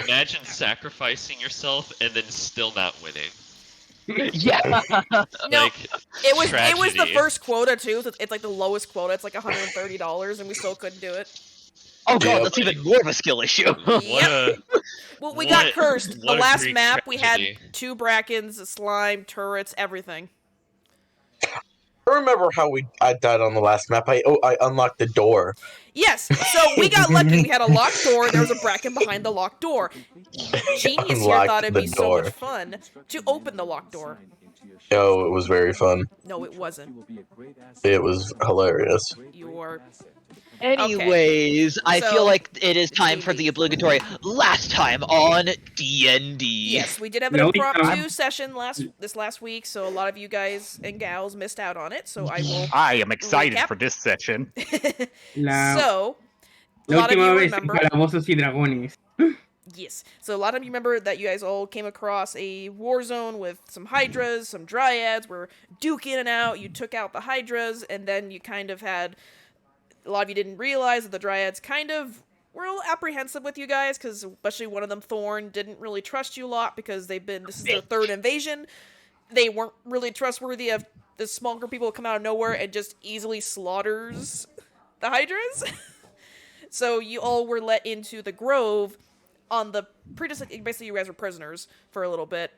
Imagine sacrificing yourself and then still not winning. Yeah. No, Like, it was the tragedy. first quota too. So it's like the lowest quota. It's like $130, and we still couldn't do it. Oh god, Yep. that's even more of a skill issue. Yep. Well, we got cursed. The what a last Greek map, we had tragedy. 2 Brackens, a slime, turrets, everything. I remember how I died on the last map. I unlocked the door. Yes, so we got lucky. We had a locked door. There was a Bracken behind the locked door. Genius here Unlocked thought it'd the be so much door. fun to open the locked door. Oh, it was very fun. No, it wasn't. It was hilarious. You are... Anyways, I So, feel like it is time for D&D. the obligatory last time on D&D. Yes, we did have an impromptu session this last week, so a lot of you guys and gals missed out on it, so I will... I am excited recap. for this session. So, a La lot of última you vez remember... Calabozos y Dragones. Yes. So a lot of you remember that you guys all came across a war zone with some hydras, some dryads, were duking in and out. You took out the hydras, and then you kind of had... A lot of you didn't realize that the dryads kind of were a little apprehensive with you guys, because especially one of them, Thorn, didn't really trust you a lot because this is their 3rd invasion. They weren't really trustworthy of the smaller people who come out of nowhere and just easily slaughters the hydras. So you all were let into the grove on the basically you guys were prisoners for a little bit.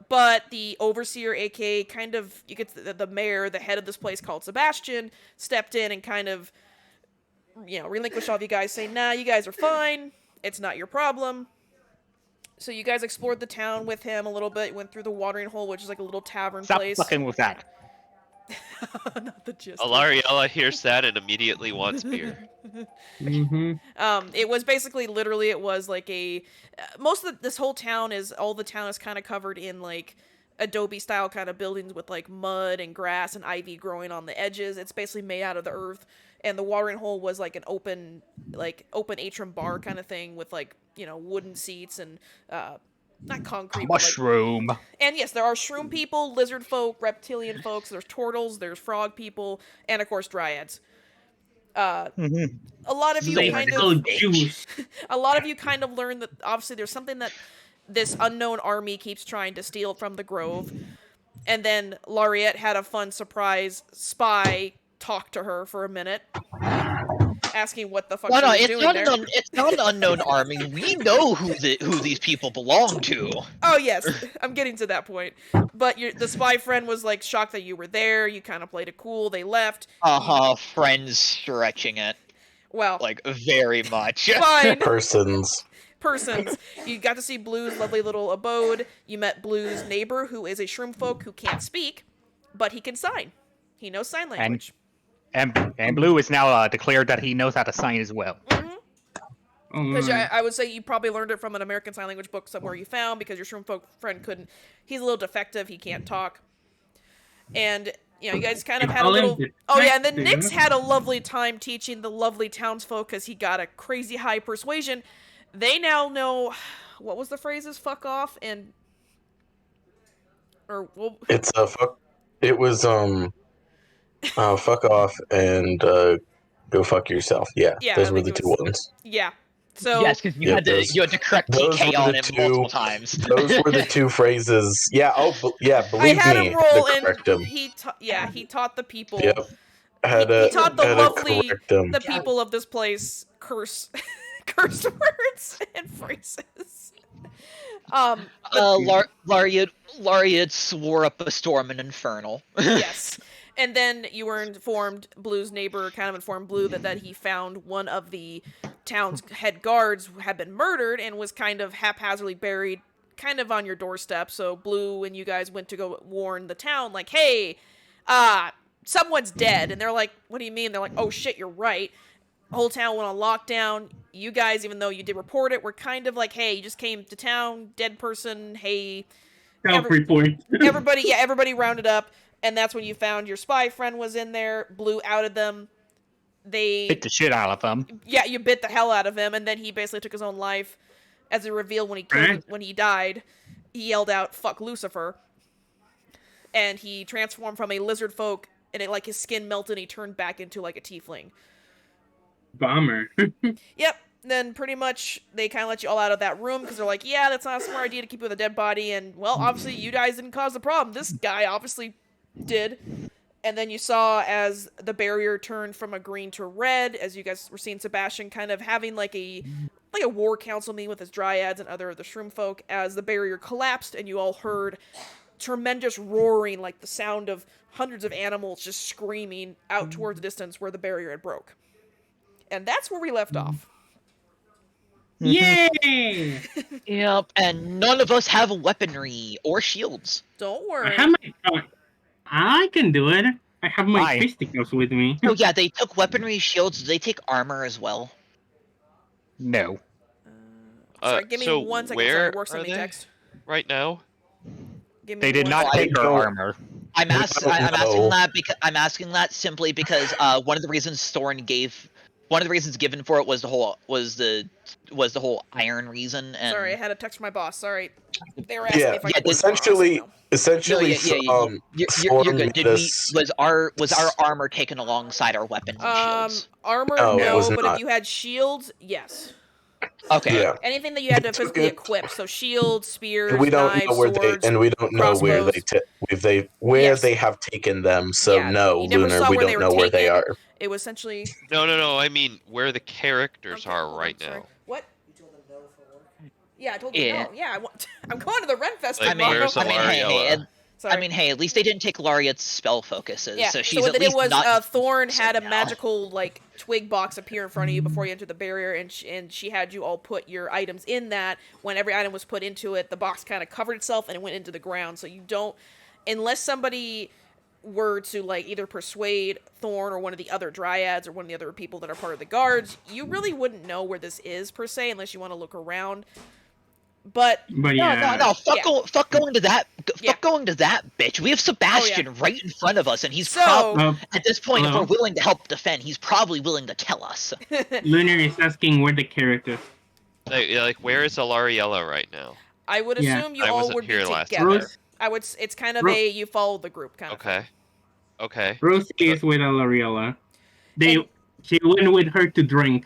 But the overseer, aka kind of, you get the mayor, the head of this place called Sebastian, stepped in and kind of, relinquished all of you guys, saying, nah, you guys are fine. It's not your problem. So you guys explored the town with him a little bit, went through the watering hole, which is like a little tavern Stop place. fucking with that. Not the gist. Alariella hears that and immediately wants beer. It was basically, literally, it was like most of this whole town all the town is kind of covered in like adobe style kind of buildings with like mud and grass and ivy growing on the edges. It's basically made out of the earth, and the watering hole was like an open atrium bar kind of thing with like, wooden seats and not concrete. Mushroom. And yes, there are shroom people, lizard folk, reptilian folks, there's turtles, there's frog people, and of course dryads. A lot of you a lot of you kind of learned that obviously there's something that this unknown army keeps trying to steal from the grove. And then Laureate had a fun surprise spy talk to her for a minute, asking what the fuck she was doing there. It's not an unknown army. We know who these people belong to. Oh yes, I'm getting to that point. But the spy friend was like shocked that you were there. You kind of played it cool. They left. Friends stretching it. Well, like very much. Fine. Persons. You got to see Blue's lovely little abode. You met Blue's neighbor, who is a shroom folk who can't speak, but he can sign. He knows sign language. And Blue is now declared that he knows how to sign as well. Because I would say you probably learned it from an American Sign Language book somewhere you found, because your shroom folk friend couldn't. He's a little defective. He can't talk. And, you guys kind of had a little... Oh, yeah, and then Nyx had a lovely time teaching the lovely townsfolk because he got a crazy high persuasion. They now know... What was the phrases? Fuck off and... Or... Well... It's fuck... It was, fuck off and, go fuck yourself. Yeah, those were the two ones. Yeah. So yes, because you had to correct TK on him multiple times. Those were the 2 phrases. Yeah. Oh, yeah. Believe I had me. him roll, and he taught the people. Yep. He taught the people of this place curse words and phrases. Laureate swore up a storm and infernal. Yes. And then you were informed, Blue's neighbor kind of informed Blue that he found one of the town's head guards had been murdered and was kind of haphazardly buried kind of on your doorstep. So Blue and you guys went to go warn the town, like, hey, someone's dead. And they're like, what do you mean? They're like, oh shit, you're right. The whole town went on lockdown. You guys, even though you did report it, were kind of like, hey, you just came to town, dead person, hey. Everybody rounded up. And that's when you found your spy friend was in there. Blue outed them. They bit the shit out of him. Yeah, you bit the hell out of him, and then he basically took his own life. As a reveal, when he died, he yelled out "fuck Lucifer," and he transformed from a lizard folk, and his skin melted, and he turned back into like a tiefling. Bummer. Yep. then pretty much they kind of let you all out of that room because they're like, yeah, that's not a smart idea to keep you with a dead body. And, well, obviously you guys didn't cause the problem. This guy obviously did. And then you saw as the barrier turned from a green to red, as you guys were seeing Sebastian kind of having like a war council meeting with his dryads and other of the shroom folk, as the barrier collapsed and you all heard tremendous roaring, like the sound of hundreds of animals just screaming out towards the distance where the barrier had broke. And that's where we left off. Yay! Yep, and none of us have weaponry or shields. Don't I worry. have I can do it. I have my Why? fisticuffs with me. Oh yeah, they took weaponry, shields. Did they take armor as well? No. Sorry, give me so 1 second. where Sorry, work are something they? text. Right now? Give me They did 1 not second. take her don't- armor. I'm I asking don't know. that because I'm asking that simply because one of the reasons one of the reasons given for it was the whole iron reason. And Sorry, I had a text from my boss. Sorry. They were asking Yeah, me if I yeah, could work essentially, tomorrow, so essentially, you're Storm good. made us- Was our armor taken alongside our weapons and no. shields? Armor, No, it no, was but not. if you had shields, yes. Okay. Yeah, Anything that you had to They took physically it. equip, so shields, spears, and we don't knives, know where swords. they know where crossbows. where Yes. they have taken them. So Yeah, no, you never Lunar, saw we where they don't were know where they taken. are. It was essentially. No. I mean, where the characters Okay, are hold on, right sorry. now. What? You told them no for work? Yeah, I told them Yeah. no. Yeah, I'm going to the Renfest Like, tomorrow. where's Alariella? Sorry. At least they didn't take Lariat's spell focuses, Yeah, so so she's what at they did least was not. Thorn had a now. magical like twig box appear in front of you before you entered the barrier, and she had you all put your items in that. When every item was put into it, the box kind of covered itself and it went into the ground. So you don't, unless somebody were to like either persuade Thorn or one of the other dryads or one of the other people that are part of the guards, you really wouldn't know where this is per se unless you want to look around. But yeah. No, fuck, Yeah. fuck going to that, Yeah. fuck going to that bitch. We have Sebastian right in front of us, and he's So- probably, at this point, if Hello? we're willing to help defend, he's probably willing to tell us. Lunar is asking where the characters. Like, where is Alariella right now? I would Yeah. assume you I all wasn't would be here last together. Rose, I would. It's kind of Ro- a you follow the group kind of. Okay. Okay. Rosie is with Alariella. And- She went with her to drink.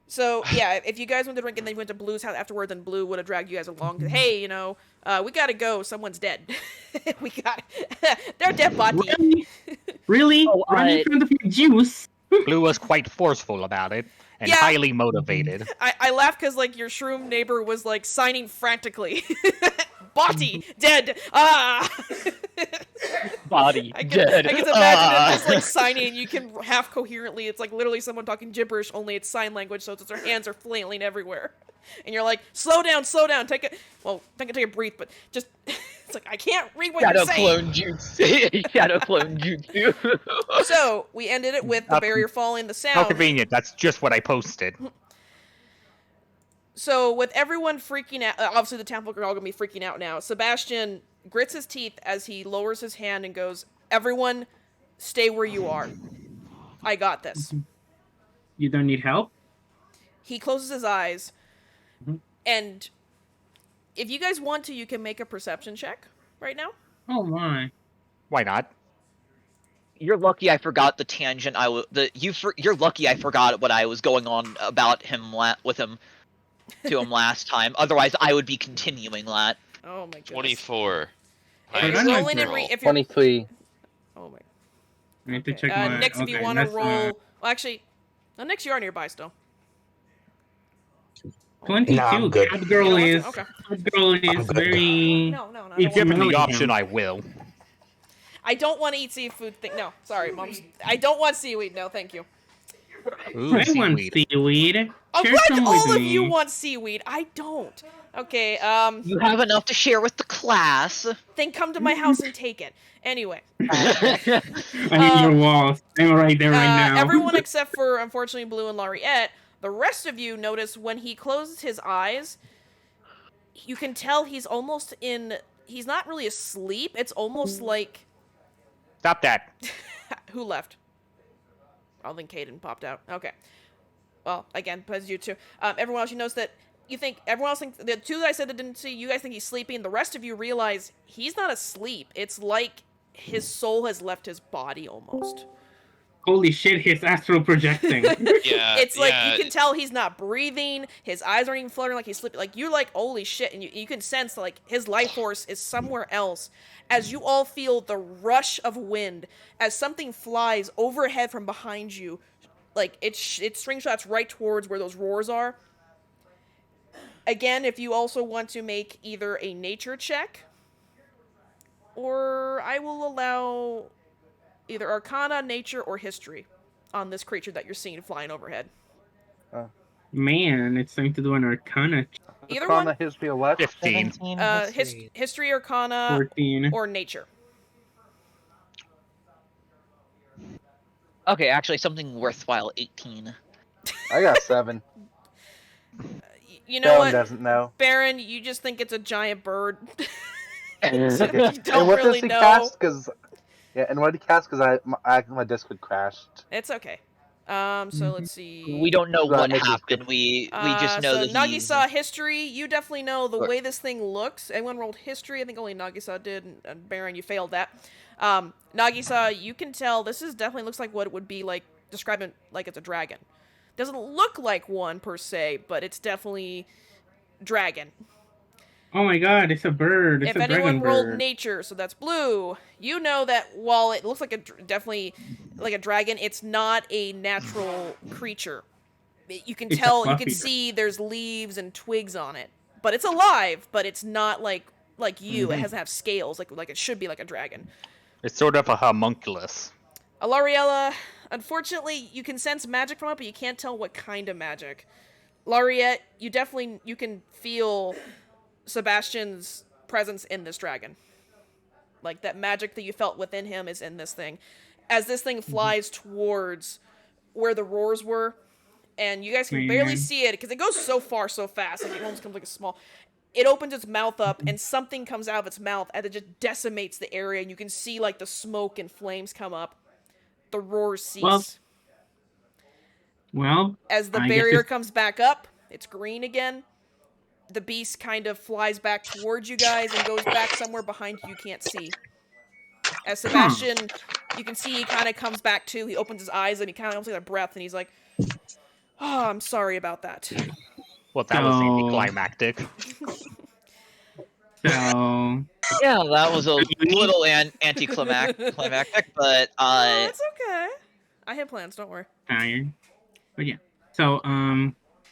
So yeah, if you guys went to drink and then you went to Blue's house afterwards, and Blue would have dragged you guys along. Hey, we gotta go. Someone's dead. We got. They're dead body. Really? Really? Oh, Right in front of your juice? Blue was quite forceful about it and Yeah. highly motivated. I laugh because like your shroom neighbor was like signing frantically. Body dead. Ah. Body I can dead. imagine Ah. it just like signing, and you can half coherently. It's like literally someone talking gibberish, only it's sign language, so it's their hands are flailing everywhere, and you're like, slow down, take a breathe, but just it's like I can't read what Shadow you're saying. clone jutsu. Shadow clone jutsu. So we ended it with the barrier falling, the How sound. convenient. That's just what I posted. So with everyone freaking out, obviously the townfolk are all gonna be freaking out now. Sebastian grits his teeth as he lowers his hand and goes, "Everyone, stay where you are. I got this." You don't need help? He closes his eyes, Mhm. and if you guys want to, you can make a perception check right now. Oh my. Why not? You're lucky I forgot the tangent. You're lucky I forgot what I was going on about him with him to him last time. Otherwise, I would be continuing that. Oh my goodness. 24. If I you're don't know rolling and if if you're 23. oh my. I need to Okay. check my... Next, if you okay, want to that's, roll, well, actually, next you are nearby still. 22. Nah, I'm good. Cat You girl don't want is... to? Okay. Cat girl is I'm good. very... No, I If don't you're want Given the Really? option, I will. I don't want to eat seafood. No, sorry, mom. I don't want seaweed. No, thank you. Ooh, I want seaweed. seaweed. I'm Share glad some all with of you me. want seaweed. I don't. Okay, You have enough to share with the class. then come to my house and take it. Anyway, I need your walls. I'm right there right now. everyone except for, unfortunately, Blue and Lariette, the rest of you notice when he closes his eyes, you can tell he's almost in... He's not really asleep. It's almost like... Stop that. Who left? I don't think Caden popped out. Okay. Well, again, because you two. Everyone else, you notice that you think... Everyone else thinks... The two that I said that didn't see, you guys think he's sleeping. The rest of you realize he's not asleep. It's like his soul has left his body almost. Holy shit, he's astral projecting. Yeah, It's like yeah. you can tell he's not breathing. His eyes aren't even fluttering like he's sleeping. Like you're like, holy shit, and you can sense like his life force is somewhere else. As you all feel the rush of wind as something flies overhead from behind you, like it slingshots right towards where those roars are. Again, if you also want to make either a nature check, or I will allow either Arcana, Nature, or History on this creature that you're seeing flying overhead. Man, it's time to do an Arcana. Either Arcana, one. History, or what? 15. 17 History, Arcana, 14. or Nature. Okay, actually, something worthwhile. 18. I got 7. You know Dylan what, doesn't know. Baron? You just think it's a giant bird. You And don't what really does he know. cast? And what did he cast? Because my disc had crashed. It's okay. So let's see. We don't know Right, what make this happened. We just know so that he's... Nagisa History, you definitely know the Look. way this thing looks. Everyone rolled History. I think only Nagisa did, and Baron, you failed that. Nagisa, you can tell this is definitely looks like what it would be like describing like it's a dragon. Doesn't look like one per se, but it's definitely dragon. Oh my god, it's a bird. It's If a anyone dragon rolled bird. Nature, so that's blue, you know that while it looks like definitely like a dragon, it's not a natural creature. You can It's a tell, you can fluffy see there's leaves and twigs on it, but it's alive. But it's not like you. It doesn't have scales like it should be like a dragon. It's sort of a homunculus. Alariella, unfortunately, you can sense magic from it, but you can't tell what kind of magic. Lariette, you can feel Sebastian's presence in this dragon. Like that magic that you felt within him is in this thing. As this thing flies towards where the roars were, and you guys can barely see it because it goes so far so fast, like it almost comes like a small. It opens its mouth up, and something comes out of its mouth, and it just decimates the area, and you can see like the smoke and flames come up. The roars cease. Well, as the I guess barrier it's- comes back up, it's green again. The beast kind of flies back towards you guys and goes back somewhere behind you can't see. As Sebastian, you can see he kind of comes back too. He opens his eyes and he kind of almost like a breath, and he's like, "Oh, I'm sorry about that." Well, that was So- anticlimactic. So, Yeah, that was a little anticlimactic, but Oh, it's okay. I have plans. Don't worry. tired. But yeah. So,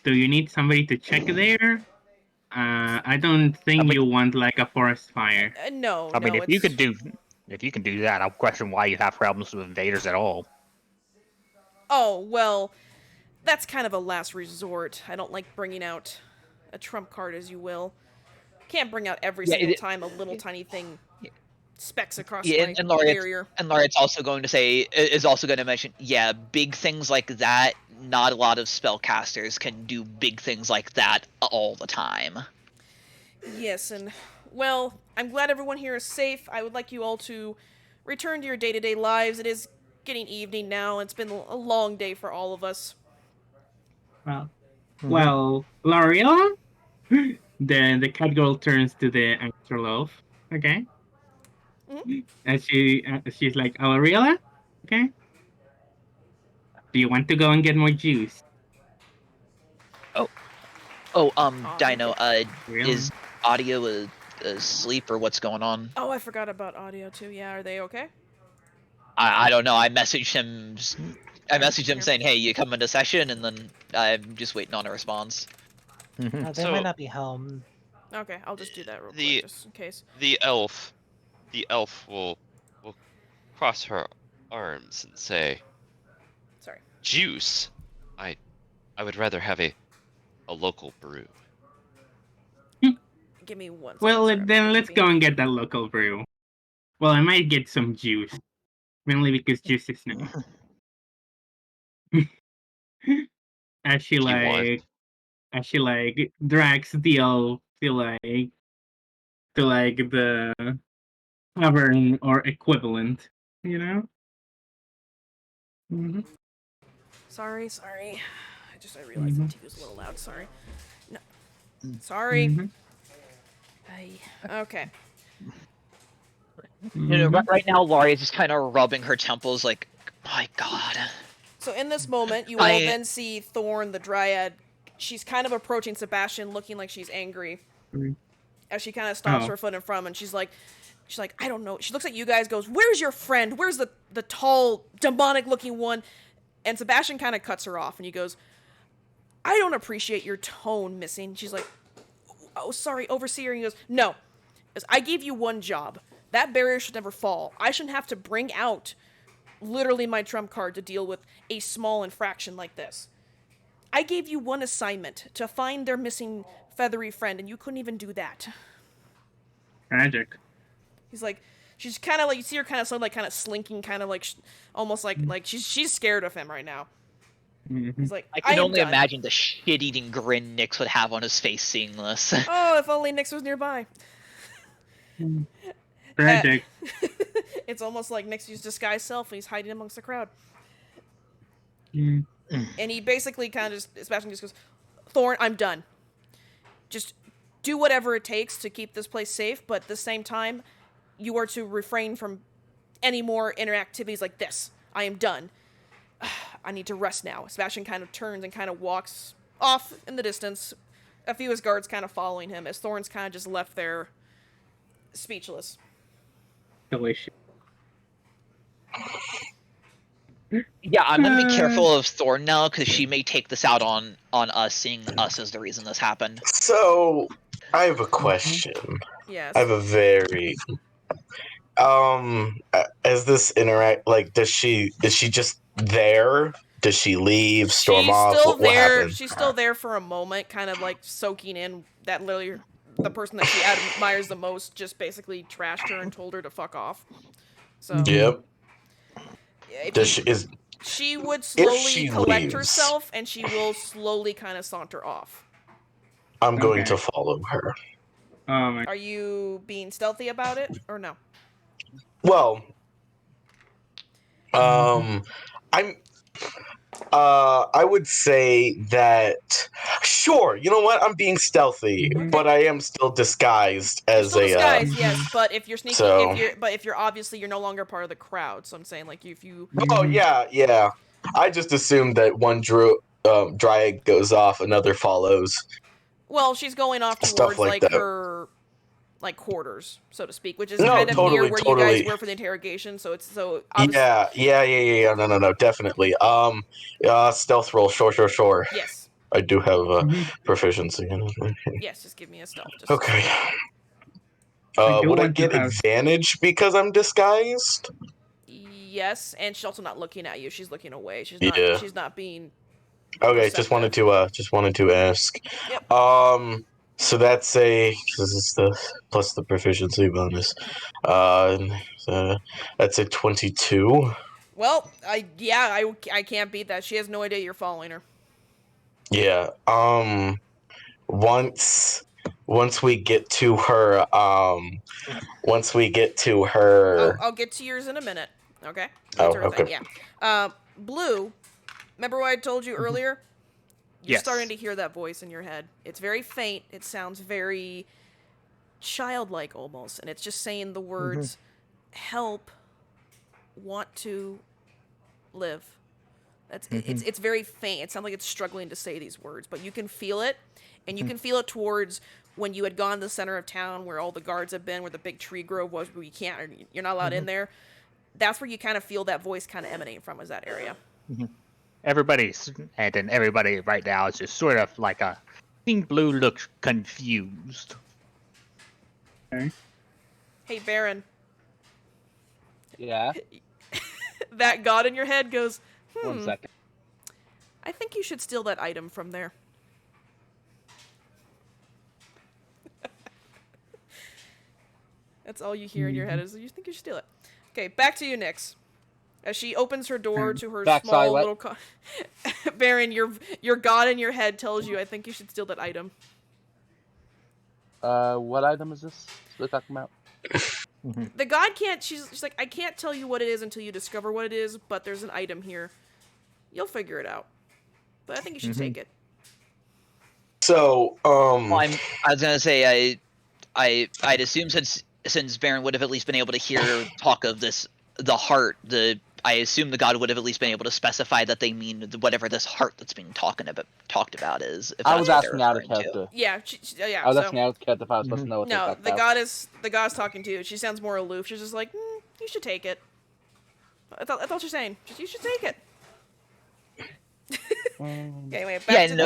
do you need somebody to check there? I don't think you want like a forest fire. No. I mean, no, if you it's- can do that, I'll question why you have problems with invaders at all. Oh well, that's kind of a last resort. I don't like bringing out a trump card, as you will. Can't bring out every single time a little tiny thing specks across my barrier. And Laurette's also going to say is also going to mention, yeah, big things like that. Not a lot of spellcasters can do big things like that all the time. Yes, and well, I'm glad everyone here is safe. I would like you all to return to your day-to-day lives. It is getting evening now. It's been a long day for all of us. Well, L'Ariella? Then the cat girl turns to the astral elf. Okay. And she's like, L'Ariella? Okay. Do you want to go and get more juice? Dino, Really? is audio asleep or what's going on? Oh, I forgot about audio too. Yeah, are they okay? I don't know. I messaged him saying, "Hey, you come into session," and then I'm just waiting on a response. They So- might not be home. Okay, I'll just do that real The- quick, just in case. The elf will cross her arms and say, Sorry. "Juice. I would rather have a local brew." Give me one. Well, second, sorry, then I'm let's busy. go and get that local brew. Well, I might get some juice. Mainly because juice is nice. As she You want. drags the elf to the tavern or equivalent, you know? Mm-hmm. Sorry. I realized the TV was a little loud. Sorry. No. Sorry. Mm-hmm. Okay. You know, right now, Laurie is just kind of rubbing her temples, like My God. So in this moment, you all then see Thorn, the Dryad. She's kind of approaching Sebastian, looking like she's angry. As she kind of stomps her foot in front of him, and she's like, I don't know. She looks at you guys, goes, "Where's your friend? Where's the tall, demonic-looking one?" And Sebastian kind of cuts her off, and he goes, "I don't appreciate your tone, missing." She's like, "Oh, sorry, overseer." And he goes, "No, I gave you one job. That barrier should never fall. I shouldn't have to bring out literally my trump card to deal with a small infraction like this. I gave you one assignment, to find their missing feathery friend, and you couldn't even do that." Tragic. He's like, she's kind of like, you see her kind of slinking, kind of like, almost like she's scared of him right now. He's like, I can only imagine the shit-eating grin Nyx would have on his face seeing this. Oh, if only Nyx was nearby. Tragic. It's almost like Nyx used disguised self and he's hiding amongst the crowd. And he basically kind of Sebastian just goes, "Thorn, I'm done. Just do whatever it takes to keep this place safe, but at the same time, you are to refrain from any more interactivities like this. I am done. I need to rest now." Sebastian kind of turns and kind of walks off in the distance. A few of his guards kind of following him as Thorn's kind of just left there speechless. Delicious. Yeah, I'm gonna be careful of Thorn now, because she may take this out on us, seeing us as the reason this happened. So, I have a question. Yes. I have a very as this interact, like, is she just there? Does she leave, storm off? Still What there. happened? She's still there for a moment, kind of like soaking in that literally the person that she admires the most just basically trashed her and told her to fuck off. So Yep. she would slowly collect leaves, herself, and she will slowly kind of saunter off. I'm going to follow her. Are you being stealthy about it or no? Well, I would say that, sure, you know what? I'm being stealthy, but I am still disguised as disguised, yes. But if you're sneaking, if you're obviously you're no longer part of the crowd. So I'm saying, like, if you. Oh yeah. I just assumed that one dryad goes off, another follows. Well, she's going off towards like her, like, quarters, so to speak, which is kind of near where you guys were for the interrogation. So it's so. Yeah. No, definitely. Stealth roll, sure. Yes. I do have proficiency in it. Yes, just give me a stealth. Okay. Would I get advantage because I'm disguised? Yes, and she's also not looking at you. She's looking away. She's not being. Okay, just wanted to ask. Yep. So that's this is the plus the proficiency bonus. That's a 22. Well, I can't beat that. She has no idea you're following her. Yeah. Once we get to her, I'll get to yours in a minute. Okay. Okay. Yeah. Blue. Remember what I told you earlier? You're Yes. starting to hear that voice in your head. It's very faint. It sounds very childlike almost, and it's just saying the words help, want to live. It's very faint. It sounds like it's struggling to say these words, but you can feel it, and you can feel it towards when you had gone to the center of town where all the guards have been, where the big tree grove was, where you're not allowed in there. That's where you kind of feel that voice kind of emanating from, is that area. Everybody right now is just sort of like a. I think Blue looks confused. Okay. Hey, Baron. Yeah. That god in your head goes, 1 second. I think you should steal that item from there. That's all you hear in your head is, you think you should steal it. Okay, back to you, Nyx. As she opens her door to her small little... Baron, your god in your head tells you, I think you should steal that item. What item is this we're talking about? The god can't... She's like, I can't tell you what it is until you discover what it is, but there's an item here. You'll figure it out. But I think you should take it. So, Well, I was gonna say, I'd assume since Baron would have at least been able to hear talk of this, the heart, the I assume the god would have at least been able to specify that they mean whatever this heart that's being talked about is. If I that's was what they're asking out of referring to. character. Yeah, yeah. I was So asking out of character if I was supposed to know what to no, expect. the god's talking to you. She sounds more aloof. She's just like, you should take it. I thought you're saying you should take it. Anyway, back to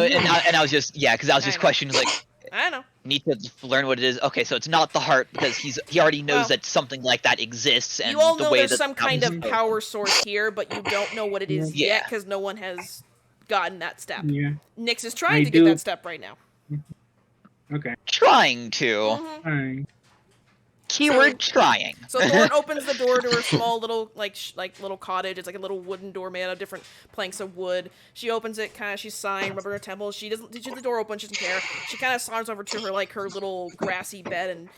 and I was just because I was just know. questioning like. I know. Need to learn what it is. Okay, so it's not the heart because he already knows Well, that something like that exists. And you all the know way there's that some kind of power source here, but you don't know what it is yet Yeah. because no one has gotten that step. Yeah. Nyx is trying to do- get that step right now. Okay. trying to Mhm. Alright. keyword trying. So Thorn opens the door to her small little like little cottage. It's like a little wooden door made out of different planks of wood. She opens it, kind of. She's sighing, rubbing her temples. She doesn't. The door open. She doesn't care. She kind of saunters over to her little grassy bed, and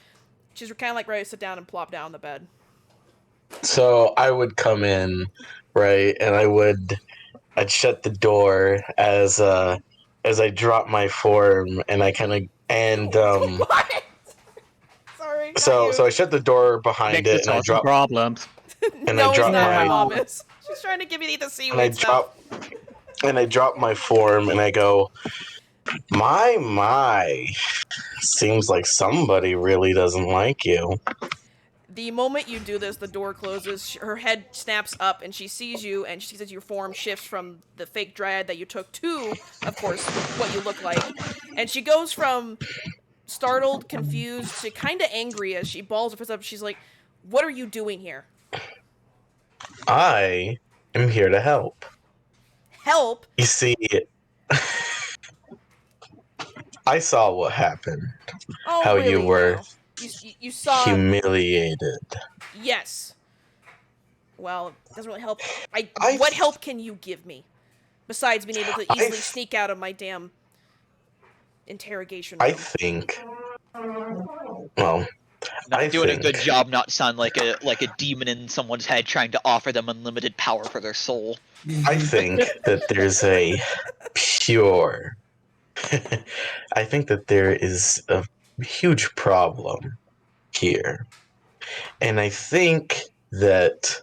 she's kind of like ready to sit down and plop down on the bed. So I would come in, right, and I'd shut the door as I drop my form, and I kind of What? Sorry. so I shut the door behind Next it, to and I solve drop problems. and No, I it's drop not. My my mom is. She's trying to give me the and I seaweed stuff. drop my form, and I go, my, seems like somebody really doesn't like you. The moment you do this, the door closes. Her head snaps up, and she sees you, and she sees that your form shifts from the fake dryad that you took to, of course, what you look like. And she goes from startled, confused, to kind of angry as she balls her fist up. She's like, "What are you doing here?" I am here to help. Help? You see, I saw what happened. Oh, How really you were now? You saw... humiliated. Yes. Well, it doesn't really help. I- What help can you give me? Besides being able to easily I- sneak out of my damn interrogation I room. think. Well, Not I doing think a good job. Not sound like a demon in someone's head trying to offer them unlimited power for their soul. I think that there's a pure. I think that there is a huge problem here, and I think that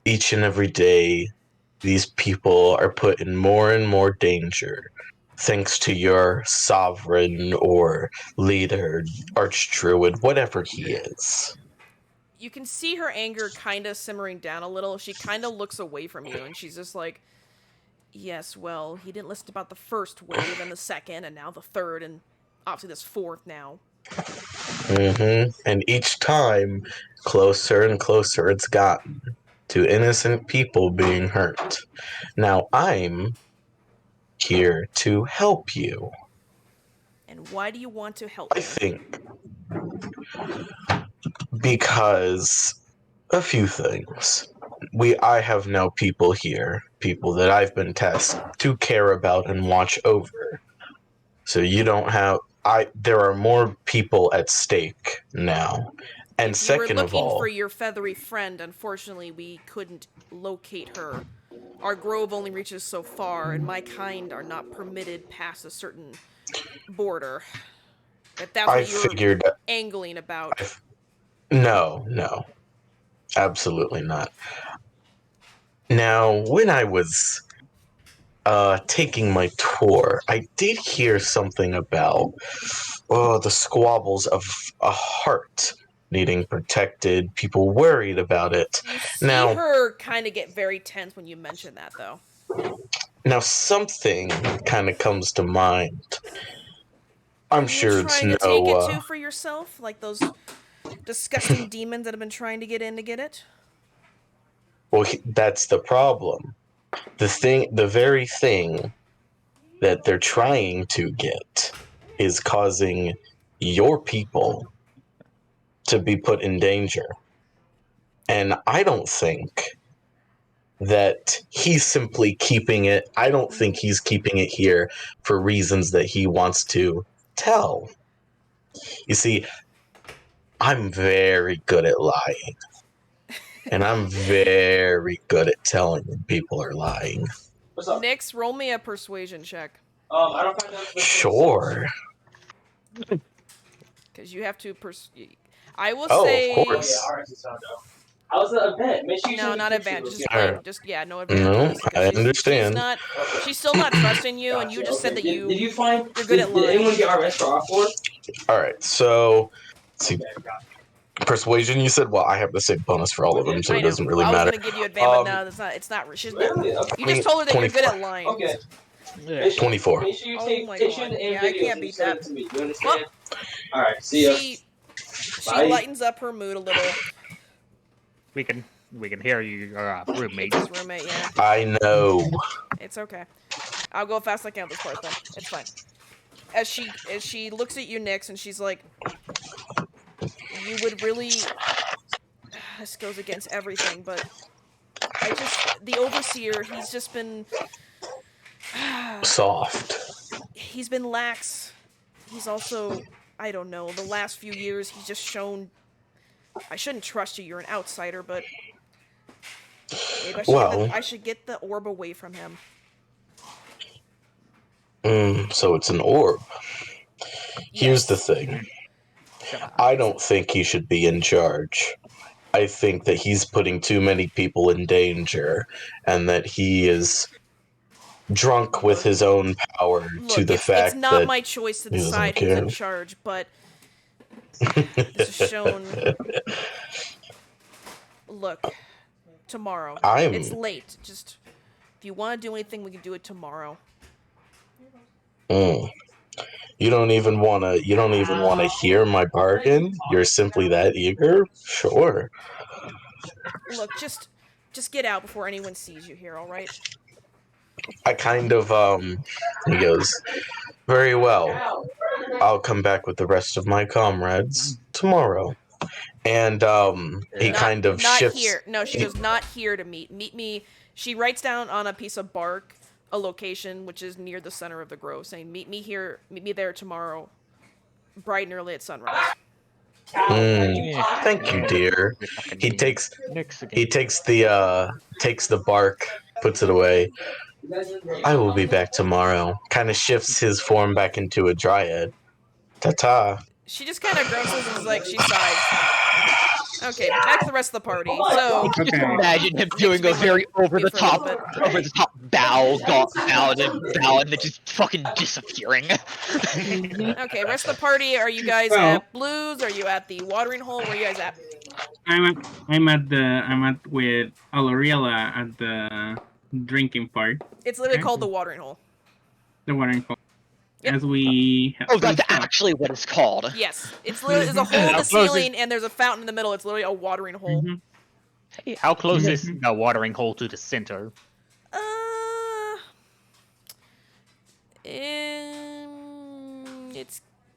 each and every day these people are put in more and more danger thanks to your sovereign or leader, archdruid, whatever he is. You can see her anger kind of simmering down a little. She kind of looks away from you, and she's just like, yes, well, he didn't listen about the first wave, and the second, and now the third, and obviously this fourth now. And each time, closer and closer it's gotten to innocent people being hurt. Now I'm here to help you. And why do you want to help I me? think because a few things. I have now people here, people that I've been tasked to care about and watch over. So you don't have there are more people at stake now. And If second you were of looking all, for your feathery friend, unfortunately we couldn't locate her. Our grove only reaches so far, and my kind are not permitted past a certain border. If that's I what you're figured angling about. no. Absolutely not. Now, when I was taking my tour, I did hear something about the squabbles of a heart needing protected, people worried about it. You see Now, her kind of get very tense when you mention that, though. now something kind of comes to mind. I'm Are sure you it's trying to take it no. too for yourself? Like those disgusting demons that have been trying to get in to get it? Well, that's the problem. The very thing that they're trying to get is causing your people to be put in danger. And I don't think that he's simply keeping it. I don't think he's keeping it here for reasons that he wants to tell. You see, I'm very good at lying. And I'm very good at telling when people are lying. Nyx, roll me a persuasion check. Sure. Because you have to I will Oh, say... of course. How's the event? Make sure you No, send me not pictures, advantage. Just okay? plain. Just yeah, no advantage. No, Just 'cause I she's understand. not. She's still not trusting you, and you Gotcha, just said okay. that you Did you find? you're good at Did anyone lying. get our rest for our floor? All right, so let's see. Persuasion, you said. Well, I have the same bonus for all of them, so I it know. doesn't really Well, I was matter. gonna give you advantage, but no, that's not. It's not. She's. Really? Okay. You just told her that you're good 24. at lying. Okay. Yeah. Make sure, 24. Make sure you Oh take my pictures God. and Yeah, I videos can't and you beat send that. it to me. You understand? Well, All right. See ya. She Bye. lightens up her mood a little. We can hear you, roommate. His roommate, yeah. I know. It's okay. I'll go fast as I can with this part then. It's fine. As she looks at you, Nix, and she's like, "You would really." This goes against everything, but the overseer. He's just been. Soft. He's been lax. He's also, I don't know. The last few years, he's just shown. I shouldn't trust you. You're an outsider, but maybe I should get the orb away from him. So it's an orb. Here's the Yes. thing. I don't think he should be in charge. I think that he's putting too many people in danger, and that he is drunk with his own power to Look, the it's fact not that my choice to he doesn't decide who's in care. charge, but this is shown. Look, tomorrow. It's late. Just if you want to do anything, we can do it tomorrow. You don't even wanna hear my bargain? You're simply that eager? Sure. Look, just get out before anyone sees you here, all right? I kind of he goes, very well. I'll come back with the rest of my comrades tomorrow. And he kind of not shifts. here. No, she goes, not here to meet. Meet me. She writes down on a piece of bark a location which is near the center of the grove, saying, meet me here, meet me there tomorrow, bright and early at sunrise. Thank you, dear. He takes the bark, puts it away. I will be back tomorrow. Kind of shifts his form back into a dryad. Ta-ta. She just kind of grunts and is like, she sighs. Okay, back to the rest of the party. So, Just imagine him doing a very over the top bow, and then just fucking disappearing. Okay, rest of the party. Are you guys at Blues? Are you at the watering hole? Where are you guys at? I'm at with Aloriela at the drinking part. It's literally called the watering hole. The watering hole. Yep. As we. Oh, that's actually what it's called. Yes, it's literally there's a hole in the ceiling and there's a fountain in the middle. It's literally a watering hole. Hey, how close is the watering hole to the center?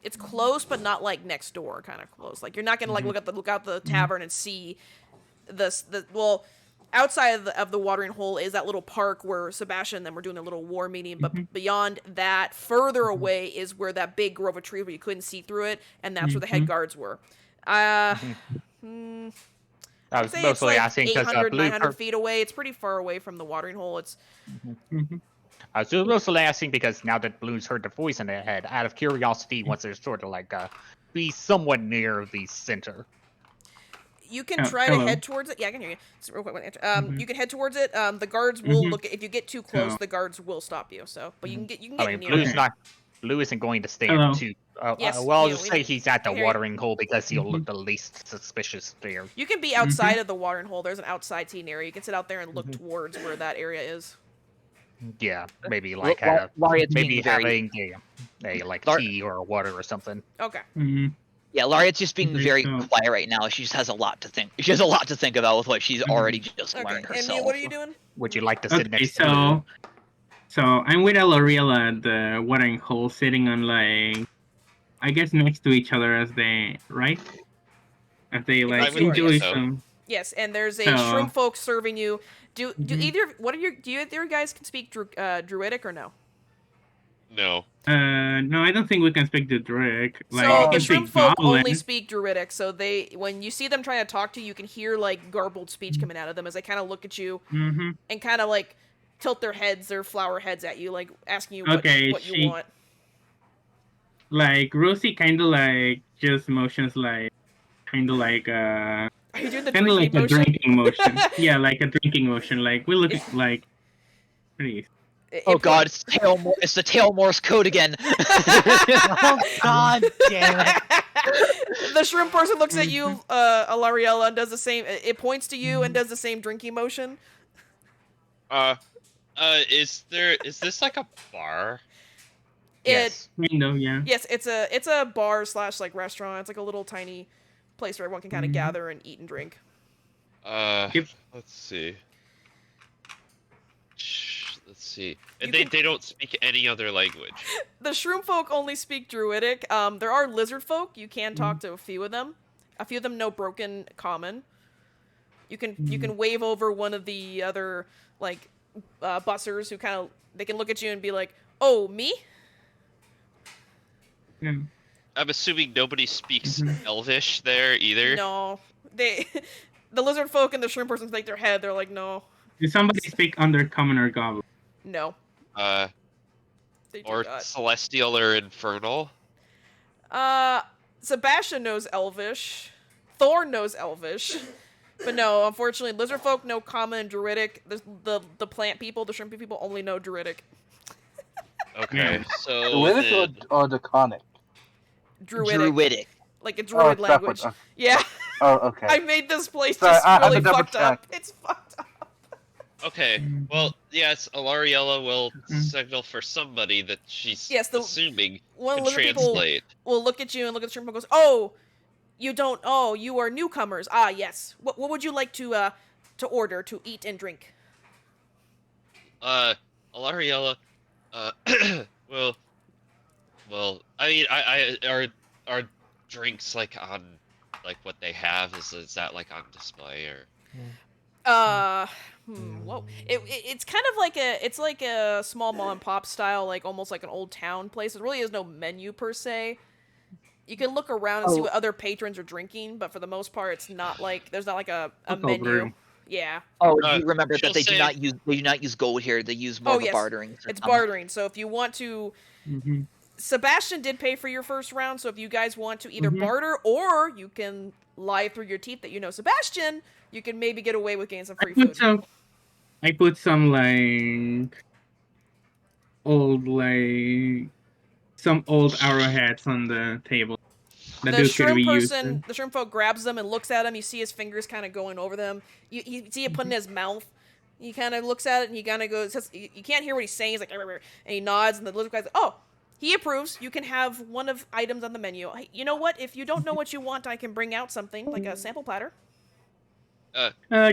It's close, but not like next door, kind of close. Like you're not gonna like look out the tavern and see well. Outside of the watering hole is that little park where Sebastian and them were doing their little war meeting, but beyond that, further away is where that big grove of trees where you couldn't see through it, and that's where the head guards were. I was say mostly it's like asking because 800, 900 feet away. It's pretty far away from the watering hole. It's I was mostly asking because now that Blue's heard the voice in their head, out of curiosity, wants to sort of like be somewhat near the center. You can try to head towards it. Yeah, I can hear you. Just real quick. You can head towards it. The guards will look. If you get too close, the guards will stop you. So, but you can get near. Blue isn't going to stay too. Yes, well, I'll just say he's at the watering hole because he'll look the least suspicious there. You can be outside of the watering hole. There's an outside seating area. You can sit out there and look towards where that area is. Yeah, maybe like maybe having a like tea or water or something. Okay. Yeah, Lariat's just being very quiet right now. She just has a lot to think. She has a lot to think about with what she's already just learned herself. And what are you doing? Would you like to sit next to her? So I'm with Aloriela at the watering hole, sitting on like, I guess next to each other as they as they like enjoy some. Yes, and there's a shrimp folk serving you. Do either guys can speak Druidic or no? No. No, I don't think we can speak the Druidic. Like, so the shrimp folk only speak Druidic, so when you see them trying to talk to you, you can hear like garbled speech coming out of them as they kind of look at you and kind of like tilt their flower heads at you, like asking you what you want. Like Rosie kind of like just motions like, kind of like I Are you doing the Kind of like drinking a motion? drinking motion. Yeah, like a drinking motion. Like we look at like. Please. Oh god, it's it's the tail Morse code again. Oh god damn it. The shrimp person looks at Mm-hmm. you, Alariella, and does the same. It points to you and does the same drinking motion. Is this like a bar? Yes. Yeah. Yes, it's a bar slash like restaurant. It's like a little tiny place where everyone can kind of Mhm. gather and eat and drink. Yep. Let's see. Let's see. And You they don't speak any other language. The shroom folk only speak Druidic. There are lizard folk. You can talk to a few of them. A few of them know Broken Common. You can wave over one of the other like bussers who kind of they can look at you and be like, "Oh, me?" Yeah. I'm assuming nobody speaks Mhm. Elvish there either. No, they. The lizard folk and the shrimp persons shake their head. They're like, "No, Did somebody speak Undercommon or Goblin? no." Uh, They do or not. Celestial or Infernal. Sebastian knows Elvish. Thorn knows Elvish. But no, unfortunately, lizard folk know Common and Druidic. The plant people, the shrimp people, only know Druidic. Okay, so Druidic then, or Draconic? Druidic. Like a Oh, druid it's language. separate. Yeah, Oh, okay. I made this place Sorry, just I have really to double fucked up. check. It's fucked up. okay, well, yes, Alariella will Mhm. signal for somebody that she's Yes, assuming One can lizard people translate. will look at you and look at the shrimp and goes, "Oh, you don't. Oh, you are newcomers. Ah, yes. What would you like to order to eat and drink?" Alariella, uh, well, I mean, are drinks like on, like what they have is that like on display or? Whoa. It's kind of like it's like a small mom and pop style, like almost like an old town place. There really is no menu per se. You can look around and see what other patrons are drinking, but for the most part, it's not like there's not like a Local menu. brew. Yeah. Oh, you remember she'll that they say- do not use gold here. They use more Oh, of a yes. bartering It's system. bartering. So if you want to, Mm-hmm. Sebastian did pay for your first round. So if you guys want to either Mhm. barter or you can lie through your teeth that you know Sebastian, you can maybe get away with getting some free food. I put some like old like some old arrowheads on the table. That The dude could be shrimp used. person, the shrimp folk grabs them and looks at them. You see his fingers kind of going over them. You see it put in his mouth. He kind of looks at it and he kind of goes. You can't hear what he's saying. He's like, "Arr, arr," and he nods. And the lizard guy's like, "Oh, he approves. You can have one of items on the menu. Hey, you know what? If you don't know what you want, I can bring out something like a sample platter."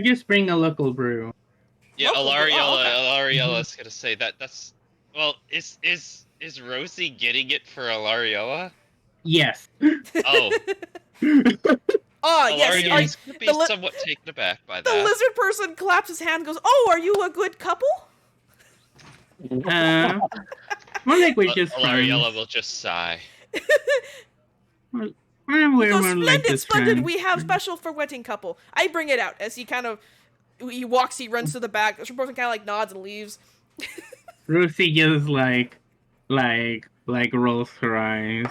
Just bring a local brew. Yeah, Local- Alariella, okay. Alariella's gonna say that's. Well, is Rosie getting it for Alariella? Yes. Oh, Oh yes. Alariella could be the li- somewhat taken aback by The that. lizard person claps his hand and goes, "Oh, are you a good couple?" More like we're just Alariella friends. will just sigh. We're He goes, more like "Splendid, just splendid. friends. We have special for wedding couple." I bring it out as he runs to the back. The shrimp person kind of like nods and leaves. Rosie just like rolls her eyes.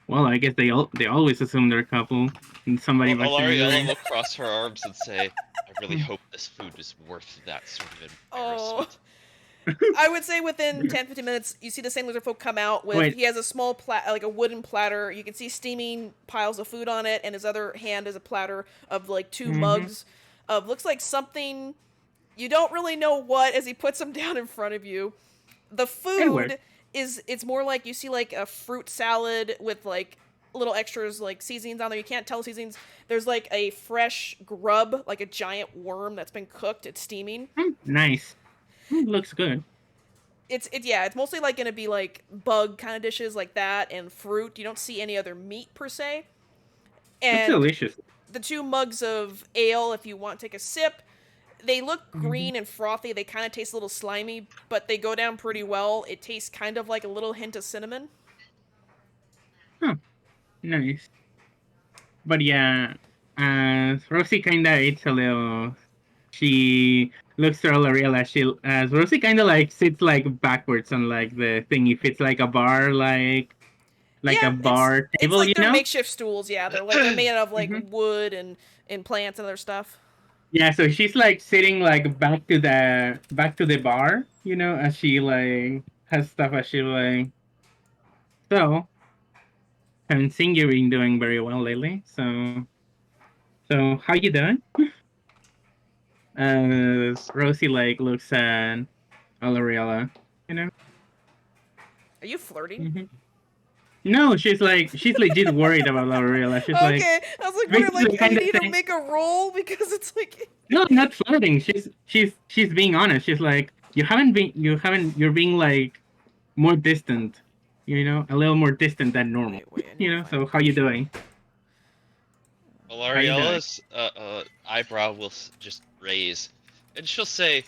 Well, I guess they always assume they're a couple. And somebody Well, back there Alariella like, will cross her arms and say, "I really hope this food is worth that sort of embarrassment." I would say within 10-15 minutes, you see the same lizard folk come out with. Wait. He has a small like a wooden platter. You can see steaming piles of food on it, and his other hand is a platter of like 2 mugs of looks like something you don't really know what. As he puts them down in front of you, the food it's more like you see like a fruit salad with like little extras like seasonings on there. You can't tell seasonings. There's like a fresh grub, like a giant worm that's been cooked. It's steaming. nice. Looks good. It's mostly like gonna be like bug kind of dishes like that and fruit. You don't see any other meat per se. It's And delicious. the 2 mugs of ale, if you want to take a sip, they look green and frothy. They kind of taste a little slimy, but they go down pretty well. It tastes kind of like a little hint of cinnamon. Nice. But yeah, Rosie kinda eats a little. She looks to L'Oreal as Rosie kinda like sits like backwards on like the thingy. If it's like a bar, like like yeah, a bar it's table, like you they're know? makeshift stools. Yeah, they're made out of like Mhm. wood and plants and other stuff. Yeah, so she's like sitting like back to the bar, as she like has stuff as she like. So haven't seen you been doing very well lately. So how you doing? Rosie like looks at Alariella, you know. Are you flirting? hmm No, she's legit worried about Alariella. She's like Okay, I was like, wondering, basically like, do you kind of need to saying, make a roll because it's like. no, not flirting. She's being honest. She's like, you're being like more distant, a little more distant than normal. Wait, I need to find So a how you picture. doing? How you doing? Alariella's eyebrow will just raise, and she'll say,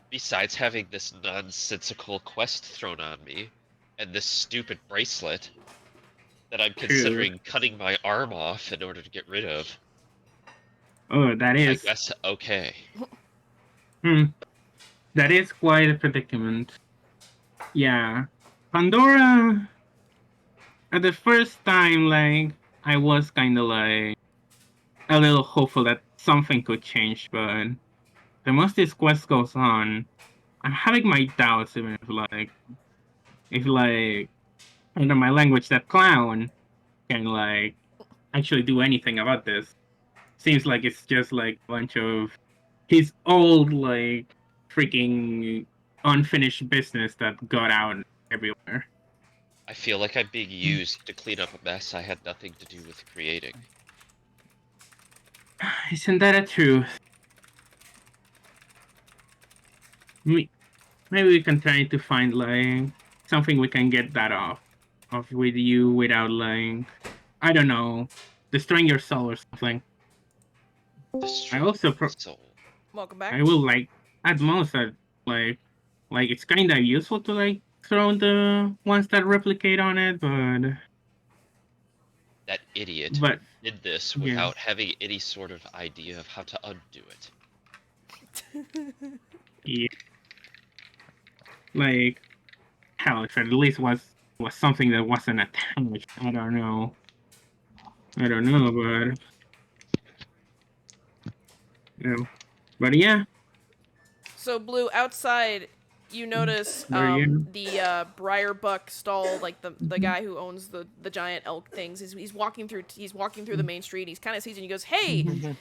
"Besides having this nonsensical quest thrown on me, and this stupid bracelet that I'm True. considering cutting my arm off in order to get rid of, Oh, that I is. guess okay." Hmm. That is quite a predicament. Yeah. Pandora, at the first time, like, I was kind of like a little hopeful that something could change, but the most this quest goes on, I'm having my doubts even if under my language, that clown can, like, actually do anything about this. Seems like it's just, like, a bunch of his old, like, freaking unfinished business that got out everywhere. I feel like I'm being used to clean up a mess I had nothing to do with creating. Isn't that a truth? Maybe we can try to find like something we can get that off with you without like, I don't know, destroying your soul or something. I Destroy also my soul. Welcome back. I will like at most like it's kind of useful to like throw the ones that replicate on it, That idiot but did this yeah, without having any sort of idea of how to undo it. yeah, like hell, if it at least was something that wasn't attached. I don't know, but yeah, So, Blue, outside, you notice there you the Briar Buck stall, like the guy who owns the giant elk things. He's walking through the main street. He's kind of sees you and he goes, "Hey, do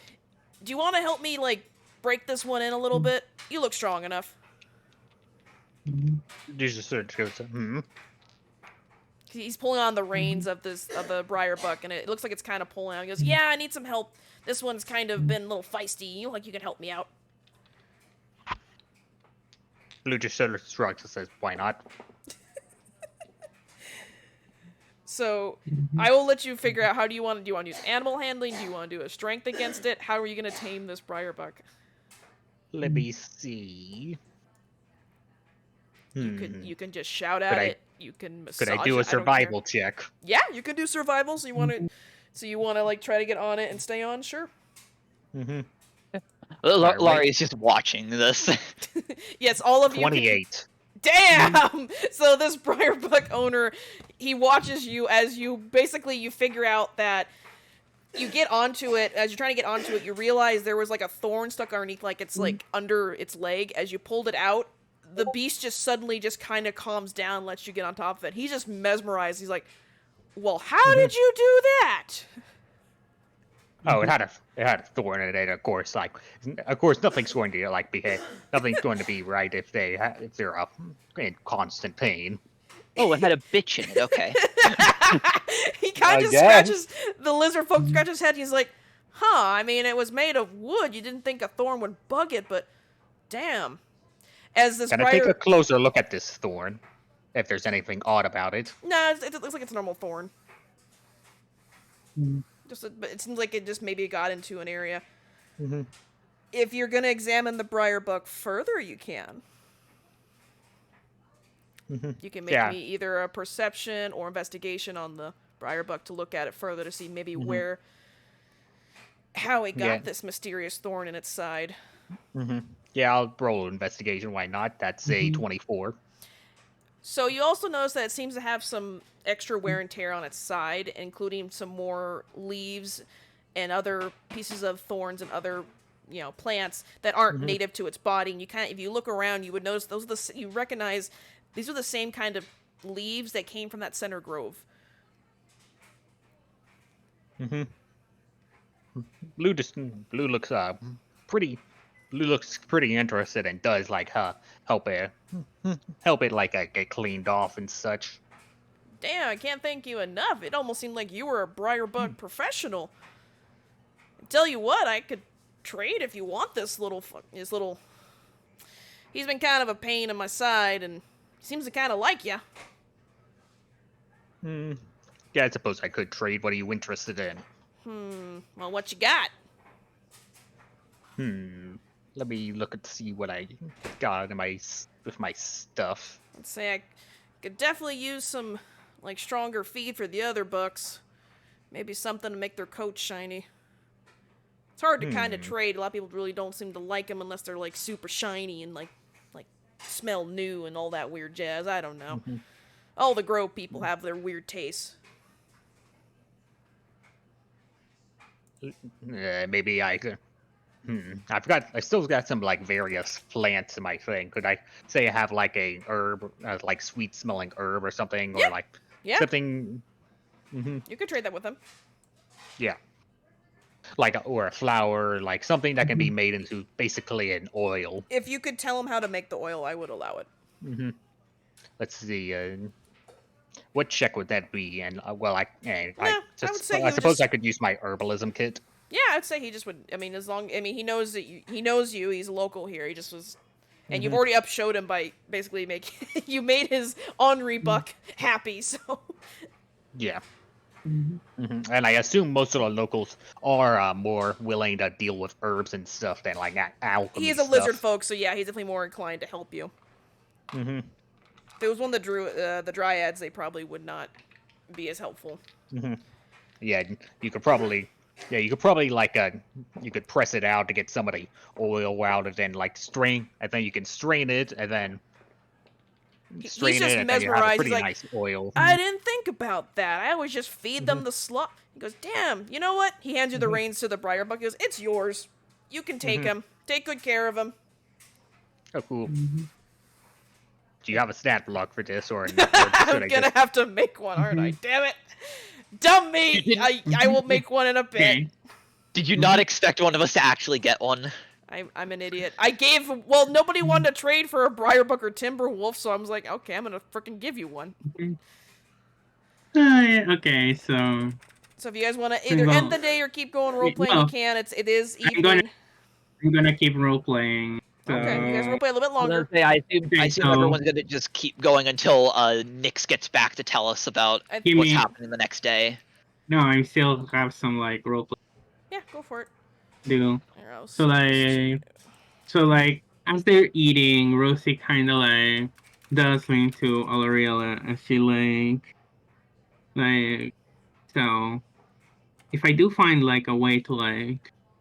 you want to help me like break this one in a little bit? You look strong enough." Jesus sort of goes, He's pulling on the reins of the Briar Buck, and it looks like it's kind of pulling out. He goes, "Yeah, I need some help. This one's kind of been a little feisty. You can help me out." Blue just sort of shrugs and says, "Why not?" So, I will let you figure out how do you want to use animal handling? Do you want to do a strength against it? How are you going to tame this Briar Buck? Let me see. You can just shout at it. You can massage Could I do a it. I don't care. survival check? Yeah, you can do survival. So you want to like try to get on it and stay on? Sure. Mm-hmm. Laurie is just watching this. Yes, all of you. 28. Damn! So this Briar Buck owner, he watches you as you figure out that you get onto it. As you're trying to get onto it, you realize there was like a thorn stuck underneath, like it's like under its leg. As you pulled it out, the beast just suddenly just kind of calms down, lets you get on top of it. He's just mesmerized. He's like, "Well, how did you do that?" Oh, it had a thorn in it. Of course, nothing's going to like behave. Nothing's going to be right if they're in constant pain. Oh, it had a bitch in it. Okay. He kind of scratches the lizard folk. Scratches his head. He's like, "Huh? I mean, it was made of wood. You didn't think a thorn would bug it, but damn." As this Can I take a closer look at this thorn? If there's anything odd about it. Nah, it looks like it's a normal thorn. But it seems like it just maybe got into an area. Mm-hmm. If you're gonna examine the Briar Buck further, you can. Mm-hmm. You can make me either a perception or investigation on the Briar Buck to look at it further to see maybe how it got this mysterious thorn in its side. Mm-hmm. Yeah, I'll roll an investigation. Why not? That's a 24. So you also notice that it seems to have some extra wear and tear on its side, including some more leaves and other pieces of thorns and other, plants that aren't native to its body. And if you look around, you would notice you recognize these are the same kind of leaves that came from that center grove. Mm-hmm. Blue looks pretty. Blue looks pretty interested and does like help it like get cleaned off and such. Damn, I can't thank you enough. It almost seemed like you were a Briarbug professional. I tell you what, I could trade if you want this little. He's been kind of a pain in my side, and he seems to kind of like you. Yeah, I suppose I could trade. What are you interested in? Well, what you got? Let me look and see what I got in with my stuff. I'd say I could definitely use some, stronger feed for the other bucks. Maybe something to make their coats shiny. It's hard to kind of trade. A lot of people really don't seem to like them unless they're, super shiny and, smell new and all that weird jazz. I don't know. All the Grove people have their weird tastes. Maybe I could. I still got some various plants in my thing. Could I say I have a herb, sweet smelling herb or something, Yeah. or Yeah. something? You could trade that with them. Yeah. Or a flower, something that can be made into basically an oil. If you could tell them how to make the oil, I would allow it. Let's see. What check would that be? And I would say I suppose I could use my herbalism kit. Yeah, I'd say he just would. I mean, he knows that he knows you. He's local here. He just was, and you've already upshowed him by basically making you made his Henri buck happy. So yeah. And I assume most of the locals are more willing to deal with herbs and stuff than alchemy. He's a lizard folk, so yeah, he's definitely more inclined to help you. Mm-hmm. If it was one of the dryads, they probably would not be as helpful. Yeah, you could probably you could press it out to get some of the oil out, and then strain. I think you can strain it, and then strain he's just it, and then you have a mesmerized. pretty He's like, nice oil. I didn't think about that. I always just feed them the slop. He goes, damn, you know what? He hands you the reins to the Briarbuck. He goes, it's yours. You can take him. Take good care of him. Oh, cool. Do you have a stat block for this, or I'm gonna have to make one, aren't I? Damn it. Dumb me! I will make one in a bit. Okay. Did you not expect one of us to actually get one? I'm an idiot. Nobody wanted to trade for a Briarbuck or Timberwolf, so I was like, okay, I'm gonna frickin' give you one. Okay, so So if you guys want to either end the day or keep going role-playing, you can. It is evening. I'm gonna keep role playing. So, Okay, you guys role-play a little bit I was longer. gonna say, I assume so- everyone's gonna just keep going until Nix gets back to tell us about You what's mean- happening the next day. No, I still have some role play Yeah, go for it. to do. Here, I'll So as they're eating, Rosie kind of does lean to Alariella as she so if I do find a way to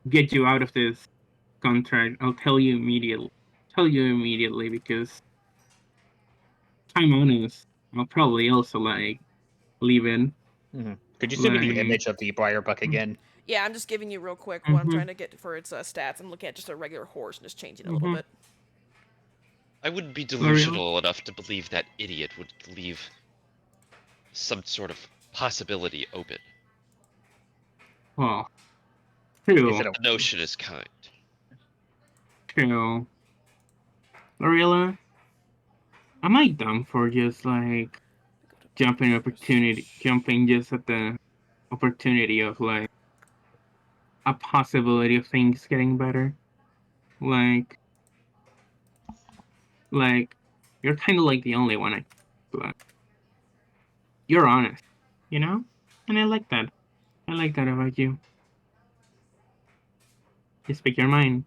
get you out of this contract, I'll tell you immediately. Because I'm honest, I'll probably also leave in. Could you send me the Like- image of the Briarbuck again? Yeah, I'm just giving you real quick what I'm trying to get for its stats. I'm looking at just a regular horse and just changing it a little bit. I wouldn't be delusional enough to believe that idiot would leave some sort of possibility open. Well, Is true. it a- The notion is kind. True. Lorilla, am I dumb for just jumping just at the opportunity of a possibility of things getting better? You're kind of the only one but you're honest, and I like that. I like that about you. You speak your mind.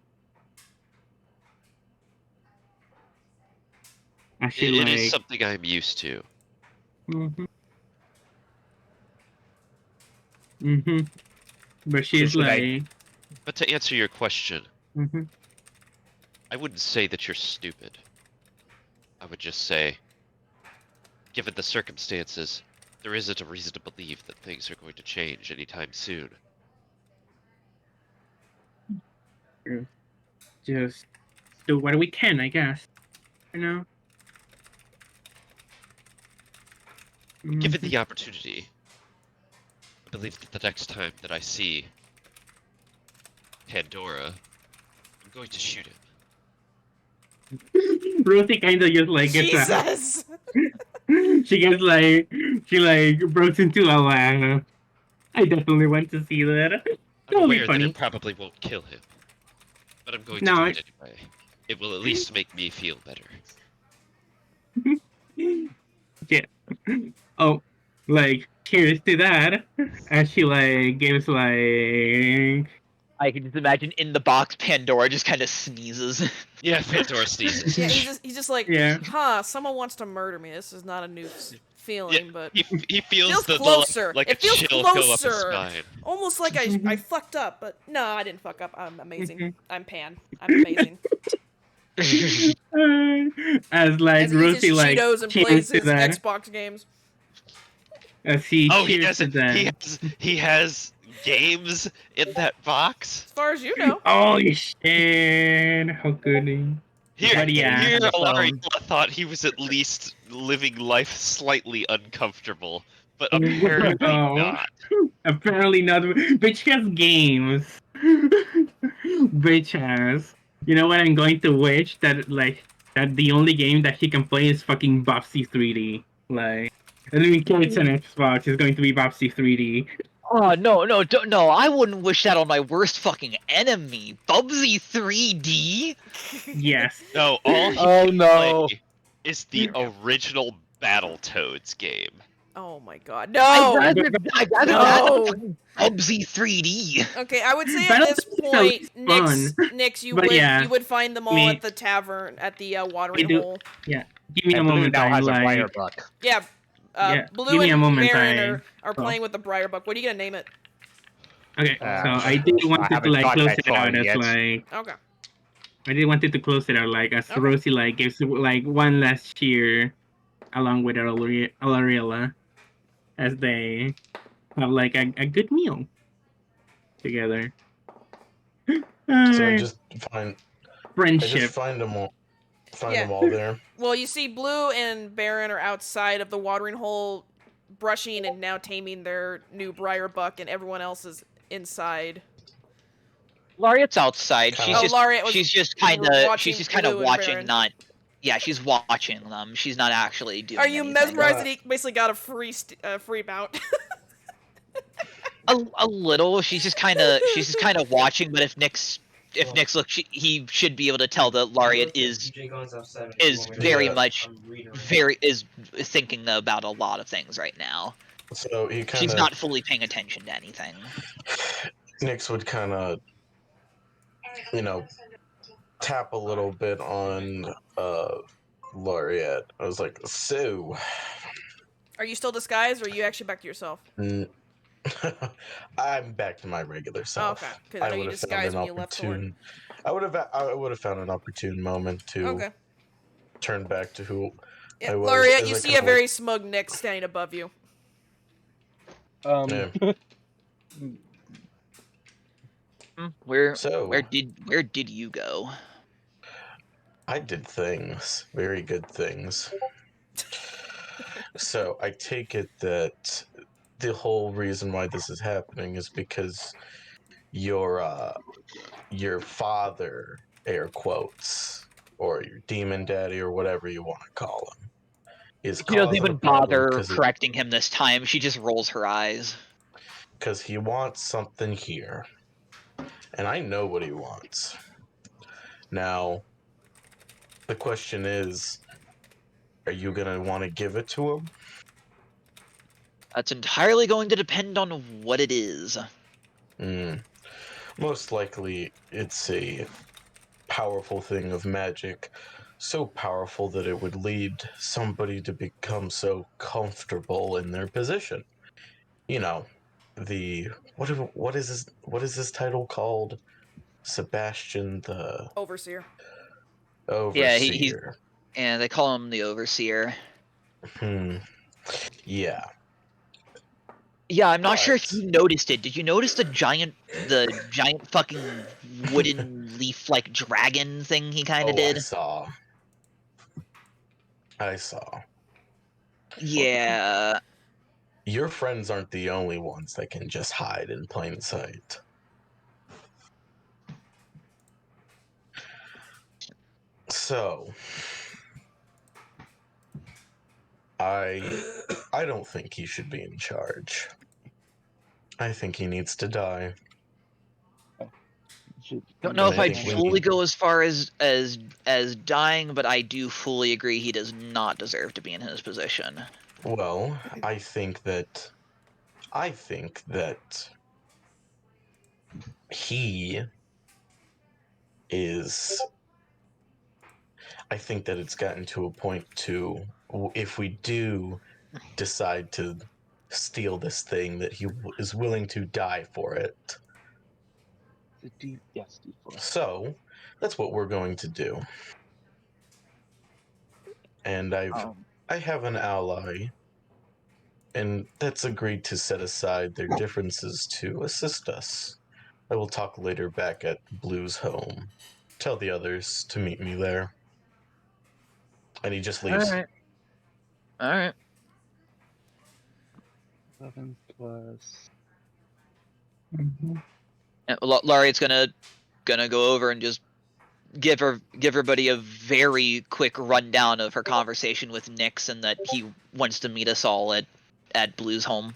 Actually, It is something I'm used to. But she's should I- But to answer your question, mhm. I wouldn't say that you're stupid. I would just say, given the circumstances, there isn't a reason to believe that things are going to change anytime soon. Just do what we can, I guess. You know? Given the opportunity, I believe that the next time that I see Pandora, I'm going to shoot him. Rosie kind of just like gets Jesus! she breaks into a laugh. I definitely want to see that. I'm That'll be aware that funny. it probably won't kill him, but I'm going to No, do it anyway. It will at least make me feel better. Yeah. Oh, like cheers to that. As she like gives like I can just imagine in the box, Pandora just kind of sneezes. Yeah, Pandora sneezes. Yeah, he's just like, Yeah. someone wants to murder me. This is not a new feeling, but He feels feels the closer. like It a feels chill go up his closer. spine. almost like I fucked up. But no, I didn't fuck up. I'm amazing. I'm Pan. I'm amazing. as like As he eats Rosie his like Cheetos and cheers plays to his that. Xbox games. As he Oh, he cheers to has that. he has games in that box. As far as you know. Oh shit! How could he? Here, But yeah. here, On the Alaria phone. thought he was at least living life slightly uncomfortable, but apparently No. not. Apparently not. Bitch has games. Bitch has. You know what? I'm going to wish that that the only game that he can play is fucking Bobsy 3D. Like, I mean, it's an Xbox. It's going to be Bobsy 3D. Oh no, no! I wouldn't wish that on my worst fucking enemy, Bubsy 3D. Yes. No, all he Oh, can no. play is the original Battletoads game. Oh my god. I'd No! rather No. that than fucking Bubsy 3D. Okay, I would say at Battle this is so point, fun. Nix, you But would yeah, you would find them all me- at the tavern at the watering do- hole. Yeah. Give me a And Blue moment. now I'm has a like. briar buck. Yeah. Yeah, Blue give me a and moment, Marin I- are playing with the Briarbuck. What are you gonna name it? Okay, so Uh, I did want to haven't like got close that it far out as yet. like Okay. I did wanted to close it out like as Okay. Rosie like gives like one last cheer along with Alariella as they have like a good meal together. So I Uh, just find friendship. them all. Find Yeah. them all there. Well, you see, Blue and Baron are outside of the watering hole, brushing and now taming their new Briarbuck, and everyone else is inside. Lariat's outside. She's Oh, just Lariat was she's just watching kind of Blue and watching, Baron. not. Yeah, she's watching them. She's not actually doing. Are you anything. mesmerized that he basically got a free bout? A little. She's just kind of watching. But if Nyx looks, he should be able to tell that Lariat is very Yeah. much is thinking about a lot of things right now. So he kind She's of not fully paying attention to anything. Nyx would kind of, tap a little bit on Laureate. I was like, so. Are you still disguised, or are you actually back to yourself? I'm back to my regular self. Okay, because I know you would've found disguised an when you left Thor. opportune- I would have found an opportune moment to Okay. turn back to who Yeah, I was. Lariat, as you I see kinda a very smug Nyx standing above you. Yeah. Where So- where did you go? I did things, very good things. So I take it that the whole reason why this is happening is because your father, air quotes, or your demon daddy, or whatever you want to call him, is She doesn't causing a even problem bother correcting him this time. She just rolls her eyes. because he wants something here, and I know what he wants. Now, the question is, are you gonna want to give it to him? That's entirely going to depend on what it is. Most likely, it's a powerful thing of magic, so powerful that it would lead somebody to become so comfortable in their position. You know, the what is this title called? Sebastian the Overseer. Overseer. And they call him the Overseer. Yeah. Yeah, I'm not sure if But- you noticed it. Did you notice the giant fucking wooden leaf-like dragon thing he kind of Oh, I did? saw. I saw. Yeah. Your friends aren't the only ones that can just hide in plain sight. So, I don't think he should be in charge. I think he needs to die. Don't know And if I I'd think we fully need- go as far as dying, but I do fully agree he does not deserve to be in his position. Well, I think that he is. I think that it's gotten to a point to, if we do decide to steal this thing, that he is willing to die for it. Yes, D4. So that's what we're going to do. And I have an ally, and that's agreed to set aside their differences to assist us. I will talk later back at Blue's home. Tell the others to meet me there. And he just leaves. Alright. Alright. 7 plus. Laureate's gonna go over and just give everybody a very quick rundown of her conversation with Nyx and that he wants to meet us all at Blue's home.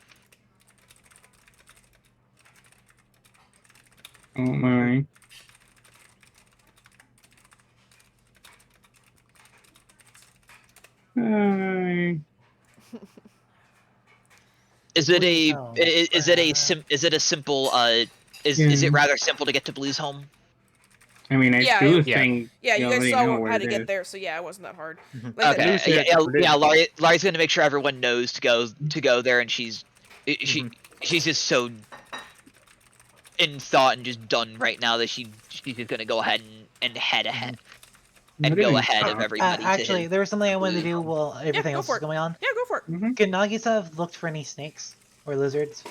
Oh my. Hi. Is it a Oh, is it a simple is it rather simple to get to Blue's home? I mean, I Yeah, do yeah. think Yeah, you guys already saw know where how to it get is. there, so yeah, it wasn't that hard. Mhm. Like Okay, that- yeah, Laurie's gonna make sure everyone knows to go there, and she's just so in thought and just done right now that she's just gonna go ahead and head ahead and Not go even ahead of thought. everybody. to actually, his there was something I wanted to Blue's do home. while everything go else for is it. going on. Yeah, go for it. Mhm. Could Nagisa have looked for any snakes or lizards?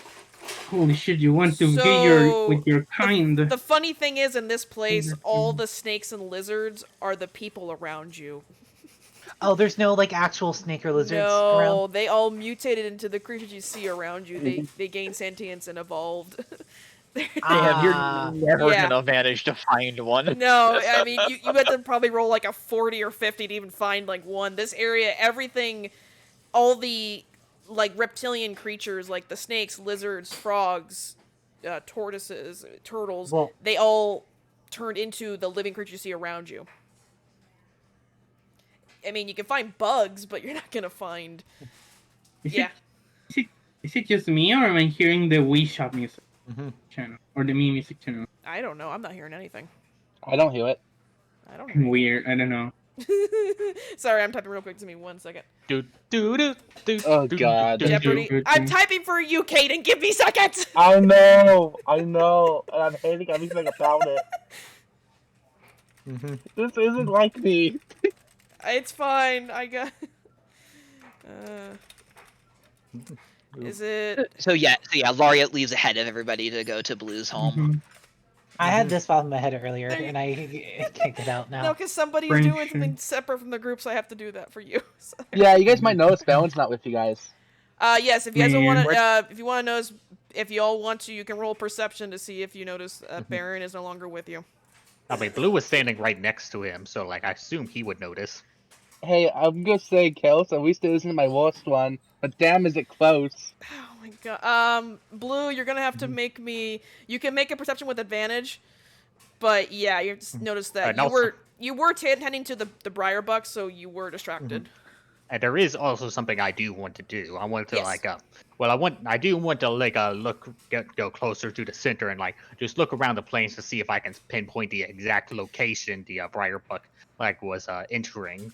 Holy shit! You want to get your with your kind? The funny thing is, in this place, all the snakes and lizards are the people around you. Oh, there's no like actual snake or lizards No, around. they all mutated into the creatures you see around you. They gained sentience and evolved. Damn, you're never Yeah. gonna manage to find one. No, I mean, you had to probably roll like a 40 or 50 to even find like one. This area, everything, all the like reptilian creatures like the snakes, lizards, frogs, tortoises, turtles, Well- they all turned into the living creatures you see around you. I mean, you can find bugs, but you're not gonna find. Is Yeah. Is it just me, or am I hearing the Wii Shop music Mhm. channel or the Me Music channel? I don't know. I'm not hearing anything. I don't hear it. I don't hear Weird. I don't know. anything. Sorry, I'm typing real quick. Give me 1 second. Do do do do. Oh, do, God. do, do. Jeopardy. good I'm thing. typing for you, Kaden. Give me seconds. I know, and I'm hating everything about it. Mhm. This isn't like me. It's fine. I got. Is it? So yeah, Laureate leaves ahead of everybody to go to Blue's home. Mhm. I had this file in my head earlier, There you- and I kicked it out now. No, because somebody's doing Friendship. something separate from the group, so I have to do that for you. So- Yeah, you guys might notice Balance not with you guys. Yes. If you guys Man. want to, if you want to notice, if you all want to, you can roll perception to see if you notice Baron is no longer with you. I mean, Blue was standing right next to him, so like I assume he would notice. Hey, I'm gonna say Kels, at least it isn't my worst one, but damn is it close. Oh my god. Blue, you're gonna have to make me. You can make a perception with advantage, but yeah, you just notice that And also- you were tending to the briar buck, so you were distracted. And there is also something I do want to do. I want to Yes. like I do want to like go closer to the center and like just look around the plains to see if I can pinpoint the exact location the Briarbuck like was entering.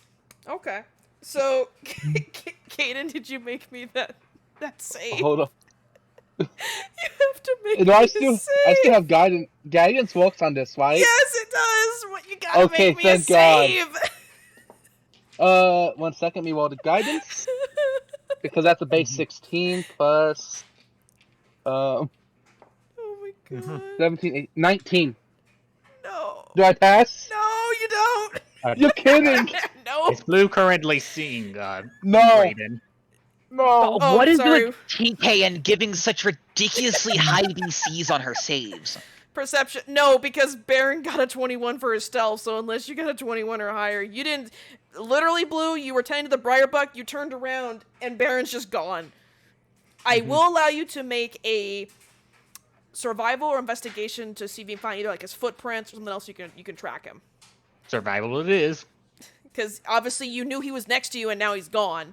Okay. So, Kaden, did you make me that save? Hold on. You have to make No, me I a still save. have guidance. Guidance works on this, right? Yes, it does. What you gotta Okay, make me a thank God. save. 1 second, me roll the guidance because that's a base 16 plus Um, Oh my god. 17, 18, 19. No. Do I pass? No, you don't. You're kidding! No. Is Blue currently seeing No! Raiden? No! Oh, What is sorry. with TKN giving such ridiculously high DCs on her saves? Perception. No, because Baron got a 21 for his stealth, so unless you got a 21 or higher, you didn't. Literally, Blue, you were tending to the Briarbuck, you turned around, and Baron's just gone. I will allow you to make a survival or investigation to see if you can find either like his footprints or something else you can track him. Survival it is. Because obviously you knew he was next to you and now he's gone.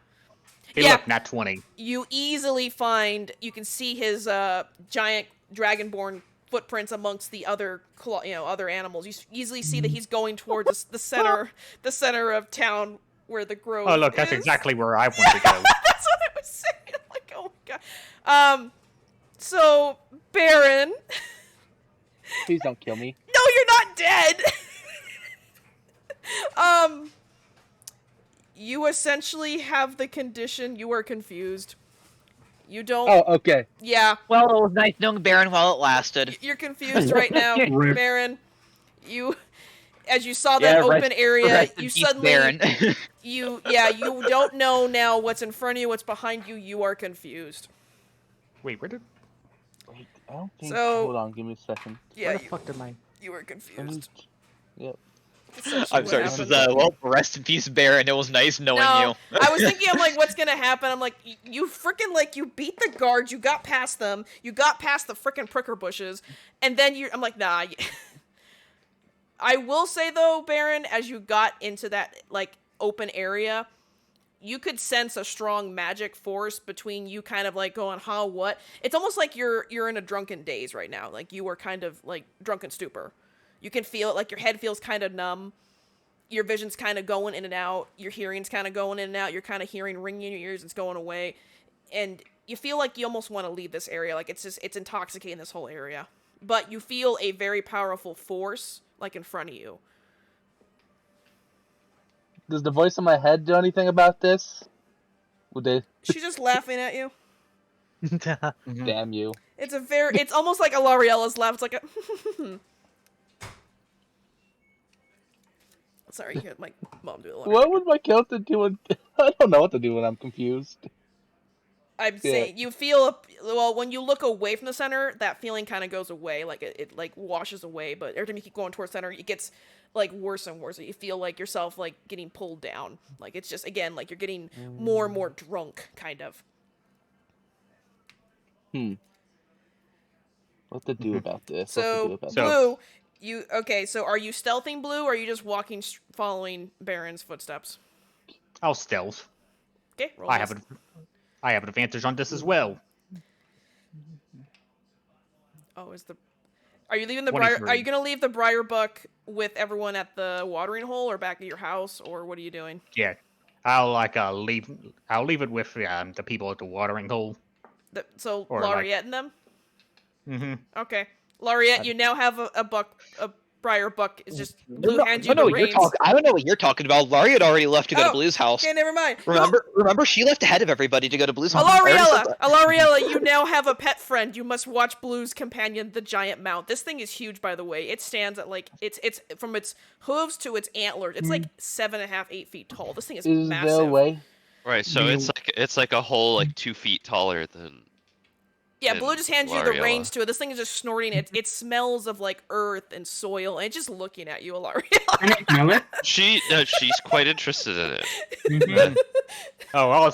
Hey, Yeah. look, not 20. You easily find, you can see his giant dragonborn footprints amongst the other other animals. You easily see that he's going towards the center of town where the grove Oh, look, that's is. exactly where I want to go. That's what I was saying. I'm like, oh my god. So Baron, Please don't kill me. no, you're not dead. You essentially have the condition. You are confused. You don't. Oh, okay. Yeah. Well, it was nice knowing Baron while it lasted. You're confused right now, Rip. Baron. You, as you saw that Yeah, open rest- area, rest in you peace, suddenly, Baron. you don't know now what's in front of you, what's behind you. You are confused. Wait, where did... Wait, I don't think. So- Hold on, give me a second. Yeah, Where the fuck did my... you were confused. Yep. Essentially I'm what sorry, this is, happened. well, rest in peace, Baron. It was nice knowing No, you. I was thinking, I'm like, what's gonna happen? I'm like, you freaking, like, you beat the guards, you got past them, you got past the freaking pricker bushes, and then I'm like, nah. I will say, though, Baron, as you got into that, like, open area, you could sense a strong magic force between you kind of, like, going, huh, what? It's almost like you're in a drunken daze right now. Like, you are kind of, like, drunken stupor. You can feel it, like, your head feels kind of numb. Your vision's kind of going in and out. Your hearing's kind of going in and out. You're kind of hearing ringing in your ears. It's going away. And you feel like you almost want to leave this area. Like, it's intoxicating, this whole area. But you feel a very powerful force, like, in front of you. Does the voice in my head do anything about this? Would they? She's just laughing at you. Damn you. It's almost like a Lauriella's laugh. It's like a... Sorry, you heard my mom do it. What would my character do? I don't know what to do when I'm confused. I'm saying you feel when you look away from the center, that feeling kind of goes away, like it like washes away. But every time you keep going towards center, it gets like worse and worse. You feel like yourself like getting pulled down. Like it's just again like you're getting more and more drunk, kind of. What to do about this? So Blue, So are you stealthing Blue, or are you just walking, following Baron's footsteps? I'll stealth. Okay, roll. I have an advantage on this as well. Oh, are you leaving the Briar? 23. Are you gonna leave the Briarbuck with everyone at the watering hole, or back at your house, or what are you doing? Yeah, I'll leave it with the people at the watering hole. So Or, Laureate and them. Mm-hmm. Okay, Laureate, you now have a Briarbuck. Is just Blue hands you the reins. I don't know what you're talking about. Laurie had already left to go to Oh, Blue's house. Okay, never mind. Remember, she left ahead of everybody to go to Blue's house. I already said Alariella, that. you now have a pet friend. You must watch Blue's companion, the giant mount. This thing is huge, by the way. It stands at like it's from its hooves to its antlers. It's like 7.5, 8 feet tall. This thing is massive. there a way? Right, so it's like a whole like 2 feet taller than. Yeah, than Blue just hands you the Lariella. reins to it. This thing is just snorting. It smells of like earth and soil, and it's just looking at you, Alariella. Can I smell it? She's quite interested in it. Mhm. Oh,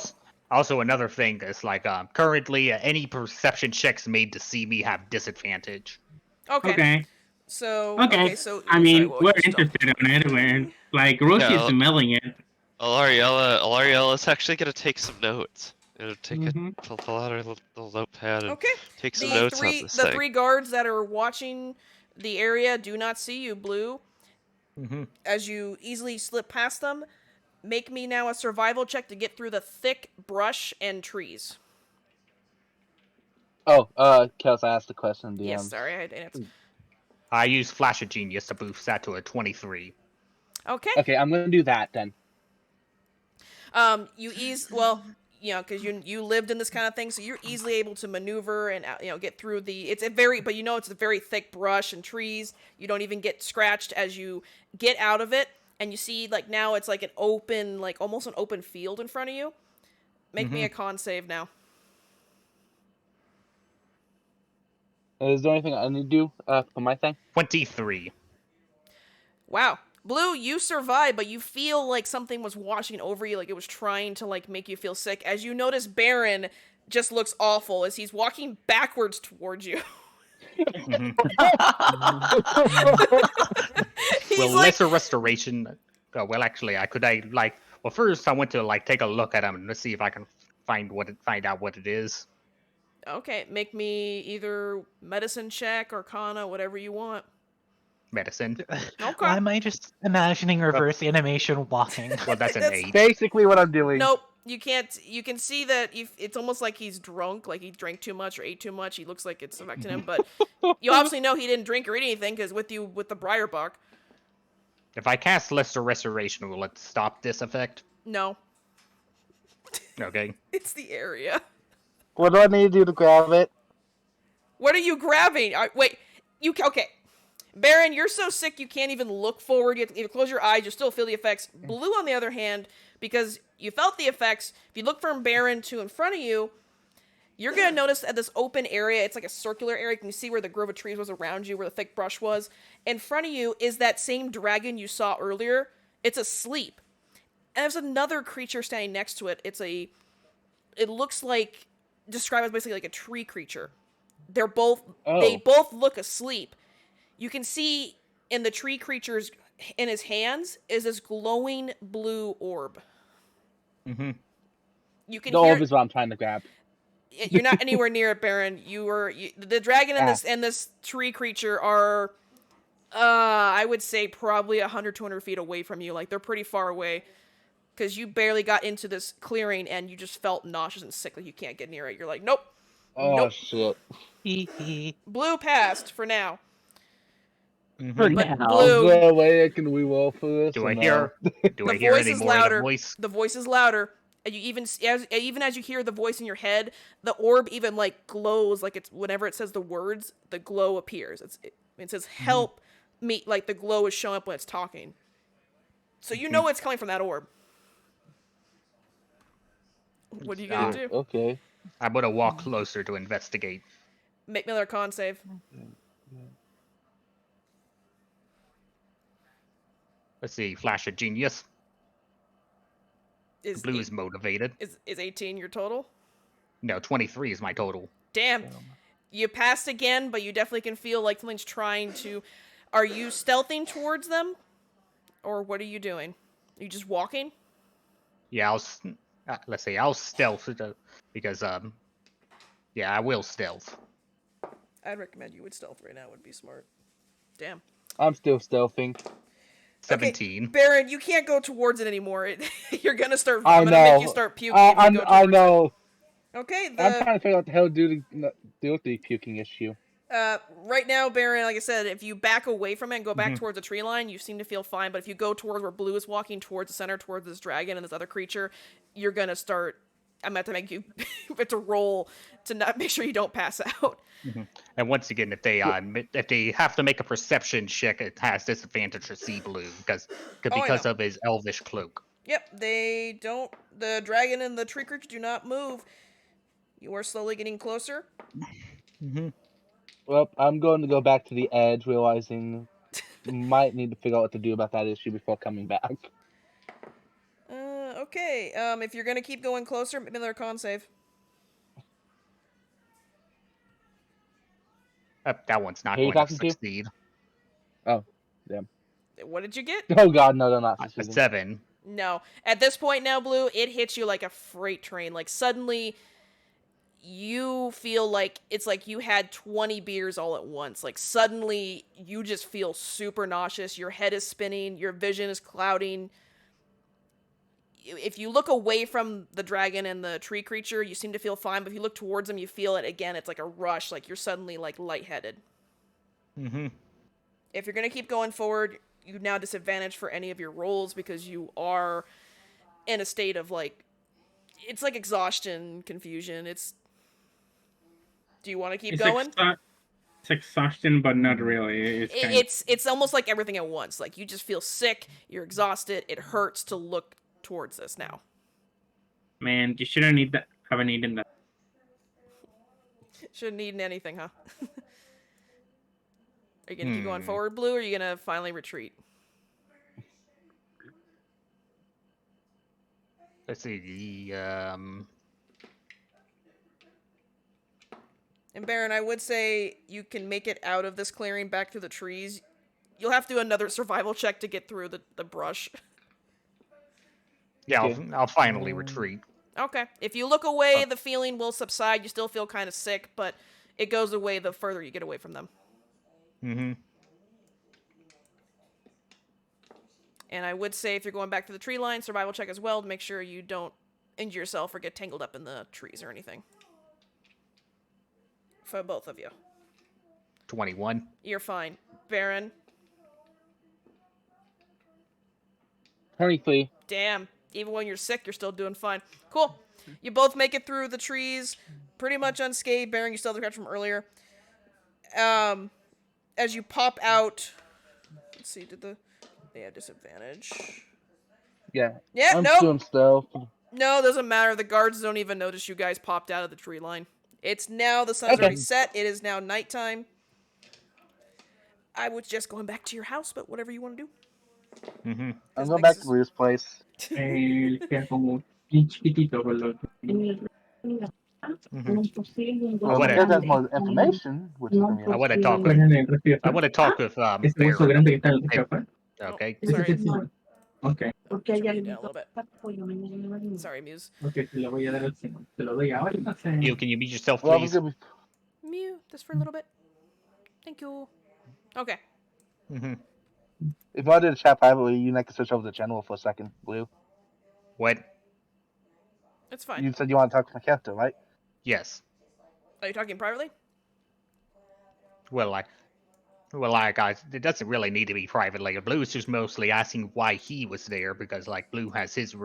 also another thing is like currently any perception checks made to see me have disadvantage. Okay. Okay. So Okay. so I mean, sorry, what we're was your stuff? interested in it. We're like Rosie's Yeah, smelling it. Alariella's actually gonna take some notes. Take Mhm. pull out her little notepad and Okay. take some notes on this thing. three guards that are watching the area do not see you, Blue. Mm-hmm. As you easily slip past them, make me now a survival check to get through the thick brush and trees. Oh, Kels, I asked the question. DM. Yes, sorry, I didn't. I use Flash of Genius to boost that to a 23. Okay. Okay, I'm gonna do that then. You because you lived in this kind of thing, so you're easily able to maneuver and get through the. It's a very thick brush and trees. You don't even get scratched as you get out of it, and you see like now it's like an open, like almost an open field in front of you. Make me a con save now. Is there anything I need to do for my thing? 23. Wow. Blue, you survived, but you feel like something was washing over you, like it was trying to like make you feel sick. As you notice, Baron just looks awful as he's walking backwards towards you. Mhm. He's Well, like, lesser restoration. Well, actually, Well, first I went to like take a look at him and see if I can find out what it is. okay, make me either medicine check, arcana, whatever you want. Medicine. Okay. Why am I just imagining reverse animation walking? Well, that's an That's- 8. Basically, what I'm doing. Nope, you can't. You can see that it's almost like he's drunk, like he drank too much or ate too much. He looks like it's affecting him, but you obviously know he didn't drink or eat anything because with the briar bark. If I cast lesser restoration, will it stop this effect? No, Okay. it's the area. What do I need to do to grab it? What are you grabbing? Wait, okay. Baron, you're so sick you can't even look forward. You have to close your eyes. You still feel the effects. Blue, on the other hand, because you felt the effects, if you look from Baron to in front of you, you're going to notice at this open area, it's like a circular area. You can see where the grove of trees was around you, where the thick brush was. In front of you is that same dragon you saw earlier. It's asleep. And there's another creature standing next to it. It looks like, described as basically like a tree creature. They both look asleep. You can see in the tree creature's in his hands is this glowing blue orb. Mm-hmm. You can The hear orb is what I'm trying to grab. you're not anywhere near it, Baron. The dragon and this tree creature are I would say probably 100 200 feet away from you. Like they're pretty far away cuz you barely got into this clearing and you just felt nauseous and sick like you can't get near it. You're like, "Nope." Oh Nope. shit! Hee hee. Blue passed for now. For But now. Blue- Is there a way can we roll for this? Do or I no? hear? Do I The hear voice any is more of louder. the voice? The voice is louder. And you even as you hear the voice in your head, the orb even like glows like it's whenever it says the words, the glow appears. It says help me, like the glow is showing up when it's talking. So you know it's coming from that orb. What are you gonna do? Okay. I'm gonna walk closer to investigate. Make me another con save. Let's see. Flash of genius. Is Blue is motivated. is 18 your total? No, 23 is my total. Damn. You passed again, but you definitely can feel like something's trying to. Are you stealthing towards them, or what are you doing? Are you just walking? Yeah, let's say I'll stealth because yeah, I will stealth. I'd recommend you would stealth right now. Would be smart. Damn. I'm still stealthing. 17. Okay, Baron, you can't go towards it anymore. You're gonna start. I I'm gonna know. make you start puking if you go towards I know. it. Okay. I'm trying to figure out what the hell to do to deal with the puking issue. Right now, Baron, like I said, if you back away from it and go back towards the tree line, you seem to feel fine. But if you go towards where Blue is walking towards the center, towards this dragon and this other creature, you're gonna start. I'm gonna have to make you have to roll to not make sure you don't pass out. And once again, if they have to make a perception check, it has disadvantage to see Blue because know. of his elvish cloak. Yep, they don't. The dragon and the tree creature do not move. You are slowly getting closer. Well, I'm going to go back to the edge, realizing might need to figure out what to do about that issue before coming back. Okay. If you're gonna keep going closer, make another con save. That one's not Who are you going to talking to? succeed. Oh, damn. What did you get? Oh god, no, they're not A succeeding. 7. No. At this point now, Blue, it hits you like a freight train. Like suddenly, you feel like it's like you had 20 beers all at once. Like suddenly, you just feel super nauseous. Your head is spinning. Your vision is clouding. If you look away from the dragon and the tree creature, you seem to feel fine. But if you look towards them, you feel it again. It's like a rush. Like you're suddenly like lightheaded. Mm-hmm. If you're gonna keep going forward, you now disadvantage for any of your rolls because you are in a state of like it's like exhaustion, confusion. Do you want to keep It's going? It's exhaustion, but not really. It's kind of... It's almost like everything at once. Like you just feel sick, you're exhausted, it hurts to look towards this now. Man, you shouldn't need that. Haven't eaten that. Shouldn't eaten anything, huh? Are you gonna keep going forward, Blue, or are you gonna finally retreat? Let's see. And Baron, I would say you can make it out of this clearing back through the trees. You'll have to do another survival check to get through the brush. Yeah, Okay. I'll finally retreat. Okay. If you look away, the feeling will subside. You still feel kind of sick, but it goes away the further you get away from them. Mm-hmm. And I would say if you're going back to the tree line, survival check as well to make sure you don't injure yourself or get tangled up in the trees or anything. For both of you. 21. You're fine. Baron, 23. damn. Even when you're sick, you're still doing fine. Cool. You both make it through the trees, pretty much unscathed. Baron, you still have the scratch from earlier. As you pop out, let's see, they have disadvantage? Yeah. Yeah, I'm nope. doing stealth. No, doesn't matter. The guards don't even notice you guys popped out of the tree line. It's now, the sun's Okay. already set. It is now nighttime. I was just going back to your house, but whatever you want to do. Mm-hmm. I'm going back to Blue's place. Como bien chiquitito, boludo. Well, whatever. because has more information, which is gonna be I want to talk. I want to talk with Ese bolso Baron. grande que está en el café. Okay. Sorry. Ok. Turn you down a little bit. Sorry, Muse. Ok, te lo voy a dar al señor. Te lo doy ahora. No sé. You, can you mute yourself, Well, please? Mew, just for a little bit. Thank you. Okay. Mm-hmm. if you want to do the chat privately, you and I can switch over to general for a second, Blue. What? It's fine. You said you want to talk to my character, right? Yes. Are you talking privately? Well, guys, it doesn't really need to be private. Like, Blue's just mostly asking why he was there because, like, Blue has his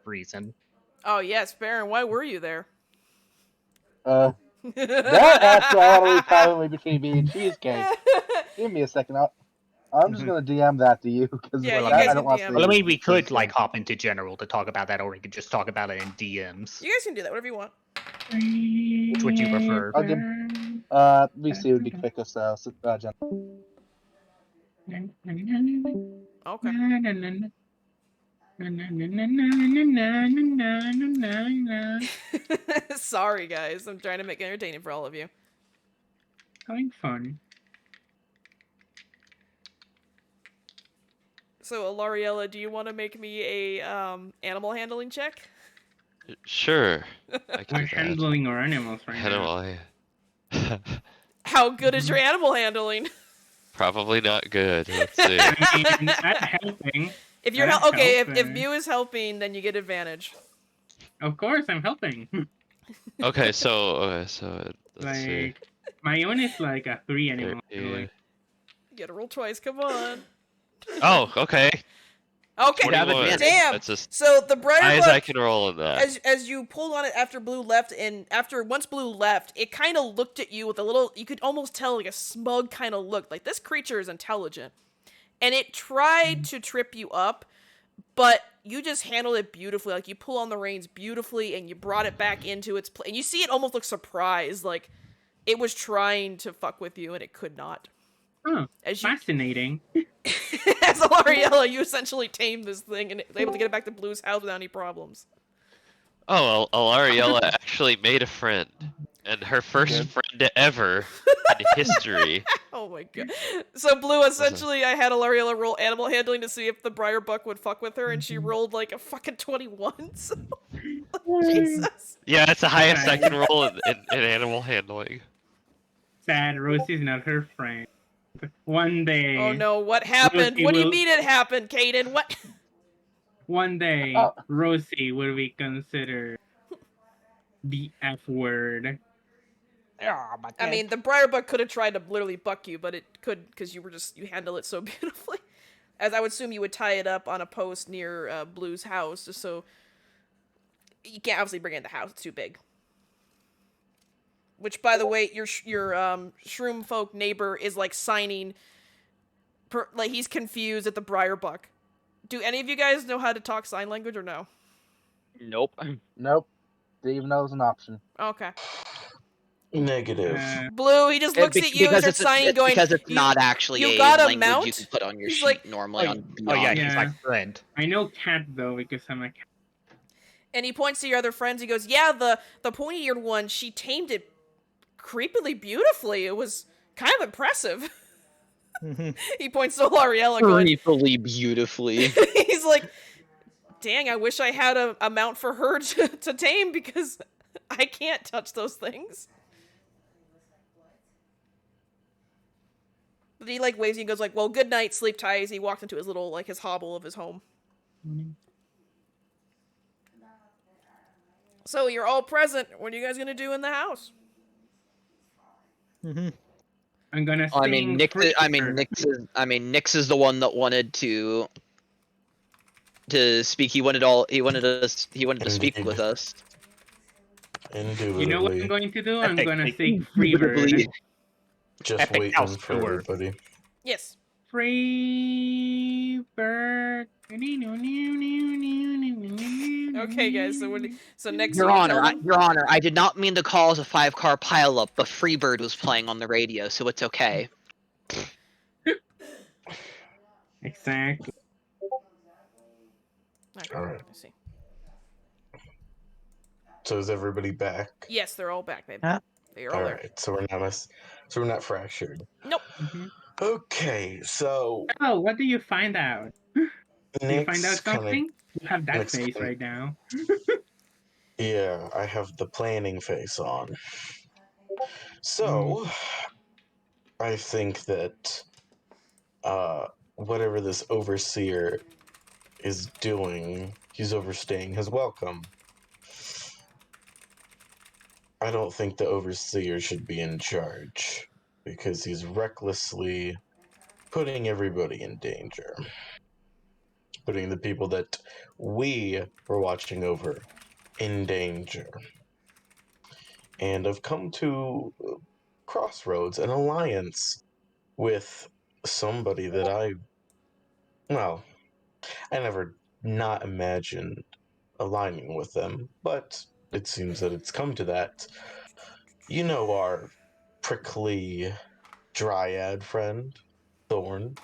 reason. Oh, yes, Baron, why were you there? That answer I want to leave privately between me and Cheesecake. Give me a second. I'm just gonna DM that to you because Yeah, you I guys don't can want DM. to. Well, I mean, we could, like, hop into general to talk about that, or we could just talk about it in DMs. You guys can do that, whatever you want. Which would you prefer? I'll give. VC would be quicker, so general. Okay. Sorry, guys. I'm trying to make it entertaining for all of you. Having fun. So, Alariella, do you want to make me a animal handling check? Sure. I can We're do that. handling our animals right now. Animal. How good is your animal handling? Probably not good. Let's see. I mean, that's helping. If you're That's okay, if helping. Mew is helping, then you get advantage. Of course, I'm helping. Okay, so let's see. Like, my own is like a 3 animal. 13. Like, You gotta roll twice. Come on. Oh, okay. Okay. 21. Damn. That's as So the high as I Briarbuck, can roll in that. as you pulled on it after Blue left, and once Blue left, it kind of looked at you with a little. You could almost tell like a smug kind of look. Like this creature is intelligent, and it tried to trip you up, but you just handled it beautifully. Like you pull on the reins beautifully, and you brought it back into its place. And you see it almost look surprised, like it was trying to fuck with you, and it could not. oh, As you, fascinating. as Alariella, you essentially tamed this thing and was able to get it back to Blue's house without any problems. Oh, Alariella actually made a friend, and her first friend ever in history. Oh my god. So Blue, essentially, I had Alariella roll animal handling to see if the Briarbuck would fuck with her, and she rolled like a fucking 21, so... Jesus. Yeah, it's the highest I can roll in animal handling. Sad, Rosie's not her friend. One day. Oh no, what happened? Rosie What do you will- mean it happened, Caden? What? One day, Oh. Rosie will be considered the F word. I mean, the Briarbuck could have tried to literally buck you, but it could because you handle it so beautifully. As I would assume you would tie it up on a post near Blue's house, just so you can't obviously bring it in the house. It's too big. Which, by the way, your shroom folk neighbor is like signing, like he's confused at the Briar Buck. Do any of you guys know how to talk sign language or no? Nope. Nope. Didn't even know it was an option. Okay. Negative. Blue, he just looks at you and starts signing, going, because it's "You- not actually you a got a language you mount?" can put on your He's sheet like- normally on Oh yeah, Beyond. he's Yeah. my friend. I know cat though because I'm a cat. And he points to your other friends. He goes, "Yeah, the pointy-eared one. She tamed it creepily beautifully. It was kind of impressive." He points to L'Ariella, going, Creepily beautifully. he's like, "Dang, I wish I had a mount for her to tame because I can't touch those things." But he like waves you and goes like, "Well, good night, sleep tight." As he walks into his little his hobble of his home. So you're all present. What are you guys gonna do in the house? I'm gonna. I mean, sing Nix is the one that wanted to speak. He wanted to speak Indeed. with us. Indubitably. You know what I'm going to do? I'm Epic. gonna sing Freebird. Just Epic waiting house for tour. everybody. Yes. Freebird. Okay, guys. So next Your you Honor, tell them. Your Honor, I did not mean to cause a 5-car pileup, but Freebird was playing on the radio, so it's okay. Exactly. Okay, All right. let's see. So is everybody back? Yes, they're all back, babe. Huh? They're all All there. right. So we're not fractured. Nope. Mhm. Okay. So Oh, what do you find out? Do you find out Nick's kind of something? You have that Nick's face kinda- right now. yeah. I have the planning face on. So I think that whatever this overseer is doing, he's overstaying his welcome. I don't think the overseer should be in charge because he's recklessly putting everybody in danger. Putting the people that we were watching over in danger. And I've come to crossroads, an alliance with somebody that I never not imagined aligning with them, but it seems that it's come to that. You know our prickly dryad friend, Thorn.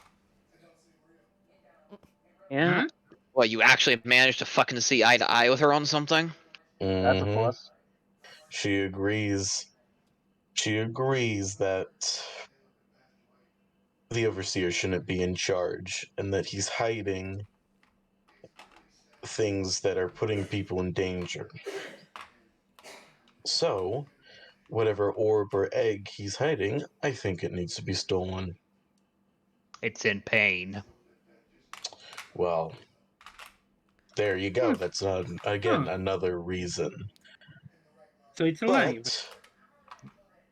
Yeah. Huh? Well, you actually managed to fucking see eye to eye with her on something? That's a Mhm. plus. She agrees. She agrees that the overseer shouldn't be in charge and that he's hiding things that are putting people in danger. So, whatever orb or egg he's hiding, I think it needs to be stolen. It's in pain. Well, there you go. That's again Huh. another reason. So it's alive.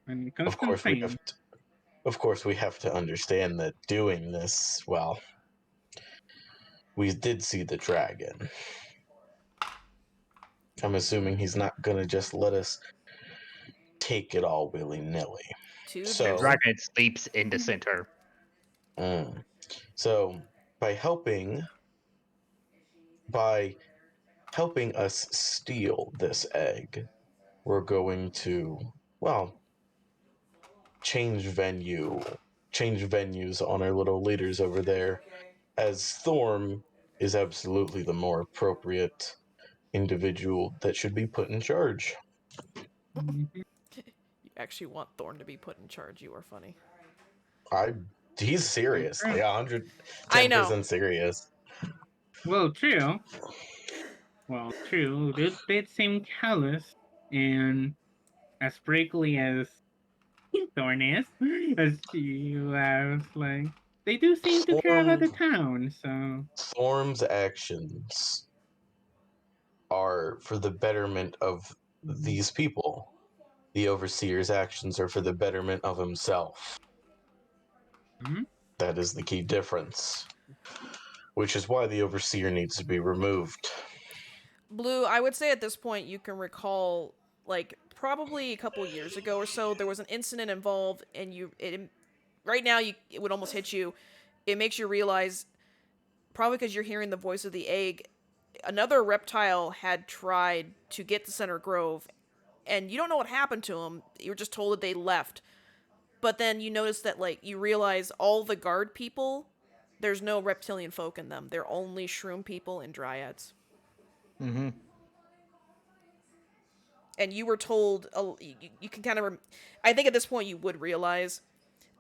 But And of course we pain. have to understand that doing this, well, we did see the dragon. I'm assuming he's not gonna just let us take it all willy-nilly. So- Dragon sleeps in the center. So by helping us steal this egg, we're going to, well, change venues on our little leaders over there, as Thorm is absolutely the more appropriate individual that should be put in charge. Mhm. You actually want Thorn to be put in charge. You are funny. He's serious. Okay. Yeah, 110% I know. serious. Well, true. They did seem callous and as prickly as Thorn is, as she laughs. Like they do seem to care about the town. So Thorm's actions are for the betterment of these people. The overseer's actions are for the betterment of himself. Mhm. That is the key difference. Which is why the overseer needs to be removed. Blue, I would say at this point you can recall, like, probably a couple years ago or so, there was an incident involved, and right now it would almost hit you. It makes you realize, probably because you're hearing the voice of the egg, another reptile had tried to get to Center Grove, and you don't know what happened to them. You were just told that they left. But then you notice that, like, you realize all the guard people, there's no reptilian folk in them. They're only shroom people and dryads. Mm-hmm. And you were told, you can kind of, I think at this point you would realize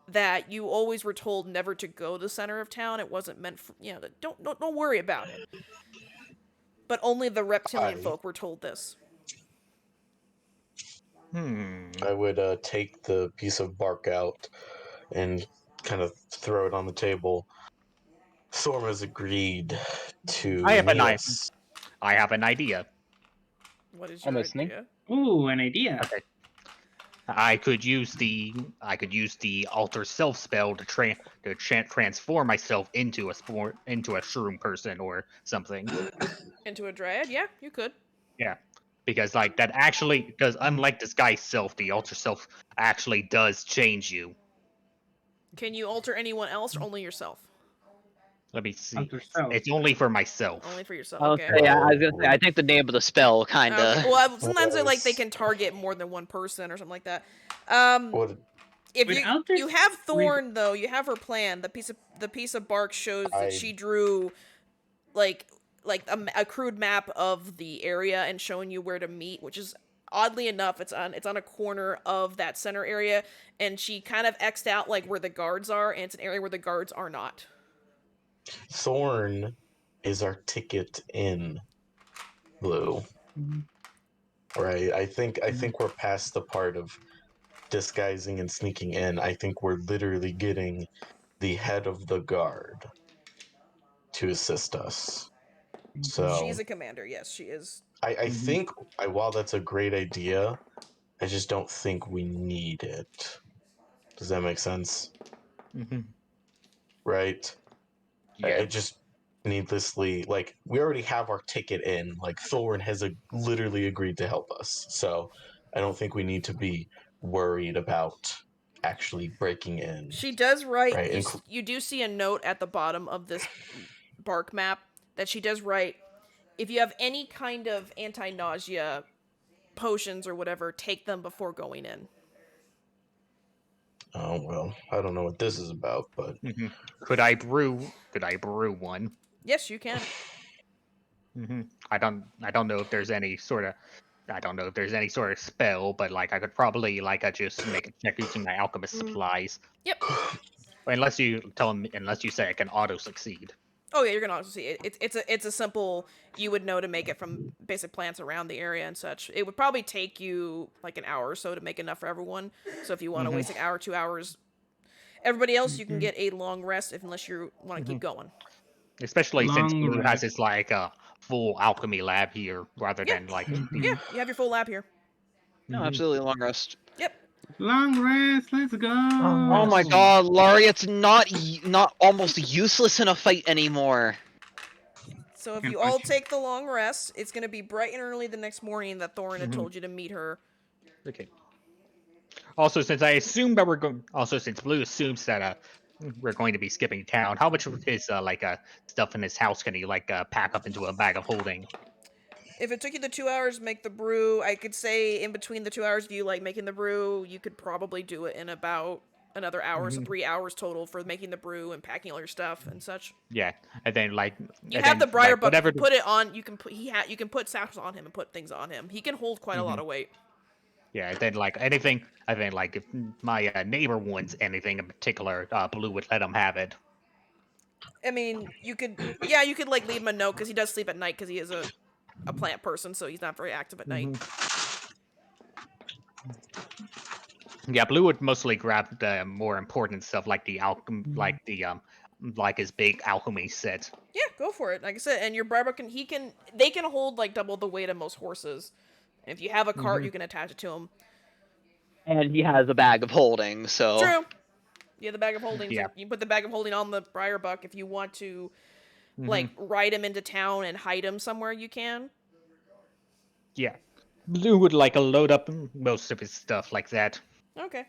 that you always were told never to go to the center of town. It wasn't meant for, don't worry about it. But only the reptilian folk were told this. I would take the piece of bark out and kind of throw it on the table. Thorm has agreed to I have meet an idea. us. I have an idea. What is I'm your listening. idea? Ooh, an idea. Okay. I could use the alter self spell to transform myself into a shroom person or something. Into a dryad? Yeah, you could. Yeah, because because unlike disguise self, the alter self actually does change you. Can you alter anyone else or only yourself? Let me see. Alter self. It's only for myself. Only for yourself. I was, Okay. I was gonna say, I think the name of the spell kind of. Okay. Well, sometimes they Was- can target more than one person or something like that. What If With you Alter- you have Thorn though, you have her plan. The piece of bark shows that she drew like a crude map of the area and showing you where to meet, which is oddly enough it's on a corner of that center area, and she kind of X'd out like where the guards are, and it's an area where the guards are not. Thorn is our ticket in, Blue. Mhm. Right. I think we're past the part of disguising and sneaking in. I think we're literally getting the head of the guard to assist us. So She's a commander. Yes, she is. I think while that's a great idea, I just don't think we need it. Does that make sense? Mm-hmm. Right? Yeah. It just needlessly, like, we already have our ticket in. Like, Thorn has literally agreed to help us. So I don't think we need to be worried about actually breaking in. She does write. Right. You do see a note at the bottom of this bark map that she does write. If you have any kind of anti-nausea potions or whatever, take them before going in. Oh well, I don't know what this is about, but Mm-hmm. Could I brew one? Yes, you can. Mm-hmm. I don't know if there's any sort of spell, but like I could probably just make a check using my alchemist supplies. Yep. Unless you say I can auto succeed. Oh yeah, you're gonna also see it. It's a simple. You would know to make it from basic plants around the area and such. It would probably take you like an hour or so to make enough for everyone. So if you want to waste an hour, 2 hours, everybody else you can get a long rest unless you want to keep going. Especially since Long Blue has rest. his full alchemy lab here rather Yeah. than like Yeah, you have your full lab here. No, absolutely long rest. Yep. Long rest. Let's go. Oh my god, Lariat's not almost useless in a fight anymore. So if you all take the long rest, it's gonna be bright and early the next morning that Thorin had Mhm. told you to meet her. Okay. Also, since since Blue assumes that we're going to be skipping town, how much of his stuff in his house can he pack up into a bag of holding? If it took you the 2 hours to make the brew, I could say in between the 2 hours of you like making the brew, you could probably do it in about another hour, so 3 hours total for making the brew and packing all your stuff and such. Yeah, and then You have the briar buck. whatever. Put it on. You can put you can put sacks on him and put things on him. He can hold quite a lot of weight. Yeah, and then anything. I think if my neighbor wants anything in particular, Blue would let him have it. I mean, you could like leave him a note because he does sleep at night because he is a plant person, so he's not very active at night. Yeah, Blue would mostly grab the more important stuff like the his big alchemy set. Yeah, go for it. Like I said, and your barber they can hold like double the weight of most horses. And if you have a cart, you can attach it to them. And he has a bag of holding, so. True. Yeah, the bag of holding. Yeah. So you put the bag of holding on the briar buck if you want to, like, ride him into town and hide him somewhere. You can. Yeah. Blue would like load up most of his stuff like that. Okay.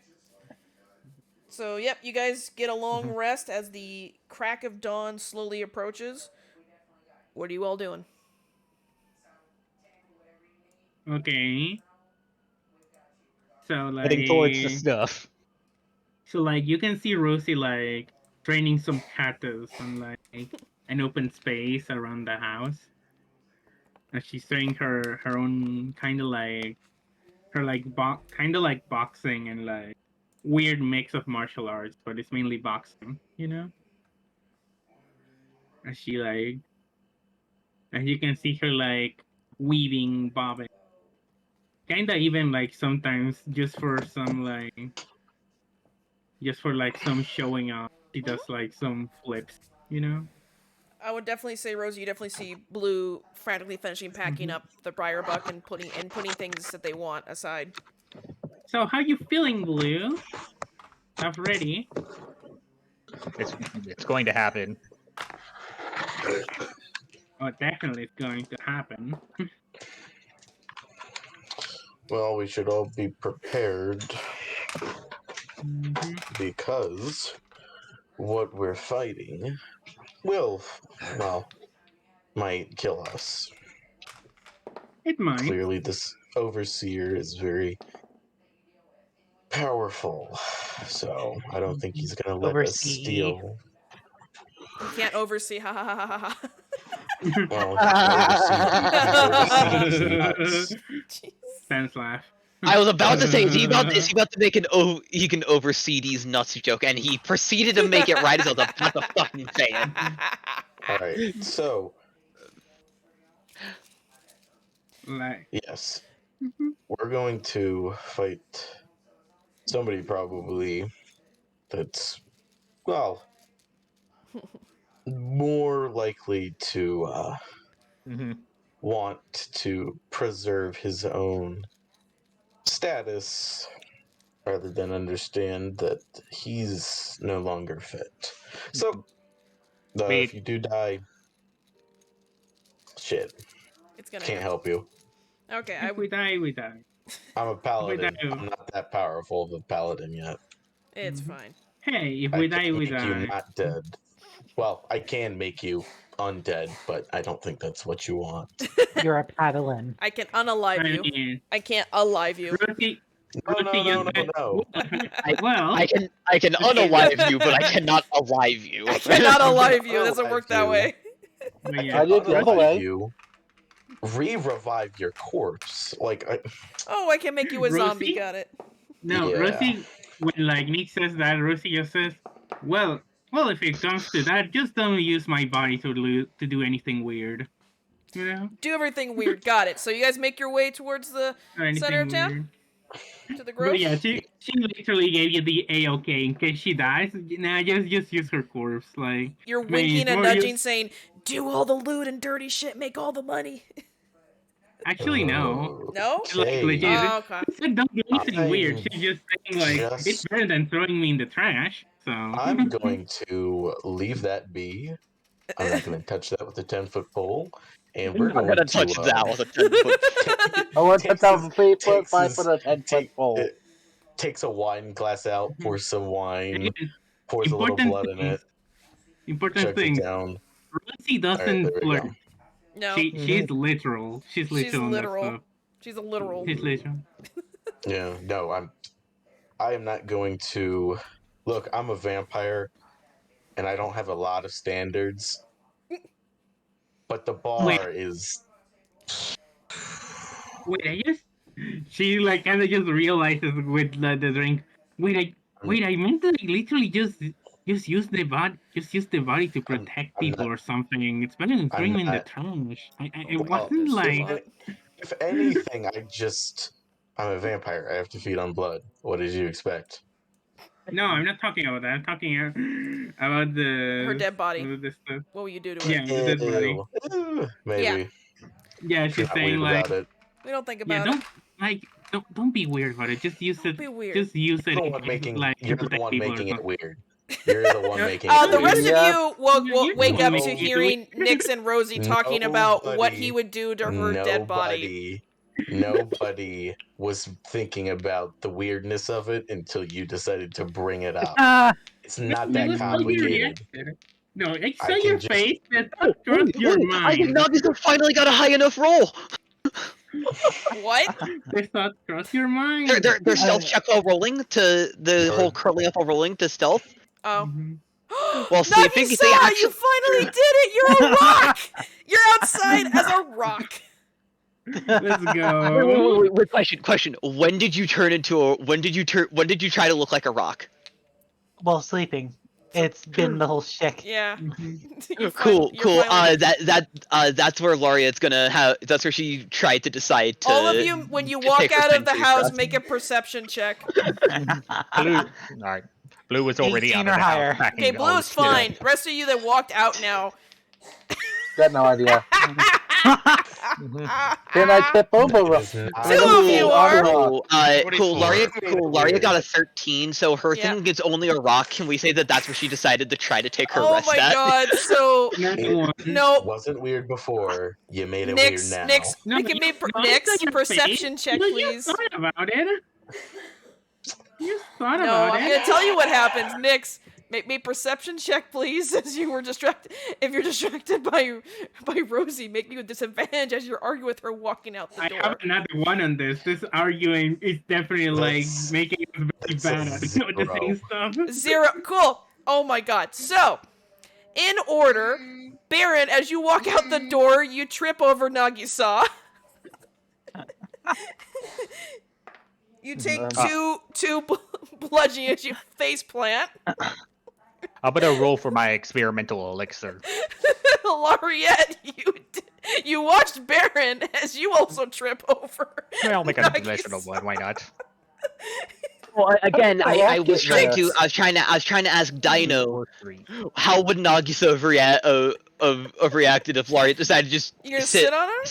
So, yep, you guys get a long rest as the crack of dawn slowly approaches. What are you all doing? Okay. So Heading towards the like, stuff. you can see Rosie like training some cactus on like an open space around the house. And she's doing her own kind of like kind of like boxing and like weird mix of martial arts, but it's mainly boxing, you know. And she like, and you can see her like weaving, bobbing, kind of even like sometimes just for like some showing off. She does like some flips, you know. I would definitely say, Rosie, you definitely see Blue frantically finishing packing up the briar buck and putting things that they want aside. So how you feeling, Blue? Stuff ready? It's going to happen. Oh, definitely it's going to happen. Well, we should all be prepared Mhm. because what we're fighting will, well, might kill us. It might. Clearly, this overseer is very powerful, so I don't think he's gonna let us Oversee. steal. You can't oversee. Ha ha ha ha ha. Well, he oversees nuts. Jeez. Sans laugh. I was about to say, is he about to make he can oversee these nuts joke, and he proceeded to make it right as I was about to fucking say it. All right, so Like, yes, we're going to fight somebody probably that's, well, more likely to want to preserve his own status rather than understand that he's no longer fit. So, if you do die, shit, It's gonna can't happen. help you. Okay, if we die, we die. I'm a paladin. die. I'm not that powerful of a paladin yet. It's fine. Hey, if I we die, can we make you die. not dead. Well, I can make you undead, but I don't think that's what you want. You're a paddling. I can unalive you. mean, I can't alive you. Rosie, No. well, I can unalive you, but I cannot alive you. I cannot alive you. It doesn't Unalive work that you. way. but yeah. I did the other Unalive way. you, re-revive your corpse. Oh, I can make you a zombie. Rosie? Got it. No, Yeah. Rosie, when like Nick says that, Rosie just says, well, if it comes to that, just don't use my body to do anything weird. You know? Do everything weird. Got it. So you guys make your way towards the Or anything center of town? weird. To the grove? But yeah, she literally gave you the A-OK in case she dies. Nah, just use her corpse. Like, You're man, winking it's and more nudging, use- saying, "Do all the loot and dirty shit, make all the money." Actually, no. No? Like, Okay. legit, Oh, okay. she said don't do anything weird. I'm She's just saying like it's just- better than throwing me in the trash. So I'm going to leave that be. I'm not going to touch that with a 10-foot pole. And we're I'm going gonna to touch that with a 10-foot. I want to Takes tell his- 3 foot, takes 5 his- foot, or 10 foot pole. Takes a wine glass out, pours some wine, Again, pours a little important blood in it, important chugs it things. down. Rosie All right, doesn't there we flirt. go. No. She's literal. She's literal. on that literal. stuff. She's a literal. She's literal. Yeah, no, I am not going to look. I'm a vampire, and I don't have a lot of standards. But the bar is. Wait, I just she like kind of just realizes with the drink. Wait, I meant to like, literally just use the body to protect I'm people not- or something. It's better than throwing them in the not- trash. It Well, wasn't like If anything, I'm a vampire. I have to feed on blood. What did you expect? no. I'm not talking about that. I'm talking about the Her dead body. The stuff. What will you do to Yeah, it? the dead body. Ew. Maybe. Yeah, If you're she's not saying weird like about it. We don't think yeah, about don't be weird about it. Just use Don't it. be weird. Just use it. You're the in one case, making, like, you're the protect one people or making it something. weird. You're the one making it. it The weird. rest Yeah. of you will You're wake the up one to making it hearing weird. Nix and Rosie talking about what Nobody- he would do to her dead body. Nobody Nobody was thinking about the weirdness of it until you decided to bring it up. Ah, It's not It that was how you complicated. reacted. No, I saw I can your just- face. That's Oh, not crossed your I think mind. Nagisa finally got a high enough roll. What? This thought crossed your mind. Their stealth check while rolling to the Sure. whole curling up while rolling to stealth Oh. Mhm. while sleeping. Nagisa, They you actually finally did it! You're a rock! You're outside as a rock. Let's go. Wait, question. When did you turn into a? When did you try to look like a rock? while sleeping. It's been the whole shtick. Yeah. Cool. You're Cool. finally- That's where Laureate's gonna have. That's where she tried to decide to. All of you, when you to walk take her out of the friend house, rest. make a perception check. Blue. All right. Blue was already 18 out of or the higher. house. packing Okay, blue all is his shit up. fine. Rest of you that walked out now. Got no idea. Ah, Can I tip over? That is not- Two of you are. Cool. Cool. 24. Laria got a 13, so her Yeah. thing gets only a rock. Can we say that that's where she decided to try to take her Oh rest my at? god, so Not It one. no. wasn't weird before. You made it weird Nix, now. No, make but me you- no, I saw Nix, your perception face. check, You please. thought about it. You thought No, about I'm it. gonna tell you what happens. Nix, make me perception check, please, as you were distracted. If you're distracted by Rosie, make me with disadvantage as you're arguing with her walking out the I door. have another one on this. This arguing is definitely like That's- making us very that's a bad at the zero. same stuff. 0. Cool. Oh my god. So, in order, Baron, as you walk out the door, you trip over Nagisa. You take two bludgeoning as you face plant. I'm gonna roll for my experimental elixir. Laureate, you watched Baron as you also trip over. I'll make a Nagisa. traditional one. Why not? Well, again, I was trying Yes. to. I was trying to ask Dino, 4, 3. how would Nagisa have reacted if Laureate decided to just You're gonna sit on her?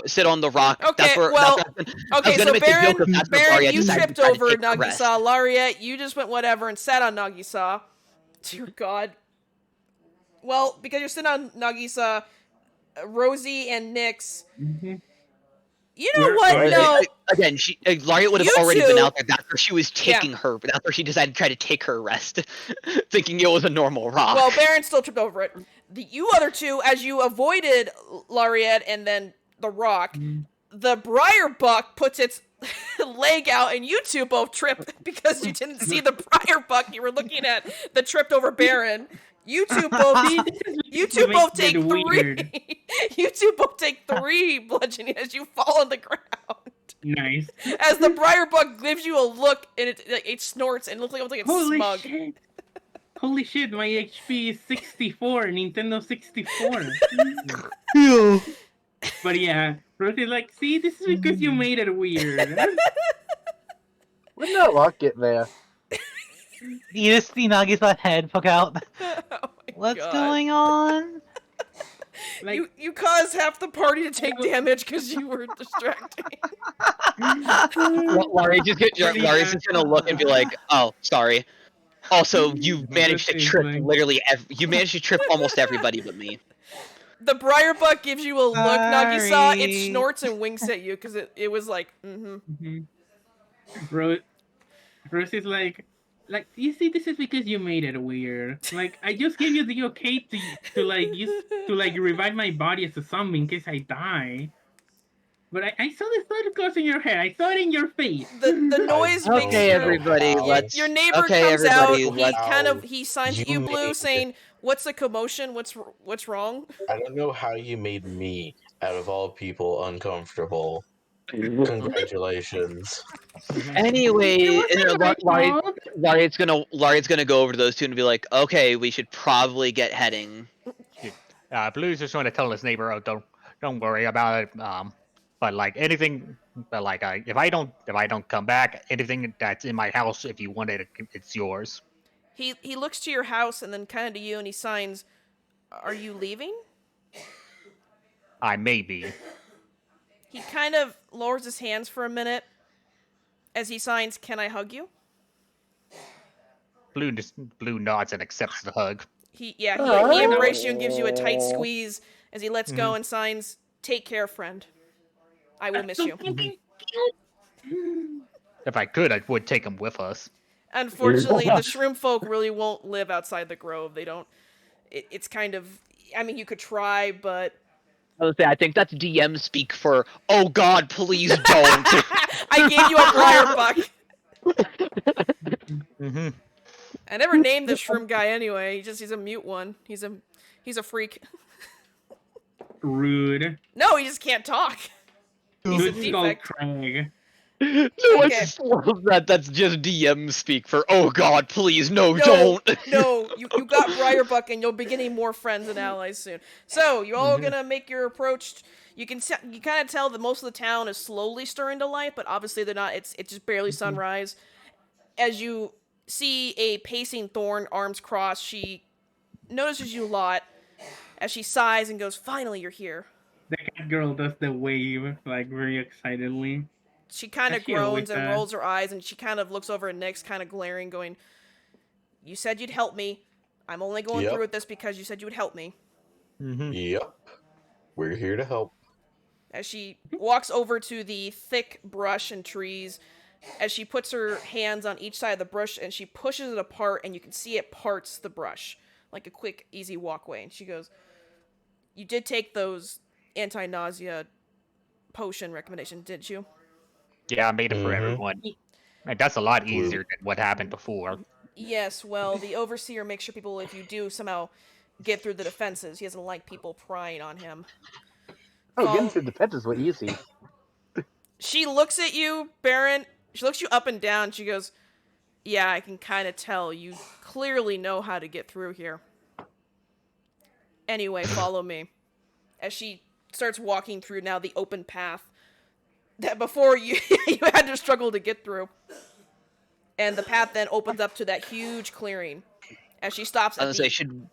sit on the rock? Okay, That's where, well, I was Okay, gonna so make a joke Baron, if that's where Baron, Laureate you decided to tripped try to over take the rest. Nagisa. Laureate, you just went whatever and sat on Nagisa. Dear God. Well, because you're sitting on Nagisa, Rosie and Nix. Mhm. You know We're- what? we're- No. Again, Laureate would have You already two- been out there. That's where she was Yeah. taking her, but that's where she decided to try to take her rest, thinking it was a normal rock. Well, Baron still tripped over it. You other two, as you avoided Laureate and then the rock, the Briar Buck puts its leg out, and you two both trip because you didn't see the Briar Buck. You were looking at the tripped over Baron. You two both. See, this is You what two makes both take it 3. weird. You two both take 3 bludgeoning as you fall on the ground. Nice. As the Briar Buck gives you a look, and it snorts and looks like it's Holy smug. shit. Holy shit, my HP is 64, Nintendo 64. But yeah, Rosie's like, see, this is because you made it weird. When did that rock get there? You just see Nagisa's head poke out. Oh my What's God. going on? Like, You caused half the party to take damage because you were distracting. Laurie's just gonna look and be like, "Oh, sorry." Also, you managed to That seems trip like- literally. You managed to trip almost everybody but me. The Briar Buck gives you a look, Nagisa. Sorry. It snorts and winks at you because it was like, mm-hmm. Mhm. Rosie's like, you see, this is because you made it weird. Like, I just gave you the okay to revive my body as a zombie in case I die. But I saw the thought goes in your head. I saw it in your face. The noise makes Okay, you. everybody, Your- let's. Your neighbor okay, comes out. everybody, He let's. kind of he signs at you, You Blue, made- saying, "What's the commotion? What's wrong?" I don't know how you made me, out of all people, uncomfortable. Congratulations. Anyway, It wasn't my fault. Laureate's gonna go over to those two and be like, "Okay, we should probably get heading." Blue's just trying to tell his neighbor, "Oh, don't worry about it." But like anything, if I don't come back, anything that's in my house, if you want it, it's yours. He looks to your house and then kind of to you, and he signs, "Are you leaving?" I may be. He kind of lowers his hands for a minute as he signs, "Can I hug you?" Blue nods and accepts the hug. He embraces you and gives you a tight squeeze as he lets go and signs, "Take care, friend. I will miss you. If I could, I would take him with us. Unfortunately, the shroom folk really won't live outside the grove. They don't. It's kind of. I mean, you could try, but I was say, I think that's DM speak for, oh god, please don't. I gave you a briar buck. Mm-hmm. I never named this shroom guy anyway. He's a mute one. He's a freak. Rude. No, he just can't talk. He's a Good skull defect. Craig. No, I Okay. just love that. That's just DM speak for, oh god, please, no, No, don't. no, you got Briarbuck and you'll be getting more friends and allies soon. So, you all gonna make your approach. You kind of tell that most of the town is slowly stirring to life, but obviously they're not. It's just barely sunrise. As you see a pacing Thorn, arms crossed, she notices you a lot as she sighs and goes, "Finally, you're here." The cat girl does the wave, like, very excitedly. She kind of As she always groans and does. rolls her eyes, and she kind of looks over at Nyx, kind of glaring, going, "You said you'd help me. I'm only going Yep. through with this because you said you would help me." Mm-hmm. Yep. We're here to help. As she walks over to the thick brush and trees, as she puts her hands on each side of the brush and she pushes it apart, and you can see it parts the brush like a quick, easy walkway. And she goes, "You did take those anti-nausea potion recommendation, didn't you?" Yeah, I made it for Mhm. everyone. And that's a lot Blue. easier than what happened before. Yes, well, the overseer makes sure people, if you do somehow get through the defenses, he doesn't like people prying on him. Oh, getting Follow- through the defenses was easy. She looks at you, Baron. She looks you up and down. She goes, "Yeah, I can kind of tell. You clearly know how to get through here. Anyway, follow me." As she starts walking through now the open path that before you you had to struggle to get through. And the path then opens up to that huge clearing. As she stops I at was the... gonna say, should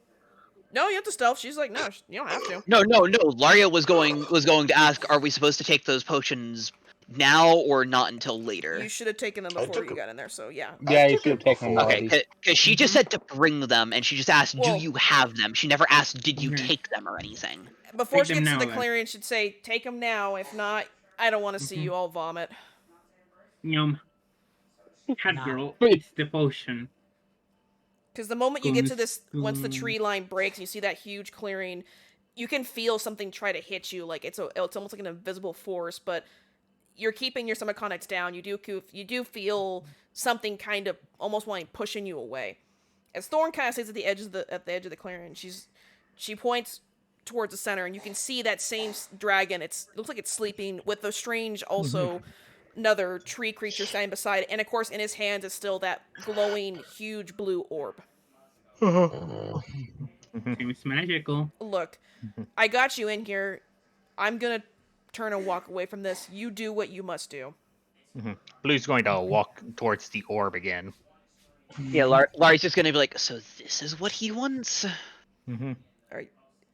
No, you have to stealth. She's like, "No, you don't have to." no. Laria was going to ask, are we supposed to take those potions now or not until later? You should have taken them I before took you them. got in there, so yeah. Yeah, you took should have it taken them before. Okay, already. because she just said to bring them, and she just asked, Well- do you have them? She never asked, did you Mhm. take them or anything. Before Take she them gets to now, the then. clearing, she'd say, "Take them now. If not, I don't want to see Mhm. you all vomit." Yum. Cat Nah. girl Wait. eats the potion. Because the moment you get to Goose, this, once the goose. tree line breaks, you see that huge clearing, you can feel something try to hit you. Like it's almost like an invisible force, but you're keeping your stomach contacts down. You do feel something kind of almost wanting pushing you away. As Thorn kind of sits at the edge of the clearing, she points towards the center, and you can see that same dragon. It looks like it's sleeping with the strange also. Another tree creature standing beside it, and of course in his hands is still that glowing huge blue orb. Mhm. Seems magical. Look, I got you in here. I'm gonna turn and walk away from this. You do what you must do. Blue's going to walk towards the orb again. Yeah, Lari's just gonna be like, so this is what he wants? Mm-hmm.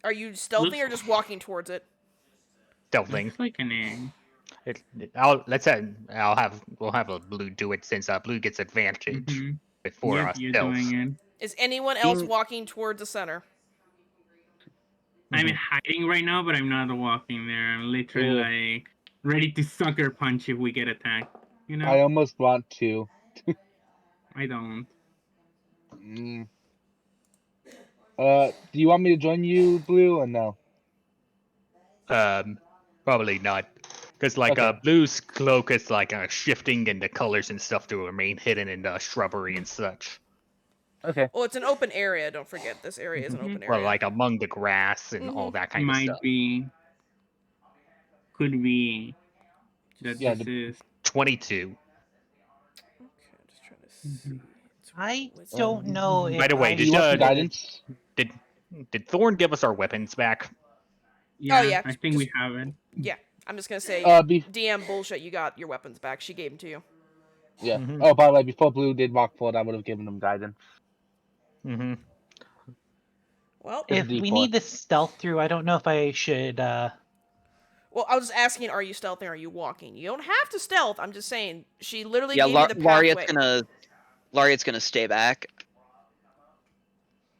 Are you stealthy or just walking towards it? Stealthing. Looks like an egg. We'll have a Blue do it since Blue gets advantage Mhm. before Yep, us. you're doing it. Is anyone else Being- walking towards the center? I'm hiding right now, but I'm not walking there. I'm literally like ready to sucker punch if we get attacked. You know? I almost want to. I don't. Mm. Do you want me to join you, Blue, or no? Probably not, because like Okay. Blue's cloak is like shifting and the colors and stuff to remain hidden in the shrubbery and such. Okay. Well, it's an open area. Don't forget, this area is an Mhm. open area. Well, like among the grass and all that kind of Might stuff. be. Could be. That Yeah, this is. 22. Okay, I'm just trying to see. Mhm. I What's- don't know if By the way, I Do you want some should- guidance? Did Thorn give us our weapons back? Yeah, yeah, I think we have it. Yeah, I'm just gonna say, Be DM bullshit. You got your weapons back. She gave them to you. yeah. Mhm. Oh, by the way, before Blue did walk forward, I would have given him guidance. Mm-hmm. Well, It's a if we D4. need the stealth through, I don't know if I should. well, I was just asking, are you stealthing or are you walking? You don't have to stealth. I'm just saying, she literally Yeah, gave you the pathway. Lariat's gonna stay back.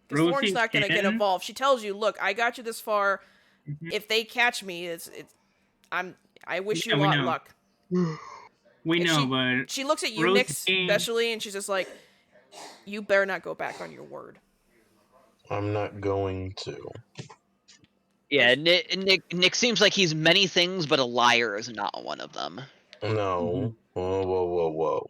Because Thorn's Rosie's not gonna get in. involved. She tells you, "Look, I got you this far. Mhm. If they catch me, I wish Yeah, you we lot know. luck. We And know, but She looks at you, Rose Nick, being- especially, and she's just like, "You better not go back on your word." I'm not going to. Yeah, Nick seems like he's many things, but a liar is not one of them. No. Whoa, whoa, whoa, whoa.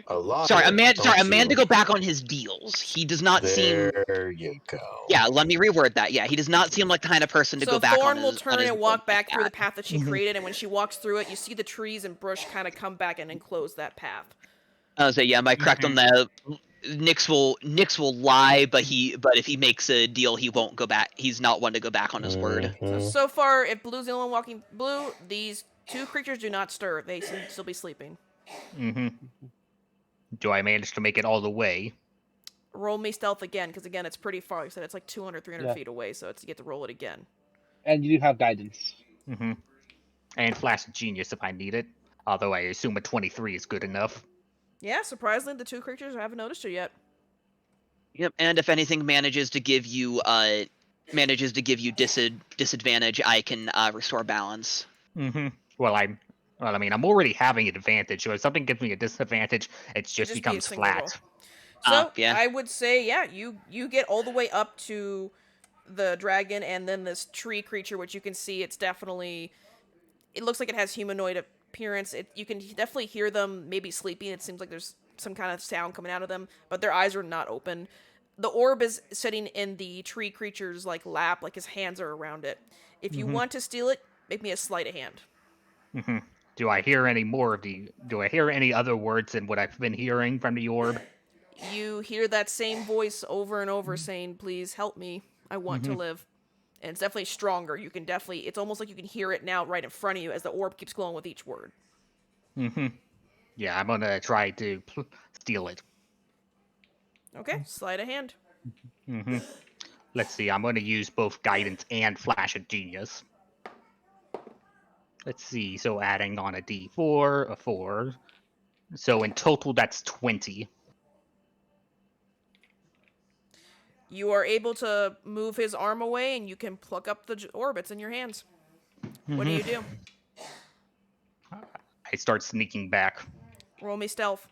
A liar. Sorry, don't a man to you- go back on his deals. He does not seem. There you go. Yeah, let me reword that. Yeah, he does not seem like the kind of person to So go back Thorn on will his. turn on his and word walk like back through the that. path that she created, and when she walks through it, you see the trees and brush kind of come back and enclose that path. I was say, yeah, am I correct on that? Nyx will lie, but if he makes a deal, he won't go back. He's not one to go back on his word. So far, if Blue's the only one walking Blue, these two creatures do not stir. They seem to still be sleeping. Do I manage to make it all the way? Roll me stealth again, because again, it's pretty far. Like I said, it's like 200, 300 Yeah. feet away, so you get to roll it again. And you do have guidance. And Flash of Genius if I need it. Although I assume a 23 is good enough. Yeah, surprisingly, the two creatures haven't noticed you yet. Yep, and if anything manages to give you disadvantage, I can restore balance. Well, I'm already having an advantage, so if something gives me a disadvantage, it just be a becomes single roll. flat. So yeah. I would say, yeah, you get all the way up to the dragon, and then this tree creature, which you can see, it looks like it has humanoid appearance. You can definitely hear them maybe sleeping. It seems like there's some kind of sound coming out of them, but their eyes are not open. The orb is sitting in the tree creature's like lap, like his hands are around it. If you want to steal it, make me a sleight of hand. Do I hear any more of do I hear any other words than what I've been hearing from the orb? You hear that same voice over and over saying, "Please help me. I want to live." And it's definitely stronger. It's almost like you can hear it now right in front of you as the orb keeps glowing with each word. Yeah, I'm gonna try to steal it. Okay, sleight of hand. Let's see, I'm gonna use both Guidance and Flash of Genius. Let's see, so adding on a D4, a 4. So in total, that's 20. You are able to move his arm away, and you can pluck up the orbits in your hands. What do you do? I start sneaking back. Roll me stealth.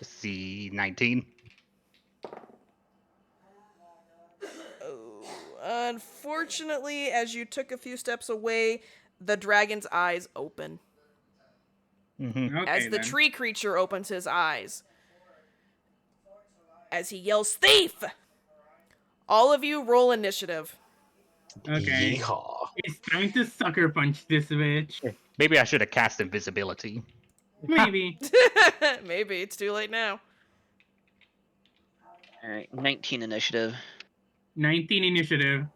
Let's see, 19. Unfortunately, as you took a few steps away, the dragon's eyes open. Okay, As the then. tree creature opens his eyes, as he yells, "Thief!" All of you roll initiative. Okay. Yeehaw. It's time to sucker punch this bitch. Maybe I should have cast invisibility. Maybe. Maybe it's too late now. All right, 19 initiative. 19 initiative.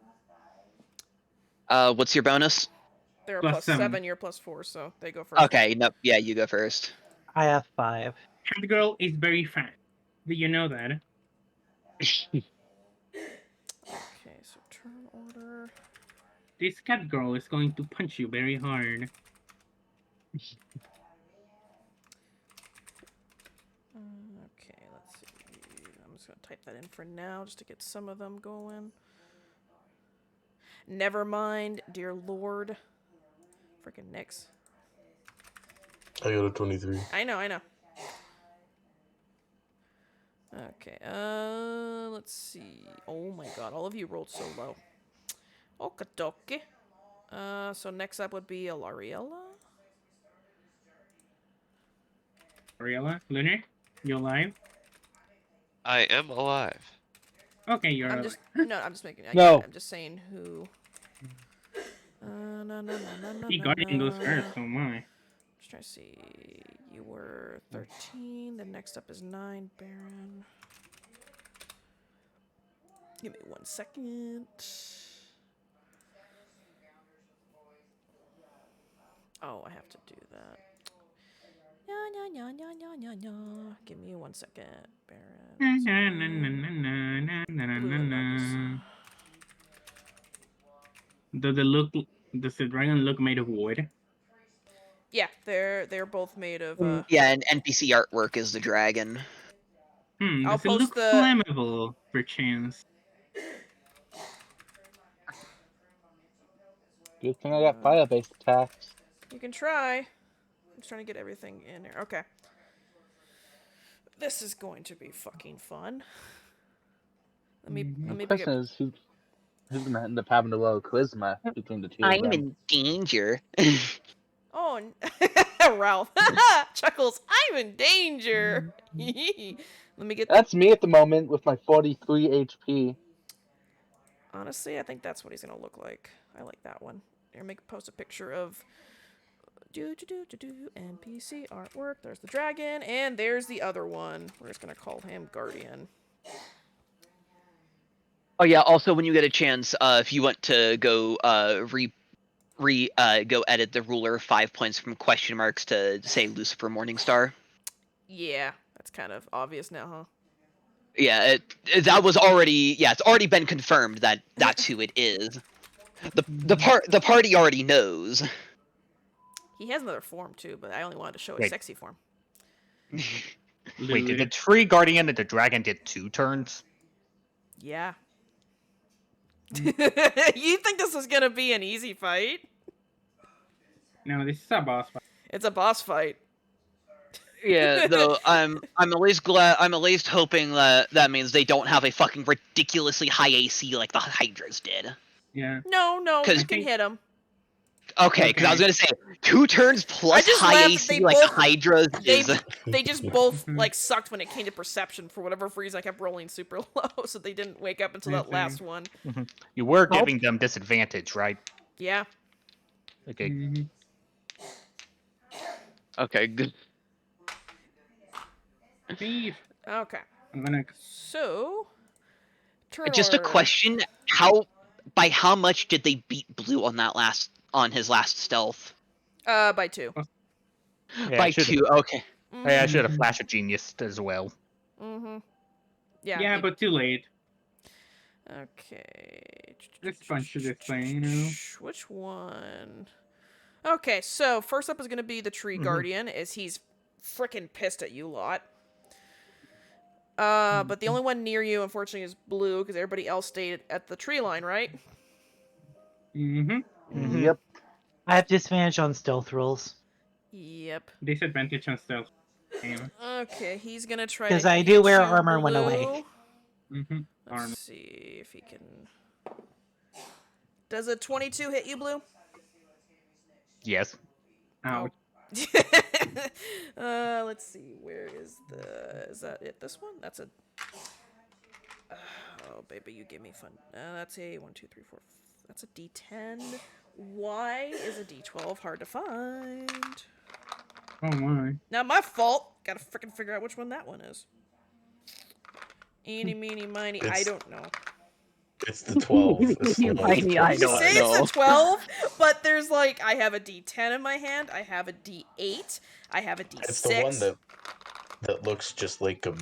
What's your bonus? They're a Plus plus 7. 7, you're plus 4, so they go first. Okay, no, yeah, you go first. I have 5. Cat girl is very fast. Do you know that? Okay, so turn order. This cat girl is going to punch you very hard. Okay, let's see. I'm just going to type that in for now just to get some of them going. Never mind, dear lord. Freaking Nyx. I got a 23. I know. Okay, let's see. Oh my god, all of you rolled so low. Okidoki. So next up would be Alariella. Ariella, Lunar, you alive? I am alive. Okay, you're I'm alive. just making. No. I'm just saying who. He Guardian goes first, oh my. Just trying to see. You were 13. The next up is 9, Baron. Give me 1 second. Oh, I have to do that. Give me 1 second, Baron. Blue and Marcus. Does the dragon look made of wood? Yeah, they're both made of. Yeah, and NPC artwork is the dragon. I'll Does it post look the- flammable, perchance? Good thing I got fire-based attacks. You can try. I'm just trying to get everything in there. Okay. This is going to be fucking fun. Let me The pick up. question is, who's gonna end up having the low charisma between the two of I'm them? in danger. Oh, Ralph. Chuckles. I'm in danger. Let me get. That's me at the moment with my 43 HP. Honestly, I think that's what he's gonna look like. I like that one. Here, post a picture of NPC artwork. There's the dragon, and there's the other one. We're just gonna call him Guardian. Oh yeah. Also, when you get a chance, if you want to go go edit the ruler 5 points from question marks to say Lucifer Morningstar. Yeah, that's kind of obvious now, huh? Yeah, that was already it's already been confirmed that that's who it is. The party already knows. He has another form too, but I only wanted to show his Wait. sexy form. Wait, did the tree guardian and the dragon get 2 turns? Yeah. You think this is gonna be an easy fight? No, this is a boss fight. It's a boss fight. Yeah, though I'm at least hoping that means they don't have a fucking ridiculously high AC like the Hydras did. Yeah. No, you 'Cause- can hit him. Okay, because I was Okay. gonna say 2 turns plus just high laughed AC they like both- Hydras They is. they just both like sucked when it came to perception for whatever reason. I kept rolling super low, so they didn't wake up until that last one. You were Oh. giving them disadvantage, right? Yeah. Okay. Mhm. Okay, good. Steve, Okay. I'm gonna. So. Turn Just a order. question: by how much did they beat Blue on his last stealth? By 2. Yeah, By I should've- 2. Okay. Yeah, I should have flashed a genius as well. Mm-hmm. Yeah. Yeah, but too late. Okay. Let's punch this thing, you know. Which one? Okay, so first up is going to be the Tree Guardian, as he's freaking pissed at you lot. But the only one near you, unfortunately, is Blue, because everybody else stayed at the tree line, right? Mm-hmm. Yep. I have disadvantage on stealth rolls Yep. Disadvantage on stealth. Damn. Okay, he's going to try because to I hit do wear you, armor when Blue. awake. Mm-hmm. Armor. Let's see if he can... Does a 22 hit you, Blue? Yes. Ouch. Let's see. Where is the... Is that it? This one? That's a... Oh, baby, you give me fun. That's a 1, 2, 3, 4... That's a D10. Y is a D12. Hard to find. Oh my. Not my fault. Gotta freaking figure out which one that one is. Eeny, meeny, miny. I It's- don't know. It's the 12. It's the one with the I 12 You don't say sides. it's a 12, but there's like, I have a D10 in my hand, I have a D8, I have a D6. It's the one that looks just like a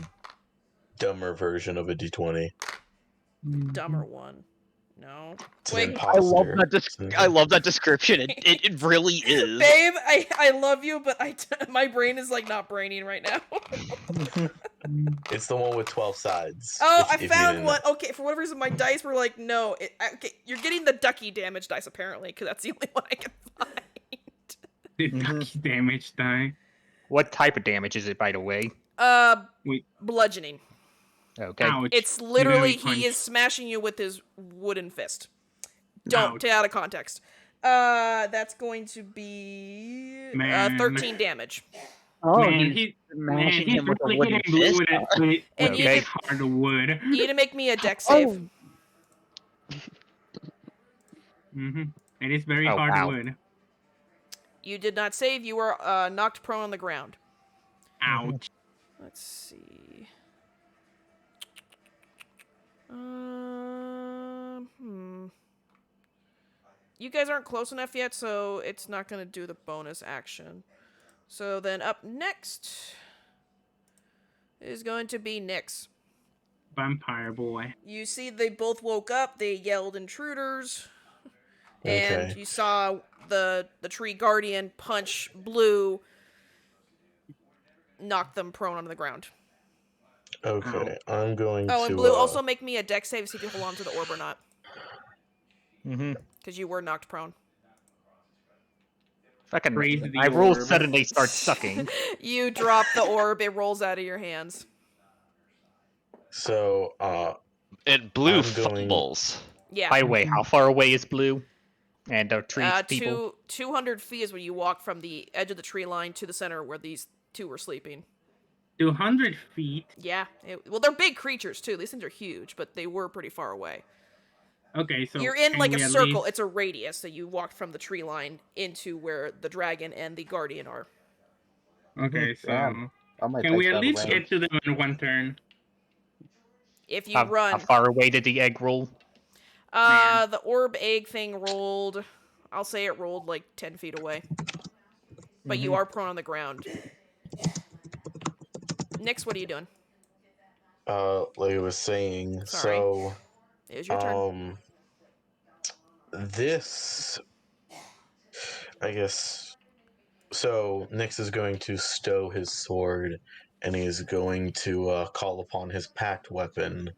dumber version of a D20. Dumber one. No. It's an Wait, imposter. I love that description. It really is. babe, I love you, but my brain is like not braining right now. It's the one with 12 sides. Oh, if I you found didn't one. know. Okay, for whatever reason, my dice were like, no. Okay, you're getting the ducky damage dice apparently, because that's the only one I can find. The ducky damage die. What type of damage is it, by the way? Wait. Bludgeoning. Okay. Ouch. It's literally punch. he is smashing you with his wooden fist. Don't Ouch. take it out of context. That's going to be Man. 13 damage. Oh, Man, he's man, smashing he's him with a really wooden hitting Blue fist. with And you Okay. need, hard wood. you need to make me a dex save. Mm-hmm. It is very Oh, hard wow. wood. You did not save. You were knocked prone on the ground. Ouch. Let's see. You guys aren't close enough yet, so it's not going to do the bonus action. So then up next is going to be Nyx. Vampire boy. You see they both woke up, they yelled intruders, and Okay. you saw the tree guardian punch Blue, knock them prone onto the ground. Okay, I'm going to. Oh, and Blue, also make me a dex save, see if you hold on to the orb or not. Mm-hmm. Because you were knocked prone. Fucking, Raise the my rules orb. suddenly start sucking. You drop the orb, it rolls out of your hands. So, And Blue I'm going- fumbles. Yeah. By the way, how far away is Blue? And trees, people? 200 feet is when you walk from the edge of the tree line to the center where these two were sleeping. 200 feet. Yeah. Well, they're big creatures, too. These things are huge, but they were pretty far away. Okay, so You're in can like a we at circle. least- It's a radius, so you walked from the tree line into where the dragon and the guardian are. Okay, so Damn. I might can take we at that least range. get to them in one turn? If you How run, far away did the egg roll? Man. the orb egg thing rolled. I'll say it rolled like 10 feet away. But you are prone on the ground. Nix, what are you doing? like I was saying, Sorry. so It was your turn. this, I guess. So Nyx is going to stow his sword, and he's going to call upon his packed weapon,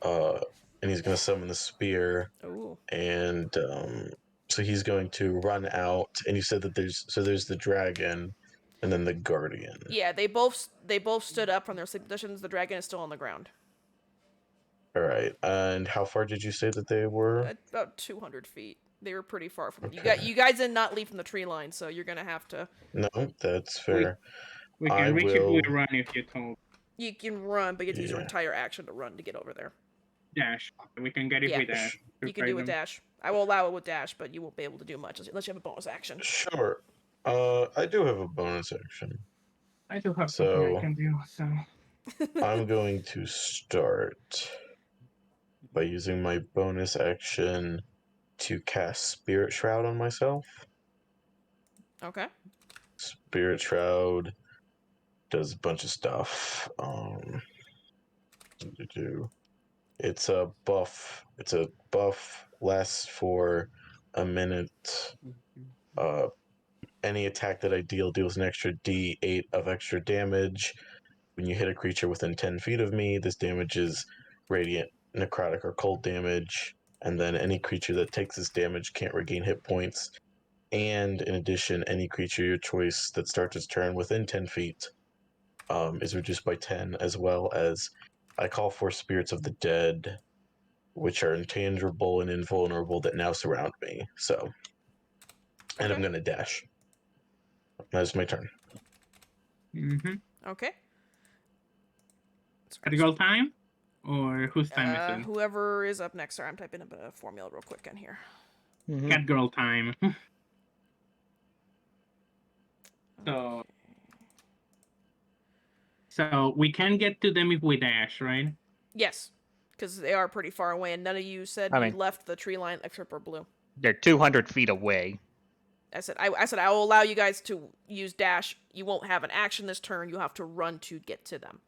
and he's going to summon the spear, Ooh. and so he's going to run out. And you said that there's the dragon, and then the guardian. Yeah, they both stood up from their sleep positions. The dragon is still on the ground. All right, and how far did you say that they were? About 200 feet. They were pretty far from Okay. you guys did not leave from the tree line, so you're gonna have to. No, that's fair. We I can reach it will- with run if you told. You can run, but you have to use your Yeah. entire action to run to get over there. Dash. We can get it Yeah. with dash. You can do it with dash. I will allow it with dash, but you won't be able to do much unless you have a bonus action. Sure. I do have a bonus action. I do have So- something I can do, so... I'm going to start by using my bonus action to cast Spirit Shroud on myself. Okay. Spirit Shroud does a bunch of stuff. It's a buff. It's a buff, lasts for a minute. Any attack that I deal deals an extra D8 of extra damage. When you hit a creature within 10 feet of me, this damage is radiant, necrotic, or cold damage. And then any creature that takes this damage can't regain hit points. And in addition, any creature your choice that starts its turn within 10 feet is reduced by 10, as well as I call for spirits of the dead, which are intangible and invulnerable, that now surround me. So, and I'm Okay. going to dash. That's my turn. Mm-hmm. Okay. Critical time? Or whose time is it? Whoever is up next. Sorry, I'm typing up a formula real quick in here. Catgirl time. So we can get to them if we dash, right? Yes, because they are pretty far away, and none of you said I you mean- left the tree line except for Blue. They're 200 feet away. I said I will allow you guys to use dash. You won't have an action this turn. You have to run to get to them.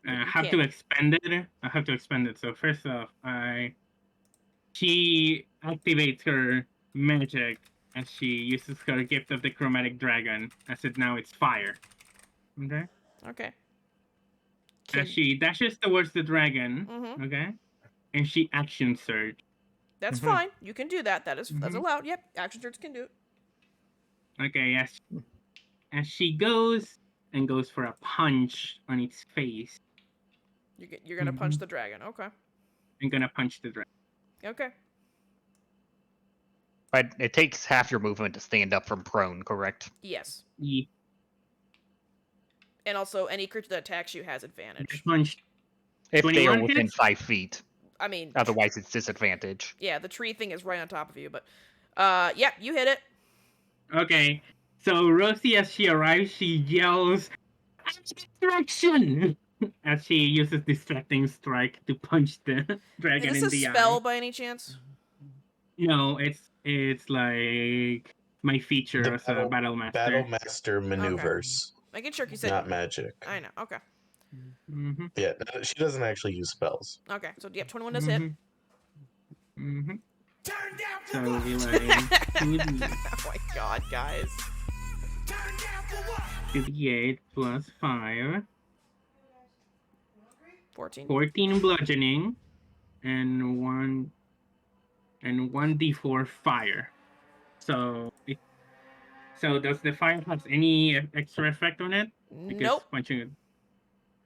I You have can't. to expend it. I have to expend it. So first off, she activates her magic and she uses her gift of the chromatic dragon. As it now it's fire. Okay. Okay. And she dashes towards the dragon. Mhm. Okay. And she action surge. That's Mhm. fine. You can do that. That's Mhm. allowed. Yep. Action surge can do it. Okay. As she goes for a punch on its face. You're gonna punch Mhm. the dragon. Okay. I'm gonna punch the dragon. Okay. But it takes half your movement to stand up from prone, correct? Yes. Yeah. And also, any creature that attacks you has advantage. Punched. If they are 21 within hits? 5 feet. I mean, Otherwise, it's disadvantage. yeah, the tree thing is right on top of you, but yeah, you hit it. Okay, so Rosie, as she arrives, she yells, "Distraction!" as she uses distracting strike to punch the dragon Is in this the a spell eye. by any chance? No, it's like my feature The as a battle master. Battle Master maneuvers, Making sure you said. not magic. I know. Okay. Mm-hmm. Yeah, no, she doesn't actually use spells. Okay. So yep, 21 does hit. Mm-hmm. So it'll be like Oh my god, guys. 2d8 plus 5. 14. 14 bludgeoning, and 1d4 fire. So does the fire have any extra effect on it? Because Nope. punching it.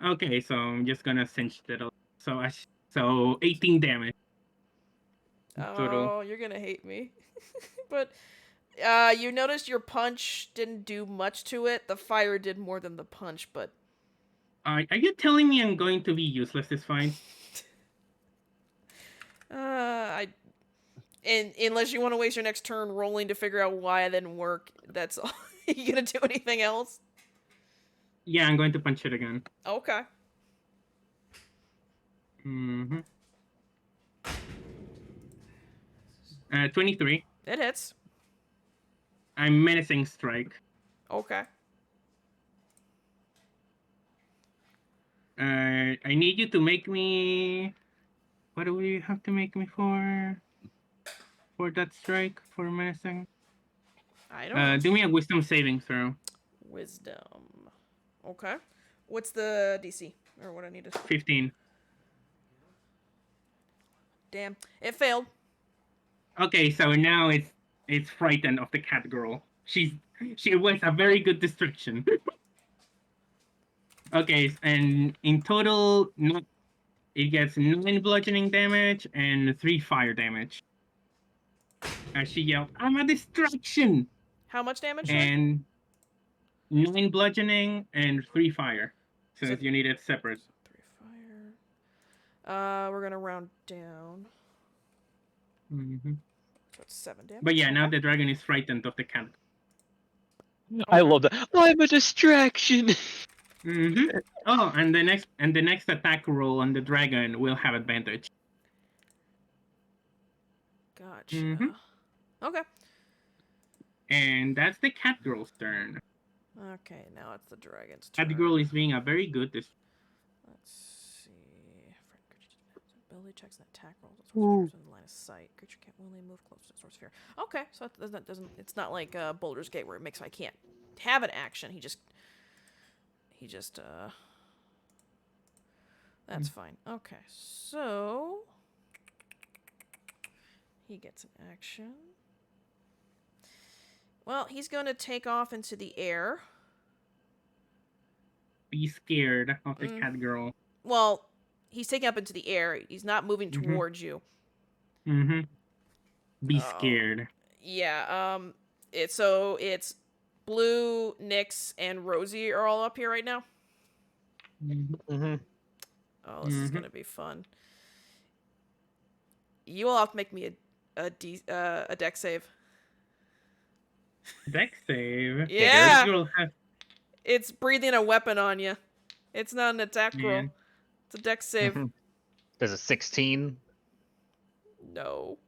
Okay, so I'm just gonna cinch it up. So 18 damage total. Oh, you're gonna hate me. But you noticed your punch didn't do much to it. The fire did more than the punch, but Are you telling me I'm going to be useless this fight? unless you want to waste your next turn rolling to figure out why it didn't work, that's all. You gonna do anything else? Yeah, I'm going to punch it again. Okay. Mm-hmm. 23. It hits. I'm menacing strike. Okay. I need you to make me. What do you have to make me for? For that strike for menacing. I don't know. Do me a wisdom saving throw. Wisdom. Okay. What's the DC? Or what I need to... 15. Damn. It failed. Okay, so now it's frightened of the cat girl. She was a very good distraction. Okay, and in total, it gets 9 bludgeoning damage and 3 fire damage. As she yelled, "I'm a distraction!" How much damage? Sorry? And 9 bludgeoning and 3 fire. So So- you need it separate. 3 fire. We're gonna round down. Mm-hmm. So it's 7 damage. But yeah, now the dragon is frightened of the cat. I love that. I'm a distraction. Mm-hmm. Oh, and the next attack roll on the dragon will have advantage. Gotcha. Mhm. Okay. And that's the cat girl's turn. Okay, now it's the dragon's turn. Cat girl is being a very good. Let's see. Ability checks and attack rolls. Source in the line of sight. Creature can't willingly move close to the source sphere. Okay, so that doesn't. It's not like Boulder's Gate where it makes I can't have an action. He just. That's fine. Okay, so he gets an action. Well, he's going to take off into the air. Be scared of the cat girl. Well, he's taking up into the air. He's not moving Mhm. towards you. Mm-hmm. Be Oh. scared. Yeah. It's Blue, Nyx, and Rosie are all up here right now. Mm-hmm. Oh, this is gonna be fun. You will have to make me a deck save. Deck save. Yeah. This girl has. It's breathing a weapon on you. It's not an attack roll. Man. It's a deck save. There's a 16. No.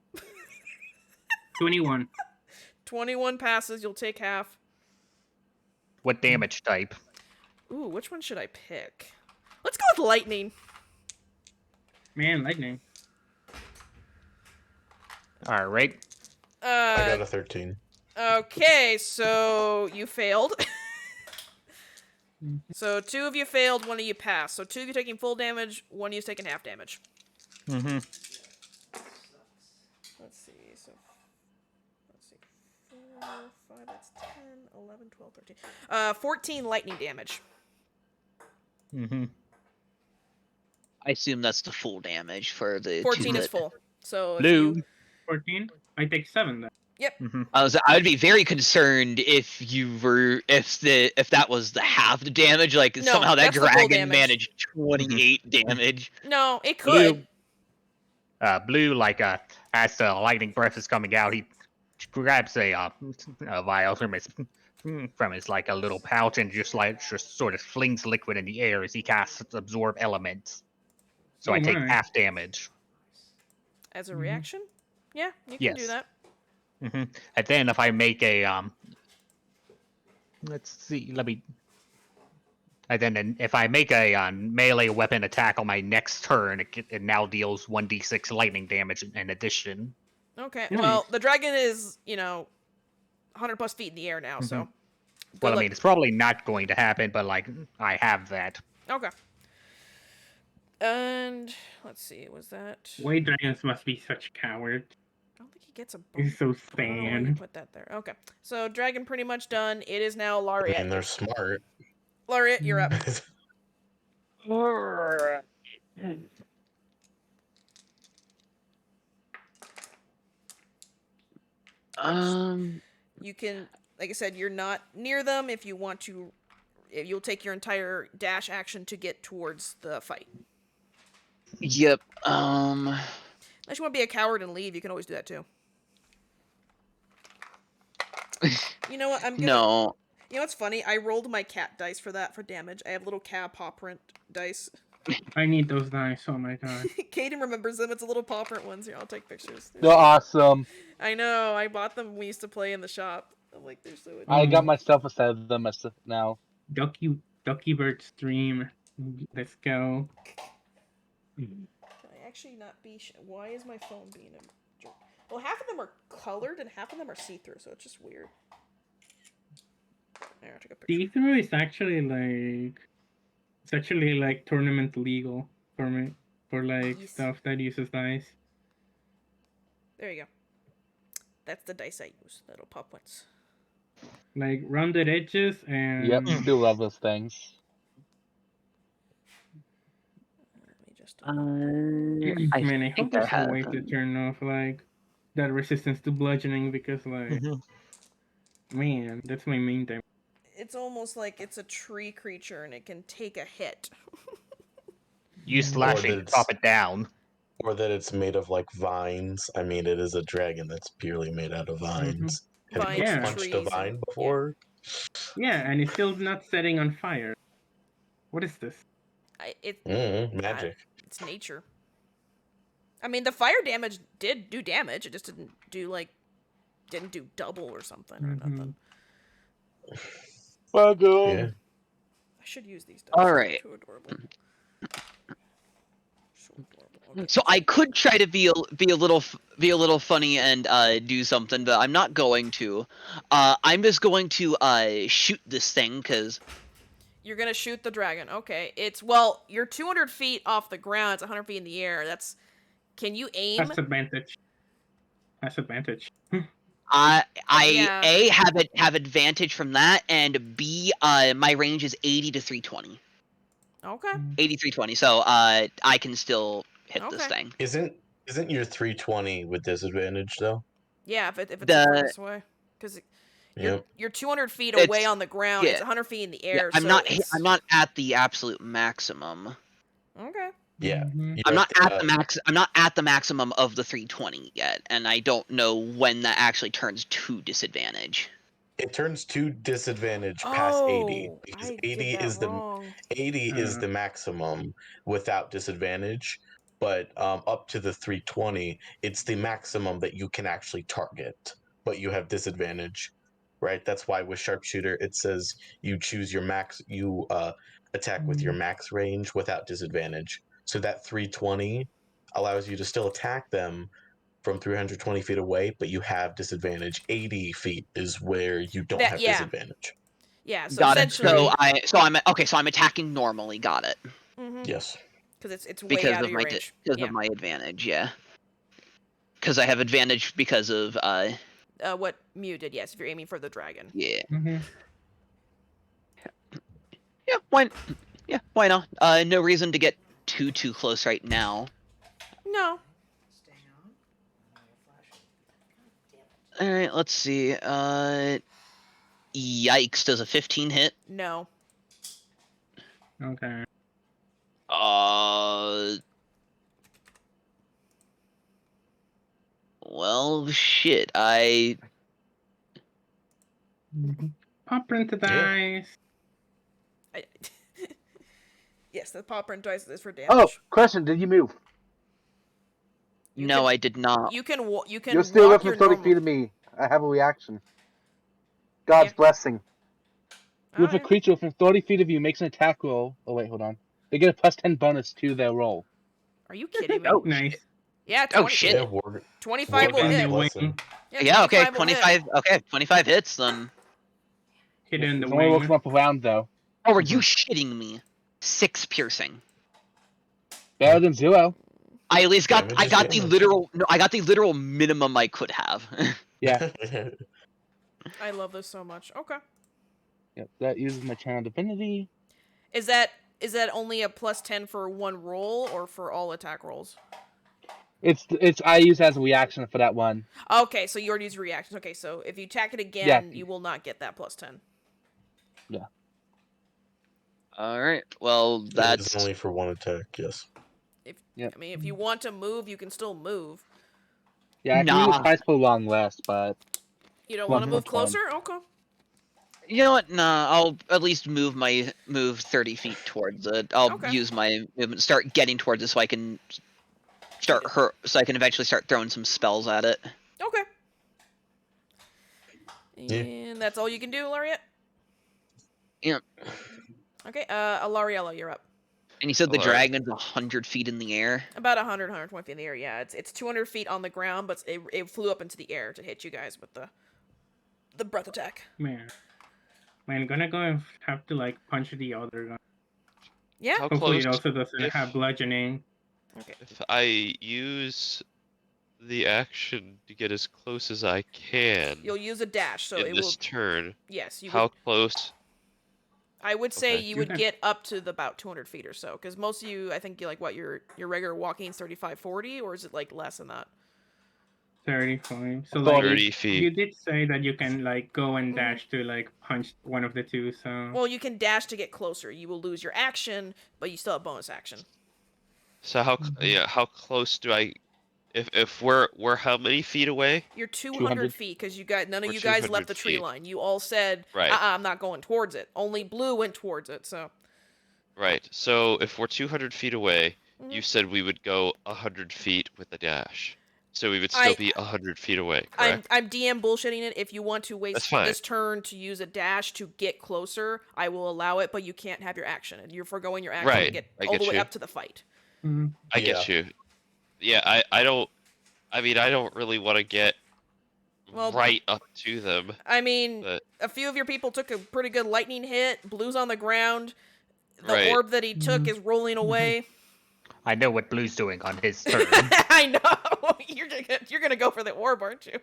21. 21 passes. You'll take half. What damage type? Ooh, which one should I pick? Let's go with lightning. Man, lightning. All right. I got a 13. Okay, so you failed. So 2 of you failed, 1 of you passed. So 2 of you taking full damage, 1 of you taking half damage. Mm-hmm. Let's see. So 4, 5, that's 10, 11, 12, 13. 14 lightning damage. Mm-hmm. I assume that's the full damage for the 14 two is hit. full. So if Blue. you 14. I take 7 then. Mm-hmm. I would be very concerned if if that was the half the damage, like No, somehow that that's the full dragon damage. managed 28 damage. No, it could. Blue, like as the lightning breath is coming out, he grabs a vial from his like a little pouch and just sort of flings liquid in the air as he casts absorb elements. So Oh I take my. half damage. As a reaction? Yeah, you can Yes. do that. Mm-hmm. And then if I make a let's see, and then if I make a melee weapon attack on my next turn, it now deals 1d6 lightning damage in addition. Okay. Nice. Well, the dragon is, 100 plus feet in the air now, so. Well, Good I mean, it's probably not going to happen, but like I have that. Okay. And let's see, was that? White dragons must be such cowards. I don't think he gets a He's bonus. so I don't know why you sad. put that there. Okay, so dragon pretty much done. It is now I Lariat. mean, they're smart. Lariat, you're up. You can, like I said, you're not near them. If you want to, you'll take your entire dash action to get towards the fight. Yep. Unless you want to be a coward and leave, you can always do that too. You know what? I'm gonna. No. You know what's funny? I rolled my cat dice for that for damage. I have little cat paw print dice. I need those dice. Oh my god. Kaden remembers them. It's a little paw print ones. Here, I'll take pictures. They're awesome. I know. I bought them when we used to play in the shop. I'm like, they're so adorable. I got myself a set of them now. Ducky Bird stream. Let's go. Can I actually not be? Why is my phone being a jerk? Well, half of them are colored and half of them are see-through, so it's just weird. There, I'll take a picture. See-through is actually like, it's actually like tournament legal for me, for like Yes. stuff that uses dice. There you go. That's the dice I use. Little paw points. Like rounded edges and Yep, still love those things. Let me just. I man, I hope think I there's a have way to them. turn off like that resistance to bludgeoning because like, man, that's my main thing. It's almost like it's a tree creature and it can take a hit. You slashing to it's- chop it down. Or that it's made of like vines. I mean, it is a dragon that's purely made out of vines. Have Vines, you Yeah. punched a trees, vine and- before? Yeah, and it's still not setting on fire. What is this? Magic. It's nature. I mean, the fire damage did do damage. It just didn't do double or something or nothing. Yeah. I should use these dice. All They're right. Too adorable. So adorable. Okay. So I could try to be a little funny and do something, but I'm not going to. I'm just going to shoot this thing because You're gonna shoot the dragon. Okay. You're 200 feet off the ground. It's 100 feet in the air. Can you aim? That's advantage. That's advantage. I Yeah. A have advantage from that, and B my range is 80 to 320. Okay. 80 320. So I can still hit this Okay. thing. Isn't your 320 with disadvantage though? Yeah, if it's The- over this way, because Yep. you're 200 feet It's- away on the ground. yeah. It's 100 feet in the Yeah, air. I'm so not it's- I'm not at the absolute maximum. Okay. Yeah. Mhm. You're I'm not at the- the max. I'm not at the maximum of the 320 yet, and I don't know when that actually turns to disadvantage. It turns to disadvantage past 80 Oh, because I 80 did that is the wrong. 80 is the maximum without disadvantage, but up to the 320, it's the maximum that you can actually target, but you have disadvantage, right? That's why with sharpshooter it says you choose your max, you attack with your max range without disadvantage. So that 320 allows you to still attack them from 320 feet away, but you have disadvantage. 80 feet is where you don't have disadvantage. Yeah. So Got it. essentially, So I'm attacking normally. Got it. Yes. because it's way Because out of of your my range. because Yeah. of my advantage. Yeah. Because I have advantage because of What Mew did, yes, if you're aiming for the dragon. yeah. Mhm. Yeah, why not? No reason to get too close right now. No. All right, let's see. Yikes! Does a 15 hit? No. Okay. Well, shit. Pop into dice. I... yes, the paw print dice is for damage. Oh, question: did you move? No, I did not. You can you can You're still walk within your 30 normal. feet of me. I have a reaction. God's Yeah. blessing. If a Alright. creature within 30 feet of you makes an attack roll. Oh wait, hold on. They get a +10 bonus to their roll. Are you kidding me? Oh, Nice. Yeah, 20, Oh, shit. Yeah, war, 25 will God's hit. the wing. blessing. Yeah, okay, 25 will hit. 25. Okay, 25 hits then. Hit in the It's only will wing. come up around though. Oh, are you shitting me? 6 piercing. Better than 0. I at least got Damage I is got the damage. literal no I got the literal minimum I could have. Yeah. I love this so much. Okay. Yep. That uses my channel divinity. Is that only a +10 for one roll or for all attack rolls? It's I use it as a reaction for that one. Okay, so you already use reactions. Okay, so if you attack it Yeah. again, you will not get that +10. Yeah. All right. Well, It's that's only for one attack. Yes. If Yep. I mean, if you want to move, you can still move. Yeah, I can use nah. price per long rest, but You don't Well, want to for move 10. closer? Okay. You know what? Nah. I'll at least move 30 feet towards it. I'll Okay. use my movement, start getting towards it, so I can so I can eventually start throwing some spells at it. Okay. Yeah. And that's all you can do, Lariat? Yeah. Okay, Alariella, you're up. And you said the Alright. dragon's 100 feet in the air. About 100, 120 feet in the air, yeah. It's 200 feet on the ground, but it flew up into the air to hit you guys with the breath attack. Man, I'm gonna go and have to like punch the other guy. Yeah? How Hopefully, it close? also doesn't if- have bludgeoning. If I use the action to get as close as I can You'll use a dash, so in it this will... turn, Yes, you how would... close? I would say Okay. you would get up to about 200 feet or so, because most of you, I think, you like, what, your regular walking is 35, 40, or is it, like, less than that? 35. So 30. like, 30 you feet. did say that you can like go and Mhm. dash to like punch one of the two. So Well, you can dash to get closer. You will lose your action, but you still have bonus action. So how Mhm. yeah, how close do I? If we're how many feet away? You're 200 200. feet, because you guys, none of We're you guys 200 left the tree feet. line. You all said, Right. I'm not going towards it. Only Blue went towards it, so... Right. So if we're 200 feet away, you Mhm. said we would go 100 feet with the dash. So we would I- still be 100 feet away, I'm correct? DM bullshitting it. If you want to That's waste fine. this turn to use a dash to get closer, I will allow it, but you can't have your action. And you're foregoing your action to Right, get I all the get way you. up to the fight. Mhm. I get you. Yeah, I don't. I mean, I don't really want to get Well, right up to them. I mean, But a few of your people took a pretty good lightning hit. Blue's on the ground. The Right. orb that he took Mhm. is rolling away. I know what Blue's doing on his turn. I know. You're gonna go for the orb, aren't you?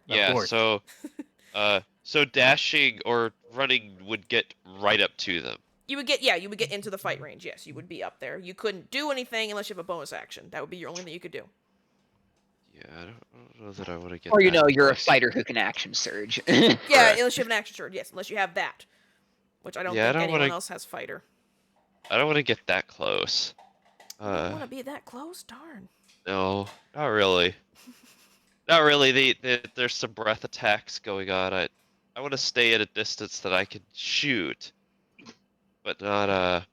yeah, course. so so dashing or running would get right up to them. You would get into the fight range. Yes, you would be up there. You couldn't do anything unless you have a bonus action. That would be your only thing you could do. Yeah, I don't know that I want to get. Or you that know, you're a close. fighter who can action surge. Yeah, Correct. unless you have an action sword. Yes, unless you have that, which I don't Yeah, I think don't anyone wanna- else has fighter. I don't want to get that close. I don't want to be that close. Darn. No, not really. Not really. There's some breath attacks going on. I want to stay at a distance that I can shoot, but not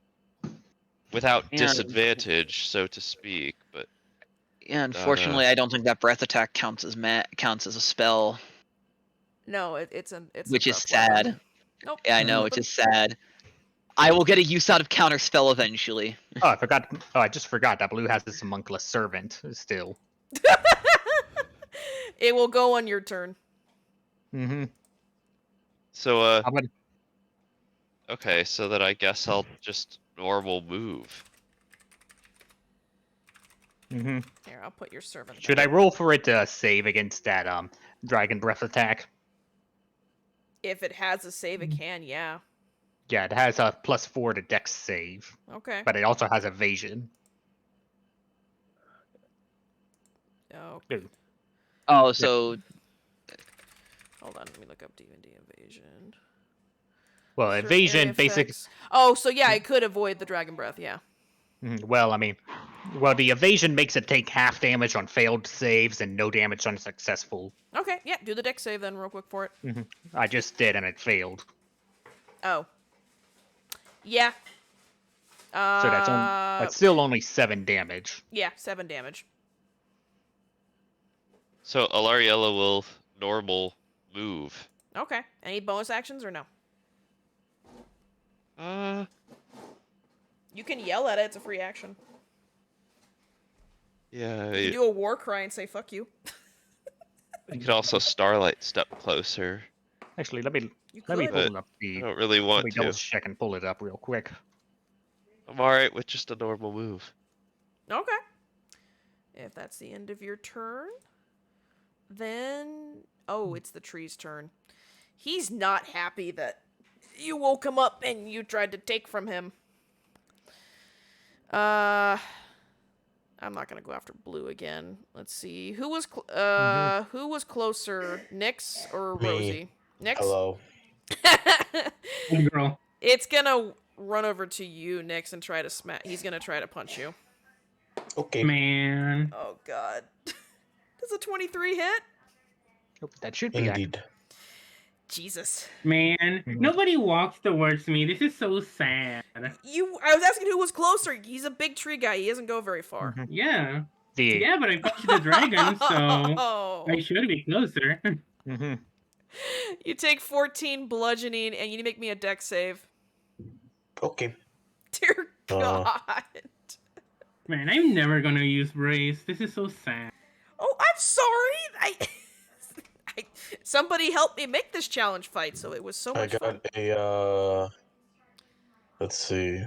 without And- disadvantage, so to speak. But Yeah, unfortunately, I don't think that breath attack counts as a spell, No, it's a which is buff weapon. sad. Nope. Yeah, I know, which is sad. I will get a use out of counter spell eventually. Oh, I forgot. Oh, I just forgot that Blue has this homunculus servant still. It will go on your turn. Mm-hmm. so How about okay, so then I guess I'll just normal move. Mm-hmm. Here, I'll put your servant. Should I roll for it to save against that dragon breath attack? If it has a save, it can. Yeah. Yeah, it has a +4 to Dex save, Okay. but it also has evasion. Oh, Oh, so hold on. Let me look up D&D evasion. Well, Certain evasion area basic. effects. Oh, so yeah, I could avoid the dragon breath. Yeah. Well, I mean, the evasion makes it take half damage on failed saves and no damage on successful. Okay. Yeah. Do the dex save then, real quick for it. I just did and it failed. Oh. Yeah. So that's still only 7 damage. Yeah, 7 damage. So Alariella will normal move. Okay. Any bonus actions or no? You can yell at it. It's a free action. Yeah, You can do a war cry and say "fuck you." I could also starlight step closer. Actually, let me You let me could. pull up I the. don't really Let want me to. double check and pull it up real quick. I'm alright with just a normal move. Okay. If that's the end of your turn, then it's the tree's turn. He's not happy that you woke him up and you tried to take from him. I'm not gonna go after Blue again. Let's see. Who was who was closer, Nyx or Me. Rosie? Nyx? Hello. Good girl. It's gonna run over to you, Nyx, and try to smack. He's gonna try to punch you. Okay. Man. Oh God. Does a 23 hit? That should be Indeed. Jesus. Man. Nobody walks towards me. This is so sad. I was asking who was closer. He's a big tree guy. He doesn't go very far. Yeah. the. Yeah, but I punched the dragon, so Oh. I should be closer. Mhm. You take 14 bludgeoning, and you need to make me a dex save. Okay. Dear God. Man, I'm never gonna use brace. This is so sad. Oh, I'm sorry. Somebody helped me make this challenge fight, so it was so I much fun. got a let's see.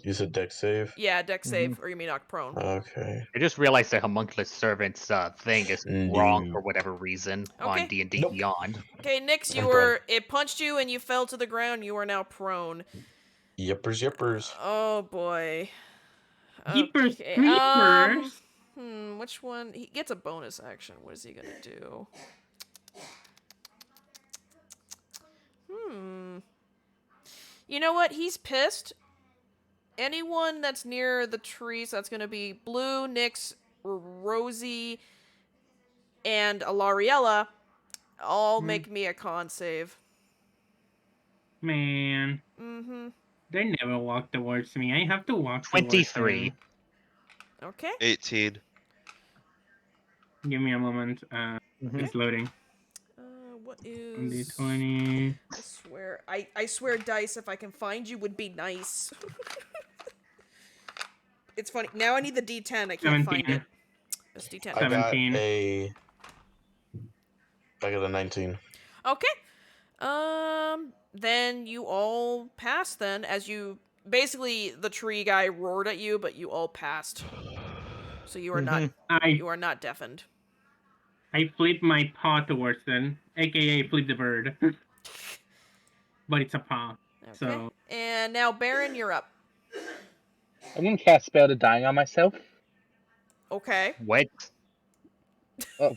You said deck save? Yeah, dex save, or you may knock prone. Okay. I just realized the homunculus servant's thing is wrong No. for whatever reason Okay. on D&D Nope. Beyond. Okay, Nyx, it punched you and you fell to the ground. You are now prone. Yippers. Oh boy. Jeepers Okay, creepers. which one? He gets a bonus action. What is he gonna do? You know what? He's pissed. Anyone that's near the trees, that's gonna be Blue, Nyx, Rosie, and Alariella, all make me a con save. Man. Mm-hmm. They never walk towards me. I have to walk 23. towards Okay. 18. them. Give me a moment. It's loading. What is... D20. I swear dice, if I can find you, would be nice. It's funny. Now I need the D10. I can't find 17. it. It's D10. I got 17. I got a 19. Okay. Then you all passed then, as you... Basically, the tree guy roared at you, but you all passed. So you are not deafened. I flip my paw towards them, aka flip the bird. But it's a paw. Okay. So And now, Baron, you're up. I'm gonna cast Spell to Dying on myself. Okay. What?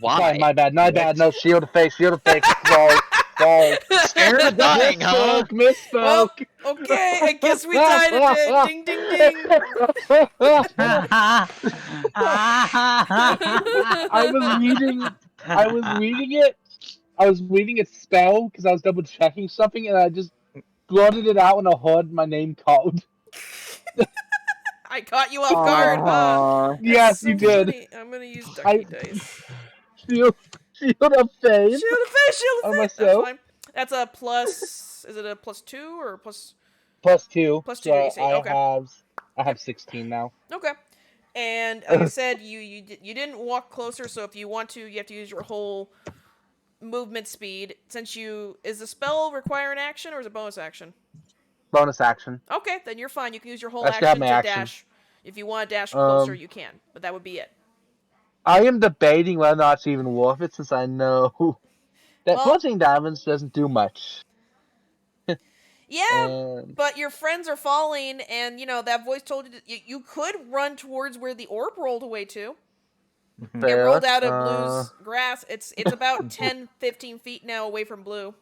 Why? Sorry, my bad. No, shield of face. Sorry. Scared of dying, huh? Misspoke. Okay, I guess we died a bit. Ding, ding, ding. I was reading its spell because I was double checking something, and I just blotted it out when I heard my name called. I caught you off guard, huh? Yes, That's you so did. funny. I'm gonna use ducky dice. Shield of face. Shield of face, shield of On face. That's myself. fine. That's a plus. Is it a +2 or plus? +2. +2 So AC, okay. I have 16 now. Okay. And like I said, you didn't walk closer, so if you want to, you have to use your whole movement speed. Is the spell require an action or is it bonus action? Bonus action. Okay, then you're fine. You can use your whole I still have action my to action. dash. If you want to dash closer, you can. But that would be it. I am debating whether or not it's even worth it, since I know that punching diamonds doesn't do much. Yeah, but your friends are falling, and that voice told you you could run towards where the orb rolled away to. It rolled out of Blue's grass. It's about 10, 15 feet now away from Blue.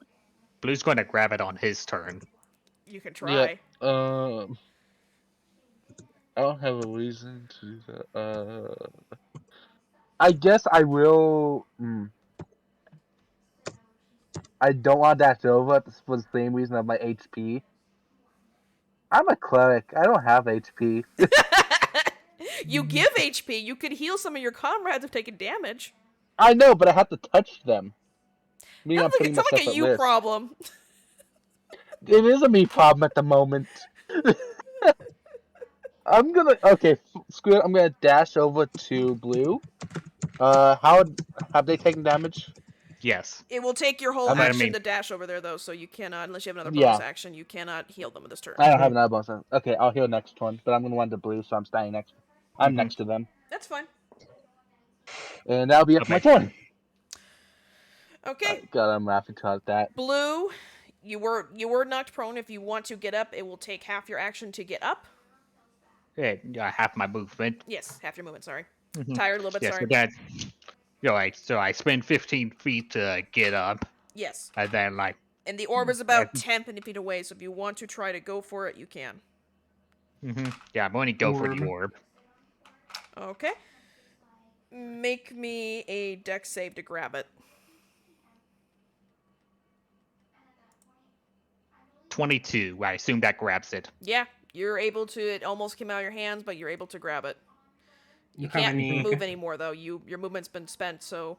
Blue's going to grab it on his turn. You can try. Yeah, I don't have a reason to do that. I guess I will. I don't want to dash over for the same reason of my HP. I'm a cleric. I don't have HP. You give HP. You could heal some of your comrades if taking damage. I know, but I have to touch them. It's not like a you problem. It is a me problem at the moment. Screw it. I'm gonna dash over to Blue. Have they taken damage? Yes. It will take your whole action to dash over there, though, so you cannot, unless you have another bonus action, you cannot heal them with this turn. I don't have another bonus. Okay, I'll heal next one, but I'm gonna run to Blue, so I'm standing next. I'm Mhm. next to them, That's fine. and that'll be it for my Okay. turn. Okay, God, I'm laughing about that. Blue, you were knocked prone. If you want to get up, it will take half your action to get up. Yeah, half my movement. Yes, half your movement. Sorry, Mhm. tired a little bit. Yeah, Sorry. so that. So I spend 15 feet to get up, Yes, and then like. and the orb is about 10 feet away. So if you want to try to go for it, you can. Yeah, I'm going to go for the Orb. orb. Okay. Make me a dex save to grab it. 22. I assume that grabs it. Yeah, you're able to. It almost came out of your hands, but you're able to grab it. You Have can't any? move anymore though. Your movement's been spent. So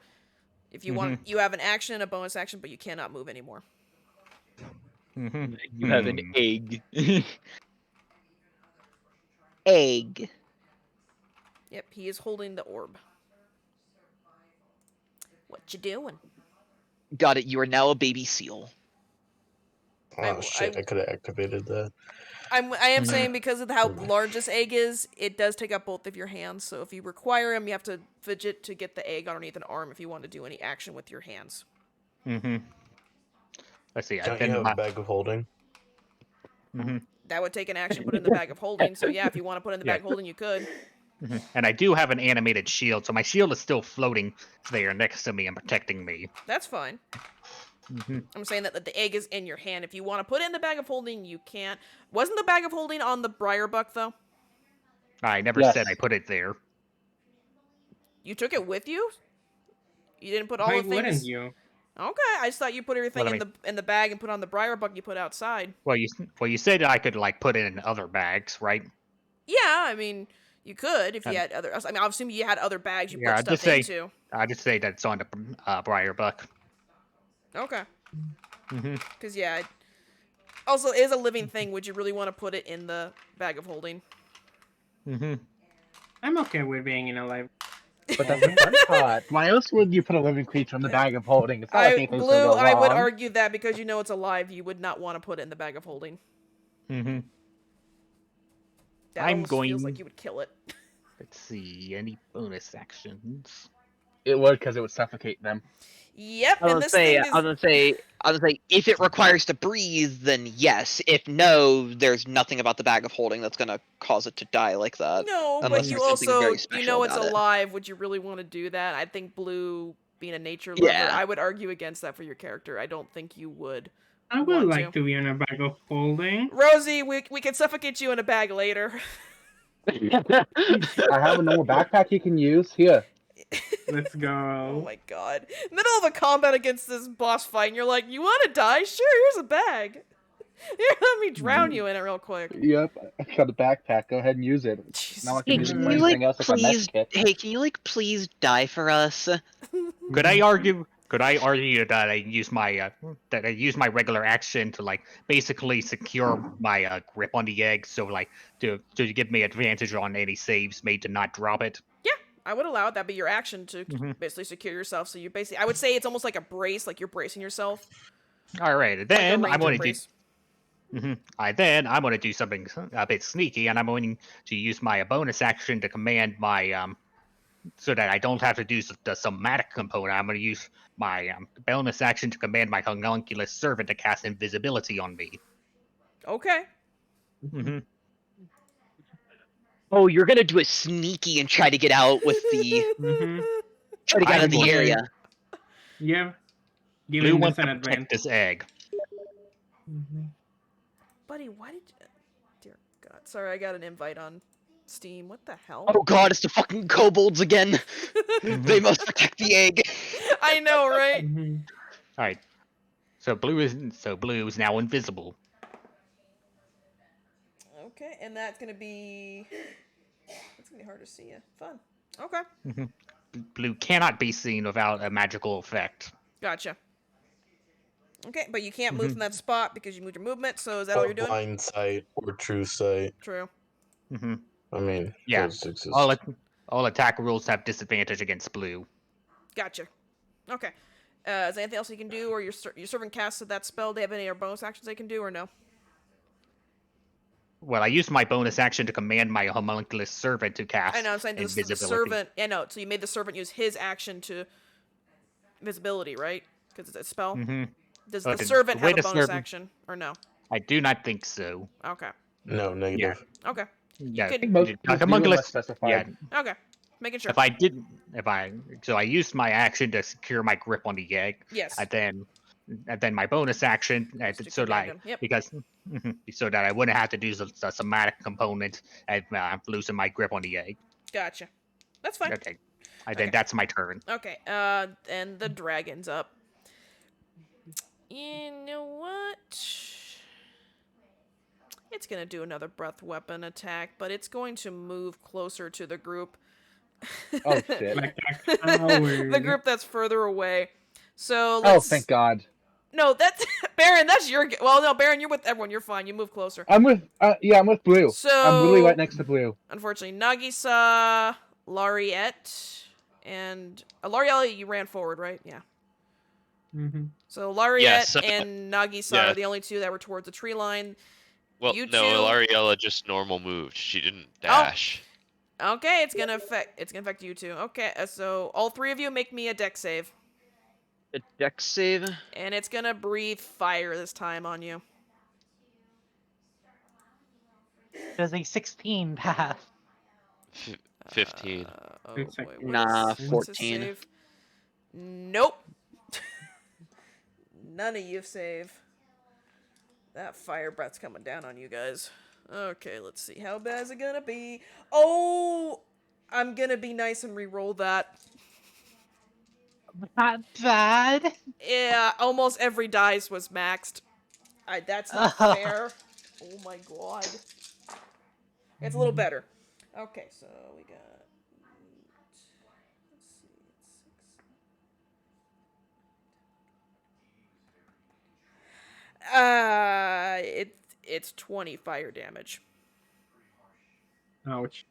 if you want, Mhm. you have an action and a bonus action, but you cannot move anymore. You have an Hmm. egg. Egg. Yep, he is holding the orb. What you doing? Got it. You are now a baby seal. Oh shit! I could have activated that. I am Mhm. saying because of how large this egg is, it does take up both of your hands. So if you require him, you have to fidget to get the egg underneath an arm if you want to do any action with your hands. Let's see. I Don't you then have my. a bag of holding? That would take an action put in the bag of holding. So yeah, if you want to put in the Yeah. bag of holding, you could. And I do have an animated shield, so my shield is still floating there next to me and protecting me. That's fine. I'm saying that the egg is in your hand. If you want to put it in the bag of holding, you can't. Wasn't the bag of holding on the briar buck though? I never Yes. said I put it there. You took it with you. You didn't put all Why the wouldn't things. you? Okay, I just thought you put everything Well, I in the bag and put on the briar buck you put outside. Well, you said I could like put it in other bags, right? Yeah, I mean, you could if you And- had other. I mean, I'm assuming you had other bags you Yeah, put I'd just stuff say into. that it's on the briar buck. Okay. Mm-hmm. Because yeah. Also, it is a living thing. Would you really want to put it in the bag of holding? Mm-hmm. I'm okay with being in a live. But that's the fun part. Why else would you put a living creature in the bag of holding? It's not like anything's Blue, gonna go I would wrong. argue that because you know it's alive, you would not want to put it in the bag of holding. Mm-hmm. That I'm almost feels like you would kill it. Let's see, any bonus actions? It would, because it would suffocate them. Yep, I was and gonna this say, thing I is. was gonna say, if it requires to breathe, then yes. If no, there's nothing about the bag of holding that's gonna cause it to die like that. No, but Unless you there's something also very you special know it's about it. alive. Would you really want to do that? I think Blue, being a nature lover, Yeah. I would argue against that for your character. I don't think you would. I would Want like to be in a bag of holding. Rosie, we can suffocate you in a bag later. I have a normal backpack you can use. Here. Let's Oh go. my god. Middle of a combat against this boss fight, and you're like, you want to die? Sure, here's a bag. Here, let me drown you in it real quick. Yep, I got a backpack. Go ahead and use it. Jesus Now I Hey, can use it Christ. for can you anything else like a mess please? kit. Hey, can you please die for us? Could I argue? Could I argue that I use my regular action to like basically secure my grip on the egg, so like to give me advantage on any saves made to not drop it? Yeah, I would allow it. That'd be your action to basically secure yourself. So you basically, I would say it's almost like a brace, like you're bracing yourself. All right, Like then a I'm ranger going to brace. I'm going to do something a bit sneaky, and I'm going to use my bonus action to command my so that I don't have to do the somatic component. I'm going to use my bonus action to command my homunculus servant to cast invisibility on me. Okay. Mm-hmm. Oh, you're gonna do it sneaky and try to get out with the try to get out of the I'm area. Yeah. Blue Giving wants this to an protect advantage. this egg. Buddy, why did you... Dear God. Sorry, I got an invite on Steam. What the hell? Oh god, it's the fucking kobolds again. They must protect the egg. I know, right? All right. So blue is now invisible. Okay, and that's gonna be... It's gonna be hard to see you. Fun. Okay. Blue cannot be seen without a magical effect. Gotcha. Okay, but you can't move from that spot because you moved your movement, so is that all Or you're doing? blind sight or true sight. True. Mm-hmm. I mean, Yeah. those exist. All attack rules have disadvantage against blue. Gotcha. Okay. Is there anything else you can do, or your servant casts that spell? Do they have any other bonus actions they can do, or no? Well, I used my bonus action to command my homunculus servant to cast I know, I'm saying the invisibility. servant. Yeah, no. So you made the servant use his action to visibility, right? Because it's a spell. Mm-hmm. Does Oh, the the servant way have a the bonus servant- action or no? I do not think so. Okay. No, Yeah. negative. Okay. Yeah. I could- think most the most new homunculus. unless Yeah. specified. Okay. Making sure. If I didn't, so I used my action to secure my grip on the egg, Yes. and then my bonus action, Just to so command like him. Yep. because so that I wouldn't have to do the somatic component and loosen my grip on the egg. Gotcha. That's fine. Okay, and then Okay. that's my turn. Okay. And the dragon's up. You know what? It's gonna do another breath weapon attack, but it's going to move closer to the group. Oh shit! Like a coward. The group that's further away. So Oh, let's. thank God! No, that's Baron. That's your. Well, no, Baron, you're with everyone. You're fine. You move closer. I'm with I'm with Blue. So I'm literally right next to Blue. Unfortunately, Nagisa, Lariette, and Larielle, you ran forward, right? Yeah. Mm-hmm. So Lariette so- and Nagisa yeah. are the only two that were towards the tree line. Well, You no, two- Lariella just normal moved. She didn't dash. Okay, it's gonna affect you two. Okay, so all three of you make me a dex save, A dex save. and it's gonna breathe fire this time on you. Does a 16 pass? 15. Oh It's boy, like- Nah, what's his 14. save? Nope. None of you save. That fire breath's coming down on you guys. Okay, let's see. How bad is it gonna be? Oh! I'm gonna be nice and re-roll that. Not bad. Yeah, almost every dice was maxed. That's not fair. Oh my god. It's a little better. Okay, so we got... Let's see, it's 6. It's 20 fire damage. Ouch.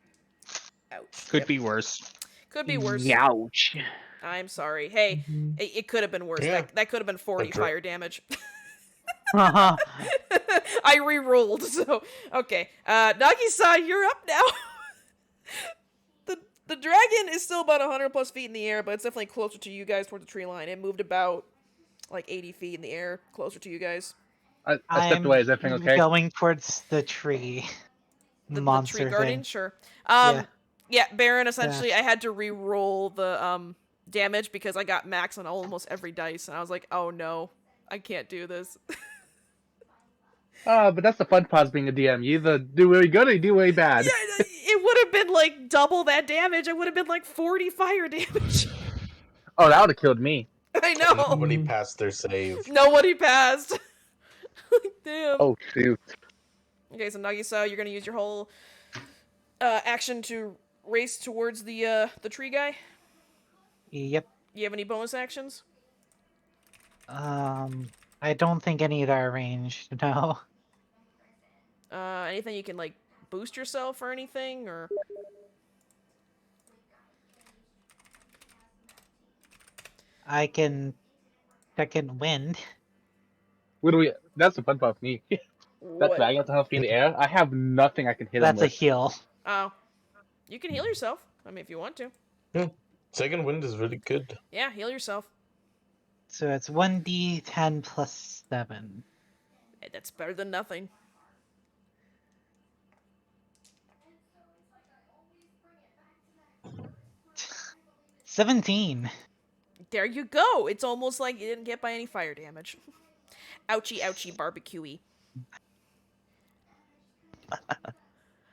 Ouch. Could Yep. be worse. Could be worse. Ouch. I'm sorry. Hey, Mhm. it could have been worse. Yeah. That could have been 40 That's right. fire damage. Uh-huh. I re-rolled, so okay. Nagisa, you're up now. the dragon is still about 100 plus feet in the air, but it's definitely closer to you guys towards the tree line. It moved about like 80 feet in the air, closer to you guys. I stepped I'm away. Is everything okay? going towards the tree. The Monster tree guardian, thing. sure. Yeah. Yeah, Baron. Essentially, I had to re-roll the damage because I got max on almost every dice, and I was like, oh no, I can't do this. But that's the fun part of being a DM. You either do really good or you do really bad. Yeah, it would have been like double that damage. It would have been like 40 fire damage. Oh, that would have killed me. I know. Nobody passed their save. Nobody passed. Damn. Oh shoot. Okay, so Nagisa, you're gonna use your whole action to race towards the tree guy. Yep. You have any bonus actions? I don't think any of that are ranged, no. Anything you can like boost yourself or anything, or I can second wind. What do we? That's the fun part for me. That's what? right. I got to help me in the air. I have nothing I can hit him That's a with. heal. Oh, you can heal yourself. I mean, if you want to. Second wind is really good. Yeah, heal yourself. So it's 1d10 plus 7. Hey, that's better than nothing. $17. There you go. It's almost like you didn't get by any fire damage. Ouchie, ouchie, barbecuey.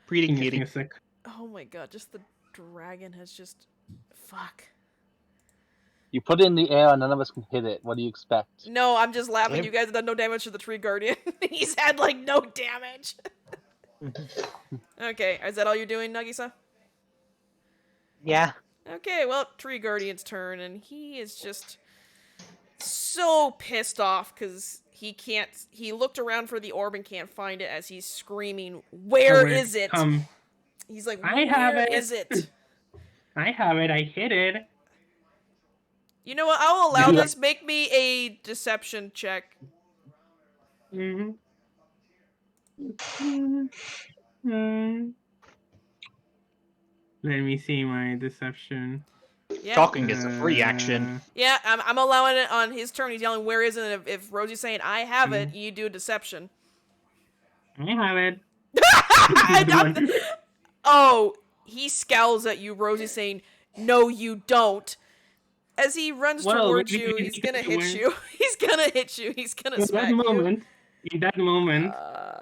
Pretty Genius kitty. music. Oh my god, just the dragon has just... Fuck. You put it in the air and none of us can hit it. What do you expect? No, I'm just laughing. Yep. You guys have done no damage to the tree guardian. He's had, like, no damage. Okay, is that all you're doing, Nagisa? Yeah. Okay, well, tree guardian's turn, and he is just so pissed off because he looked around for the orb and can't find it as he's screaming, "Where is it?" He's like, I have "Where it." is it?" I have it. I hit it. You know what? I'll allow Yeah. this. Make me a deception check. Mm-hmm. Let me see my deception. Yeah. Talking is a free action. Yeah, I'm allowing it on his turn. He's yelling, "Where is it?" If Rosie's saying, "I have it," you do a deception. I have it. I'm- oh, he scowls at you, Rosie, saying, "No, you don't." As he runs Well, towards maybe you, he he's gonna doesn't hit win. you. He's gonna hit you. He's gonna smack you. In that moment,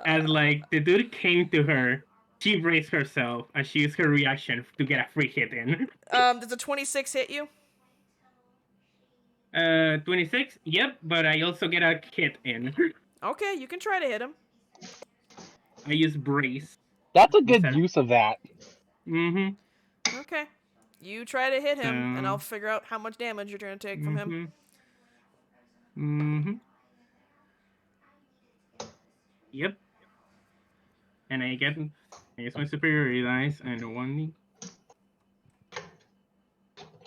as like the dude came to her, she braced herself and she used her reaction to get a free hit in. Does a 26 hit you? 26. Yep, but I also get a hit in. Okay, you can try to hit him. I use brace. That's a good Instead of- use of that. Mm-hmm. Okay. You try to hit him, and So- I'll figure out how much damage you're going to take from him. Mm-hmm. Yep. And I use my superiority dice and 1d.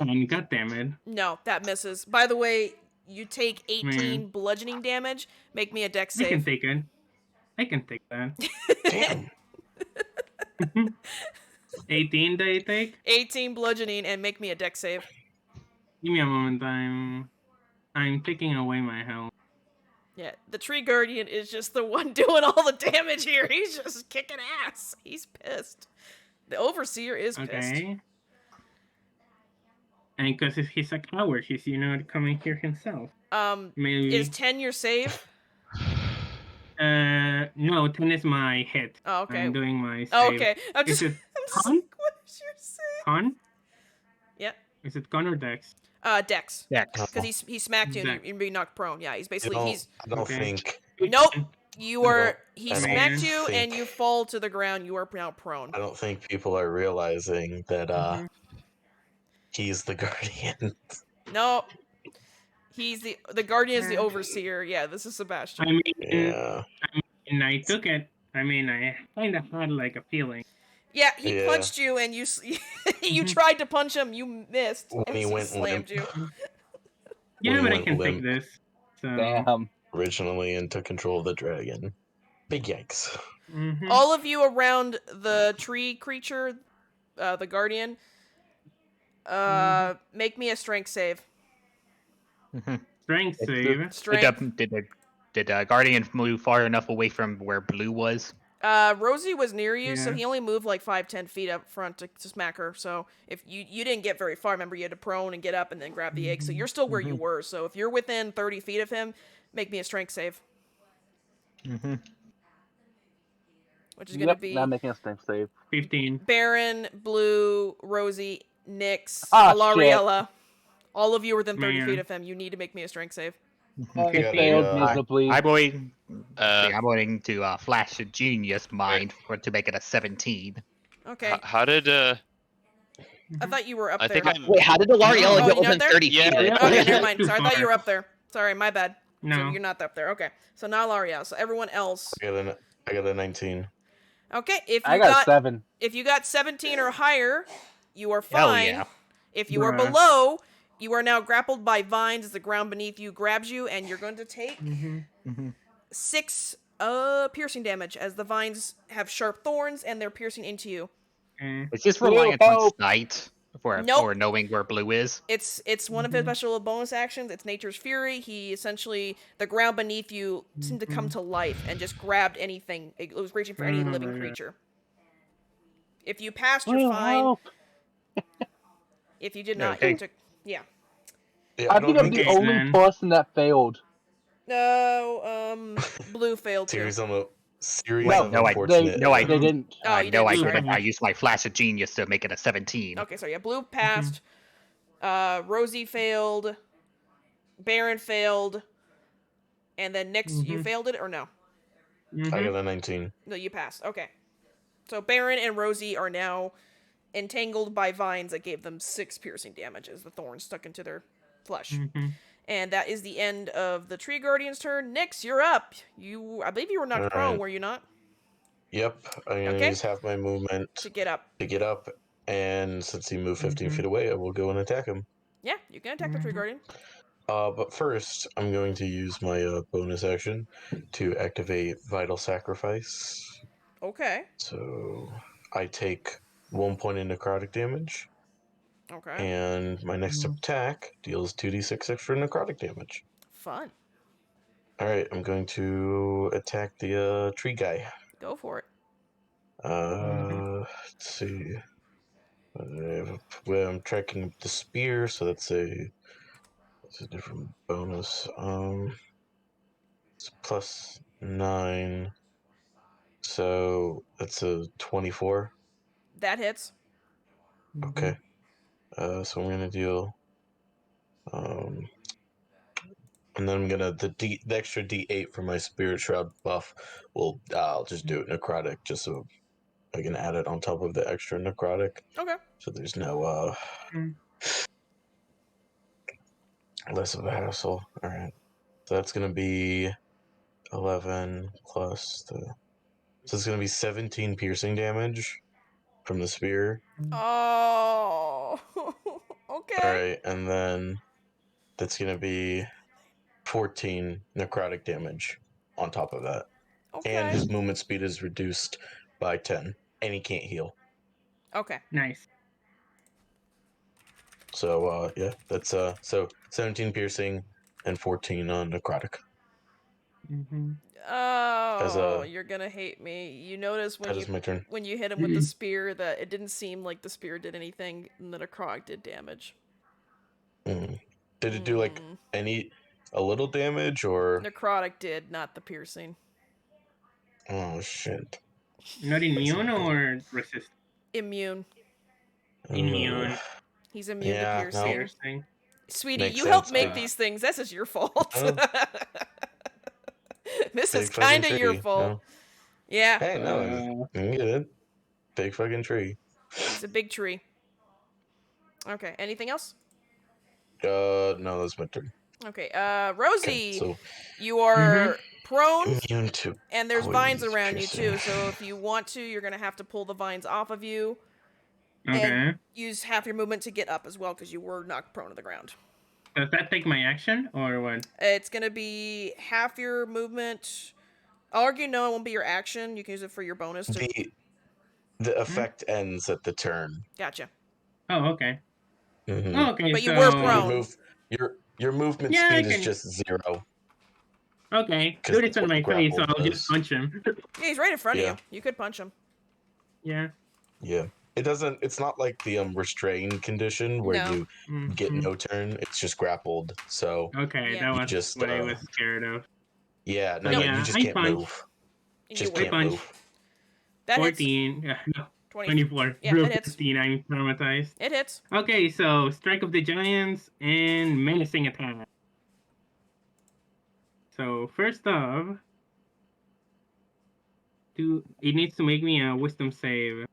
And god damn it. No, that misses. By the way, you take 18 Man. bludgeoning damage. Make me a dex I can save. take it. I can take that. Damn. 18 do I take? 18 bludgeoning and make me a dex save. Give me a moment. I'm taking away my health. Yeah, the tree guardian is just the one doing all the damage here. He's just kicking ass. He's pissed. The overseer is pissed. Okay. And because he's a coward, he's coming here himself. Maybe. Is 10 your save? No, 10 is my hit. Oh, okay. I'm doing my save. Oh, okay. I'm Is just. it I'm just con? like, what is your save? Con? Yep. Is it con or dex? Dex. Dex. Because he smacked you and Dex. you're being knocked prone. Yeah, he's I basically don't, I don't Okay. think Nope. You are. He I don't smacked you think- and you fall to the ground. You are now prone. I don't think people are realizing that Mhm. he's the guardian. No. He's the guardian is the overseer. Yeah, this is Sebastian. I mean, Yeah. and I took it. I mean, I kind of had like a feeling. Yeah, he Yeah. punched you and you you tried to punch him. You missed. When and he went slammed limp. you. Yeah, When but he I can went take limp. this. So. Damn. Originally and took control of the dragon. Big yikes. Mhm. All of you around the tree creature, the guardian, make me a strength save. Strength It's save. Strength. Did Guardian move far enough away from where Blue was? Rosie was near you, so Yeah. he only moved like 5-10 feet up front to smack her. So if you didn't get very far, remember you had to prone and get up and then grab the egg. So you're still where you were. So if you're within 30 feet of him, make me a strength save, which is gonna be Not making a strength save. 15. Baron, Blue, Rosie, Nyx, Ah, Alariella. All of you within 30 Man. feet of him. You need to make me a strength save. I got failed a, miserably. I'm going. Uh, I'm going to flash a genius mind to make it a 17. Okay. How did I thought you were up I there. think I'm Wait, how did Oh, Alariella you're get not within there? 30 Yeah. feet? Yeah. Okay, Yeah. never mind. Too Sorry, I thought far. you were up there. Sorry, my bad. So No. you're not up there. Okay. So not Alariella. So everyone else. I got a 19. Okay. If I you got 7. if you got 17 or higher, you are Hell fine. yeah. If you are Bruh. below, you are now grappled by vines as the ground beneath you grabs you, and you're going to take Mm-hmm. 6 piercing damage as the vines have sharp thorns and they're piercing into you. It's just Blue reliant on help. sight for Nope. knowing where Blue is. It's one of his special bonus actions. It's Nature's Fury. He essentially, the ground beneath you seemed to come to life and just grabbed anything. It was reaching for any Oh living my God. creature. If you passed, you're Blue fine. help. If you did not, Okay. you took. Yeah. Yeah, I think I'm the Okay, only then. person that failed. No, Blue failed too. Series of Well, no, I- unfortunate. no, I- They didn't. Oh, I you know I didn't. didn't. Sorry. I used my flash of genius to make it a 17. Okay, so yeah, Blue passed. Rosie failed. Baron failed. And then Nyx, you failed it or no? I got a 19. No, you passed. Okay. So Baron and Rosie are now entangled by vines that gave them 6 piercing damage as the thorns stuck into their flesh. Mm-hmm. And that is the end of the Tree Guardian's turn. Nyx, you're up. I believe you were knocked prone, Alright. were you not? Yep, I'm gonna Okay. use half my movement To get up. to get up, and since he moved 15 Mhm. feet away, I will go and attack him. Yeah, you can attack the Tree Mhm. Guardian. But first, I'm going to use my bonus action to activate Vital Sacrifice. Okay. So I take 1 point of necrotic damage, Okay. and my next attack deals 2d6 extra necrotic damage. Fun. All right, I'm going to attack the tree guy. Go for it. Let's see. I'm tracking the spear, so that's a different bonus. It's +9, so that's a 24. That hits. Okay. So I'm gonna deal, and then I'm gonna the extra D8 for my spirit shroud buff. Well, I'll just do it necrotic, just so I can add it on top of the extra necrotic. Okay. So there's no less of a hassle. All right. So that's gonna be 11 plus the. So it's gonna be 17 piercing damage from the spear. Oh. All Okay. right, and then that's gonna be 14 necrotic damage on top of that. And Okay. his movement speed is reduced by 10, and he can't heal. Okay. Nice. So yeah, that's so 17 piercing and 14 on necrotic. Oh, a- you're gonna hate me. You notice That is my turn. when you hit him with the spear that it didn't seem like the spear did anything, and that a crog did damage. Mm. Did it do like a little damage or? Necrotic did, not the piercing. Oh shit. Not immune or resist? Immune. Immune. He's immune to Yeah, piercing. no. Piercing. Sweetie, Makes you helped sense, make these things. This is your fault. Oh. This is Big fucking kind of your tree, fault. no? Yeah, Hey, no, I get it. Big fucking tree. he's a big tree. Okay, anything else? No, that's my turn. Okay, Rosie, Okay, so you are prone, immune to and there's vines poison around you piercing. too. So if you want to, you're gonna have to pull the vines off of you Okay. and use half your movement to get up as well, because you were knocked prone to the ground. Does that take my action or what? It's gonna be half your movement. I'll argue no, it won't be your action. You can use it for your bonus. The effect ends at the turn. Gotcha. Oh, okay. Mhm. Oh, okay, But you so... were So prone. your movement Yeah, I speed is can- just 0. Okay, 'Cause dude, it's that's on what my the face, so grapple I'll does. just punch him. Yeah, he's right in front Yeah. of you. You could punch him. Yeah. Yeah. It's not like the restrained condition where No. you get no turn. It's just grappled. So Okay, Yeah. that was just, what I was scared of. yeah, no, So you yeah, just I can't punch. move. You Just would. can't punch. move. That hits. 14. No, 24. Yeah, Bro, it hits. 15, I'm traumatized. It hits. Okay, so Strike of the Giants and Menacing Attack. So first off, it needs to make me a Wisdom save.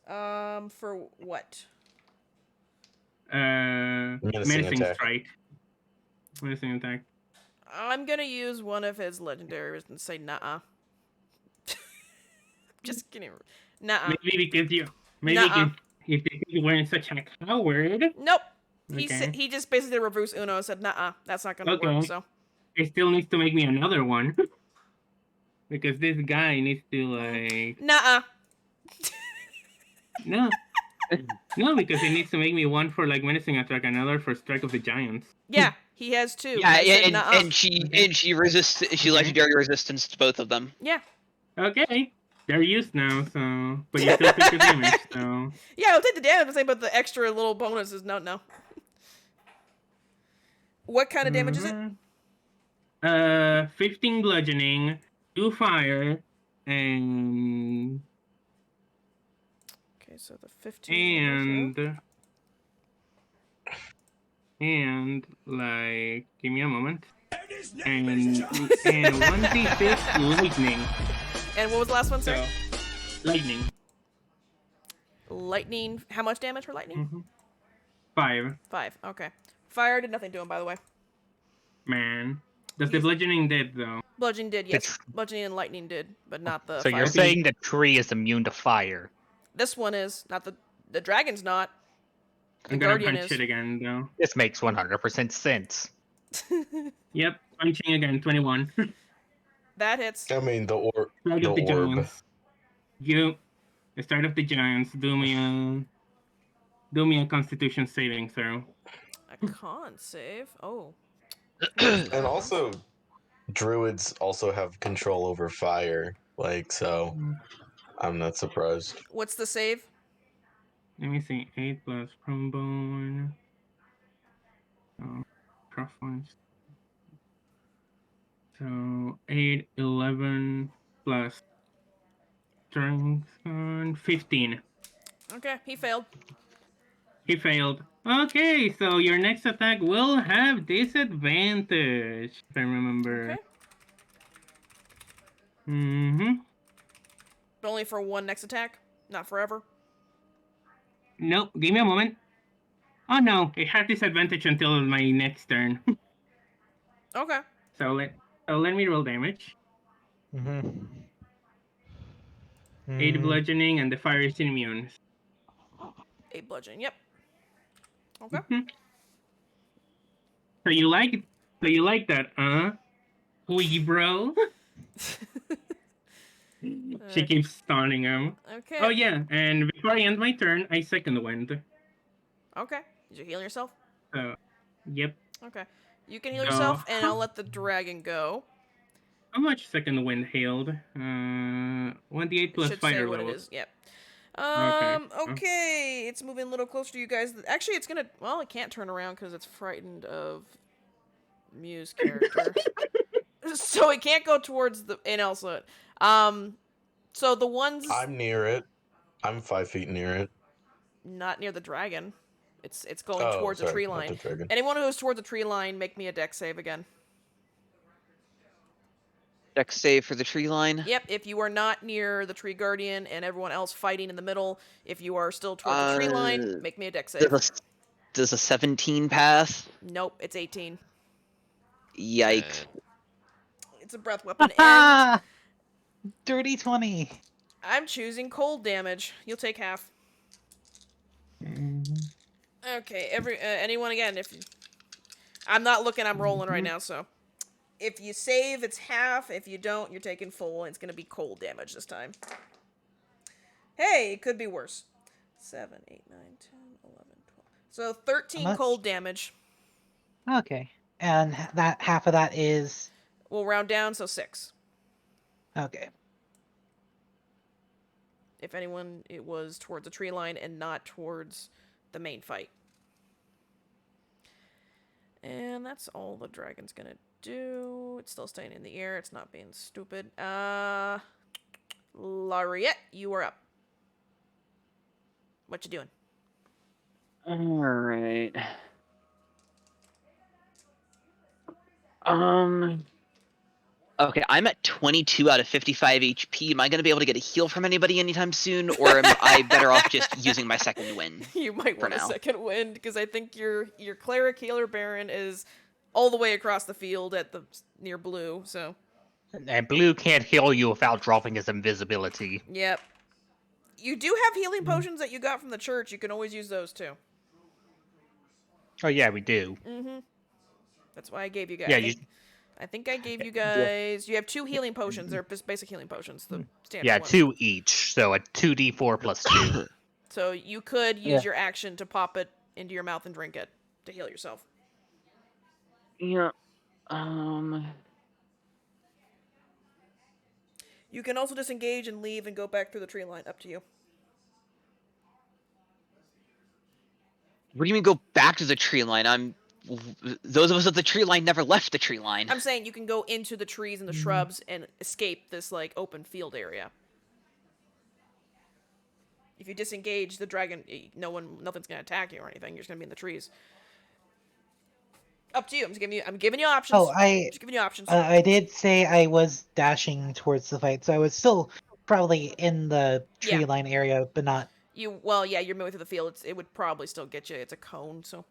For what? Menacing attack. Strike. Menacing Attack. I'm gonna use one of his legendaries and say nah. Just kidding. Nah. Maybe because Nuh-uh. if you weren't such a coward, Nope. Okay. He just basically did reverse Uno and said nah. That's not gonna Okay. work. So. it still needs to make me another one. Because this guy needs to like Nah. no. No, because it needs to make me one for like Menacing Attack, another for Strike of the Giants. Yeah, he has two. Yeah, I said and, nuh-uh. and she resists. She legendary resistance to both of them. Yeah. Okay. They're used now, so but you still take the damage, so Yeah, I'll take the damage, but the extra little bonus is no. What kind of damage is it? 15 bludgeoning, 2 fire, and Okay, so the 15. and like give me a moment. And 1d6 lightning. And what was the last one, So sir? lightning. Lightning. How much damage for lightning? 5. 5. Okay. Fire did nothing to him, by the way. Man. Does the bludgeoning dead though? Bludgeoning did, yes. Bludgeoning and lightning did, but not the So fire. you're saying the tree is immune to fire? This one is. Not the dragon's not. The I'm gonna guardian punch is. it again though. This makes 100% sense. Yep, punching again, 21. That hits. I mean, Start the of the orb. giants. You, the start of the giants. Do me a Constitution saving throw. A con save. Oh. Where's the And con also, save? druids also have control over fire. Like, so I'm not surprised. What's the save? Let me see. 8 plus Crumbone. Oh, rough ones. So 8, 11 plus strength on 15. Okay, he failed. He failed. Okay, so your next attack will have disadvantage, if I remember. Okay. Mm-hmm. But only for one next attack, not forever. Nope, give me a moment. Oh no, it has disadvantage until my next turn. Okay. so let me roll damage. Mm-hmm. 8 bludgeoning and the fire is immune. 8 bludgeoning. Yep. Okay. Mm-hmm. So you like that, Wee bro. She keeps stunning him. Okay. Oh yeah, and before I end my turn, I second wind. Okay. Did you heal yourself? Yep. Okay. You can heal So, yourself, and I'll let the dragon go. how much second wind healed? 1d8 It plus should say fighter what level. it is. Yep. Okay. Okay. It's moving a little closer to you guys. Actually, it's gonna. Well, it can't turn around because it's frightened of Mew's character. So it can't go towards the. And also, so the ones I'm near it. I'm 5 feet near it. not near the dragon. It's going Oh, towards a sorry, tree not line. the dragon. Anyone who's towards a tree line, make me a dex save again. Dex save for the tree line. Yep, if you are not near the tree guardian and everyone else fighting in the middle, if you are still towards the tree line, make me a dex save. Does a 17 pass? Nope, it's 18. Yikes. It's a breath weapon, and Dirty 20. I'm choosing cold damage. You'll take half. Okay, anyone again? I'm not looking, I'm rolling right now, so if you save, it's half. If you don't, you're taking full, and it's gonna be cold damage this time. Hey, it could be worse. 7, 8, 9, 10, 11, 12. So 13 cold damage. Okay. And that half of that is We'll round down, so 6. okay. If anyone, it was towards a tree line and not towards the main fight. And that's all the dragon's gonna do. It's still staying in the air. It's not being stupid. Lariette, you are up. What you doing? Alright. Okay, I'm at 22 out of 55 HP. Am I going to be able to get a heal from anybody anytime soon, or am I better off just using my second wind? You might want a now? second wind, because I think your cleric healer baron is all the way across the field at the near blue. So. And blue can't heal you without dropping his invisibility. Yep. You do have healing potions that you got from the church. You can always use those too. Oh yeah, we do. Mm-hmm. That's why I gave you guys. Yeah, I think I gave you guys. You have 2 healing potions. They're just basic healing potions. The standard yeah, ones. 2 each. So a 2d4 plus 2. So you could use your action to pop it into your mouth and drink it to heal yourself. Yeah. You can also disengage and leave and go back through the tree line. Up to you. What do you mean go back to the tree line? Those of us at the tree line never left the tree line. I'm saying you can go into the trees and the shrubs and escape this like open field area. If you disengage, the dragon, nothing's gonna attack you or anything. You're just gonna be in the trees. Up to you. I'm giving you options. Oh, just giving you options. I did say I was dashing towards the fight, so I was still probably in the tree line area, but not. You're moving through the field. It would probably still get you. It's a cone, so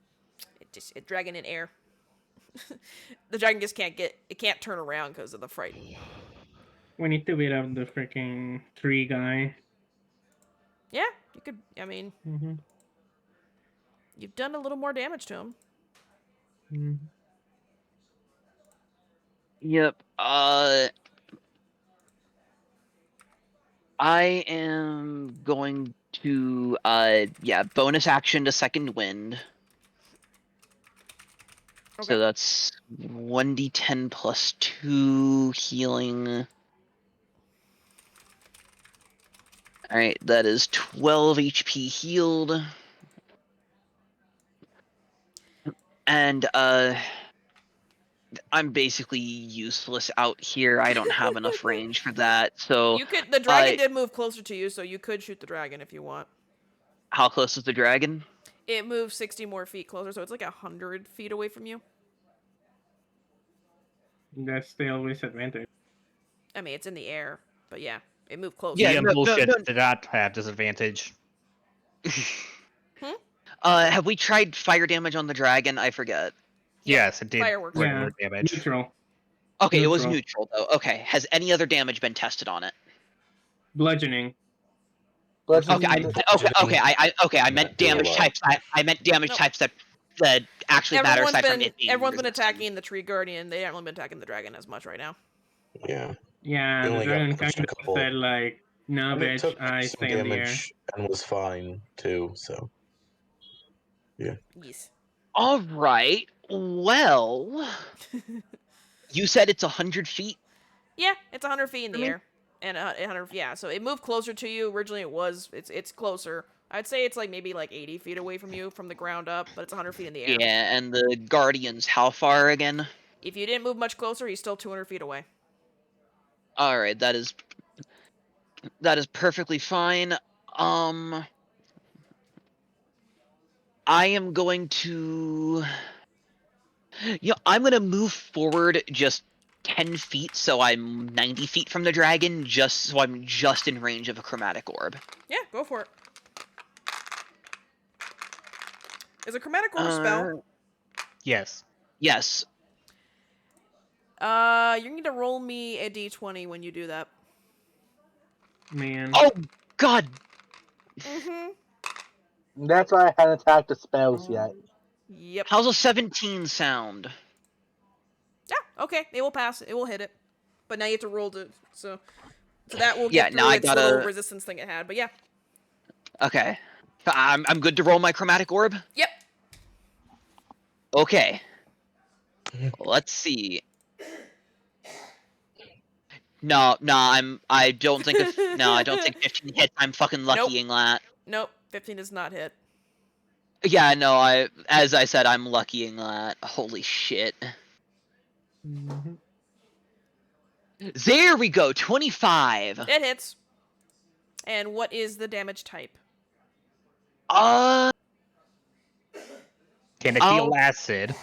it dragon in air. The dragon just can't turn around because of the fright. We need to beat up the freaking tree guy. Yeah, you could. I mean, you've done a little more damage to him. Yep. I am going to bonus action to second wind. Okay. So that's 1d10 plus 2 healing. Alright, that is 12 HP healed. And I'm basically useless out here. I don't have enough range for that. So You could. The dragon did move closer to you, so you could shoot the dragon if you want. how close is the dragon? It moves 60 more feet closer, so it's like 100 feet away from you. That's still disadvantage. I mean, it's in the air, but yeah, it moved closer. Yeah, Yeah, no, bullshit. no. Did not have disadvantage. Have we tried fire damage on the dragon? I forget. Yes, it did Fireworks. regular damage. Neutral. Okay, it was Neutral. neutral though. Okay, has any other damage been tested on it? Bludgeoning. Okay, I meant Do a damage lot. types. I meant damage Nope. types that actually matter aside from it being Everyone's been resistant. attacking the tree guardian. They haven't really been attacking the dragon as much right now. Yeah. Yeah, They the only got dragon pushed kind a of couple. said like, no, And it bitch, took I some stay in the air. damage and was fine too. So Yes. All right. Well, you said it's 100 feet. Yeah, it's 100 feet in the I mean- air, and 100. Yeah, so it moved closer to you. Originally, it was. It's closer. I'd say it's like maybe like 80 feet away from you from the ground up, but it's 100 feet in the air. Yeah, and the guardians, how far again? If you didn't move much closer, he's still 200 feet away. All right, that is perfectly fine. I am going to. I'm gonna move forward just 10 feet, so I'm 90 feet from the dragon, just so I'm just in range of a chromatic orb. Yeah, go for it. Is a chromatic orb a spell? Yes. Yes. You need to roll me a d20 when you do that. Man. Oh God. Mm-hmm. That's why I hadn't attacked the spells yet. Yep. How's a 17 sound? Yeah. Okay. It will pass. It will hit it. But now you have to roll to so that will Yeah, get now through I its gotta- little resistance thing it had. But yeah. Okay. I'm good to roll my chromatic orb? Yep. Okay. Let's see. No, I don't think 15 hits. I'm fucking luckying that. Nope. 15 does not hit. Yeah, no, as I said, I'm luckying that. Holy shit. Mhm. There we go, 25. It hits. And what is the damage type? Can it Oh. heal acid?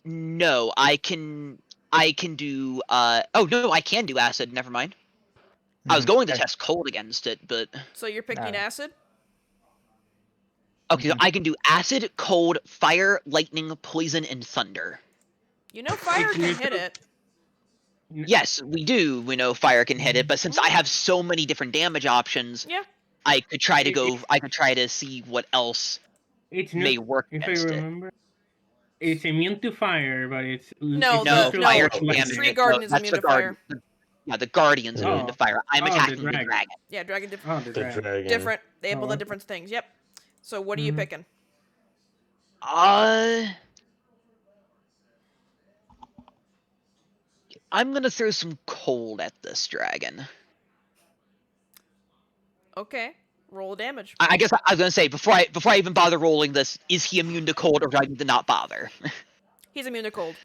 No, I can do oh no, I can do acid, never mind. I was going to Okay. test cold against it, but So you're picking acid? okay, so I can do acid, cold, fire, lightning, poison, and thunder. You know fire can hit it. Yes, we do. We know fire can hit it, but since I have so many different damage options, Yeah. I could try to go. I could try to see what else It's may not, work if I against it. remember, it's immune to fire, but it's No, it's No, the- neutral fire to can lightning. damage Tree it. Guardian No, is that's immune the to guard- fire. Yeah, the guardian's immune to Oh. fire. I'm Oh, the attacking the dragon. dragon. Yeah, dragon different. Oh, the the dragon. dragon. Different. They have both Oh. have different things. Yep. So what are you Mhm. picking? I'm gonna throw some cold at this dragon. Okay. Roll damage. I guess I was gonna say before I even bother rolling this, is he immune to cold or do I need to not bother? He's immune to cold.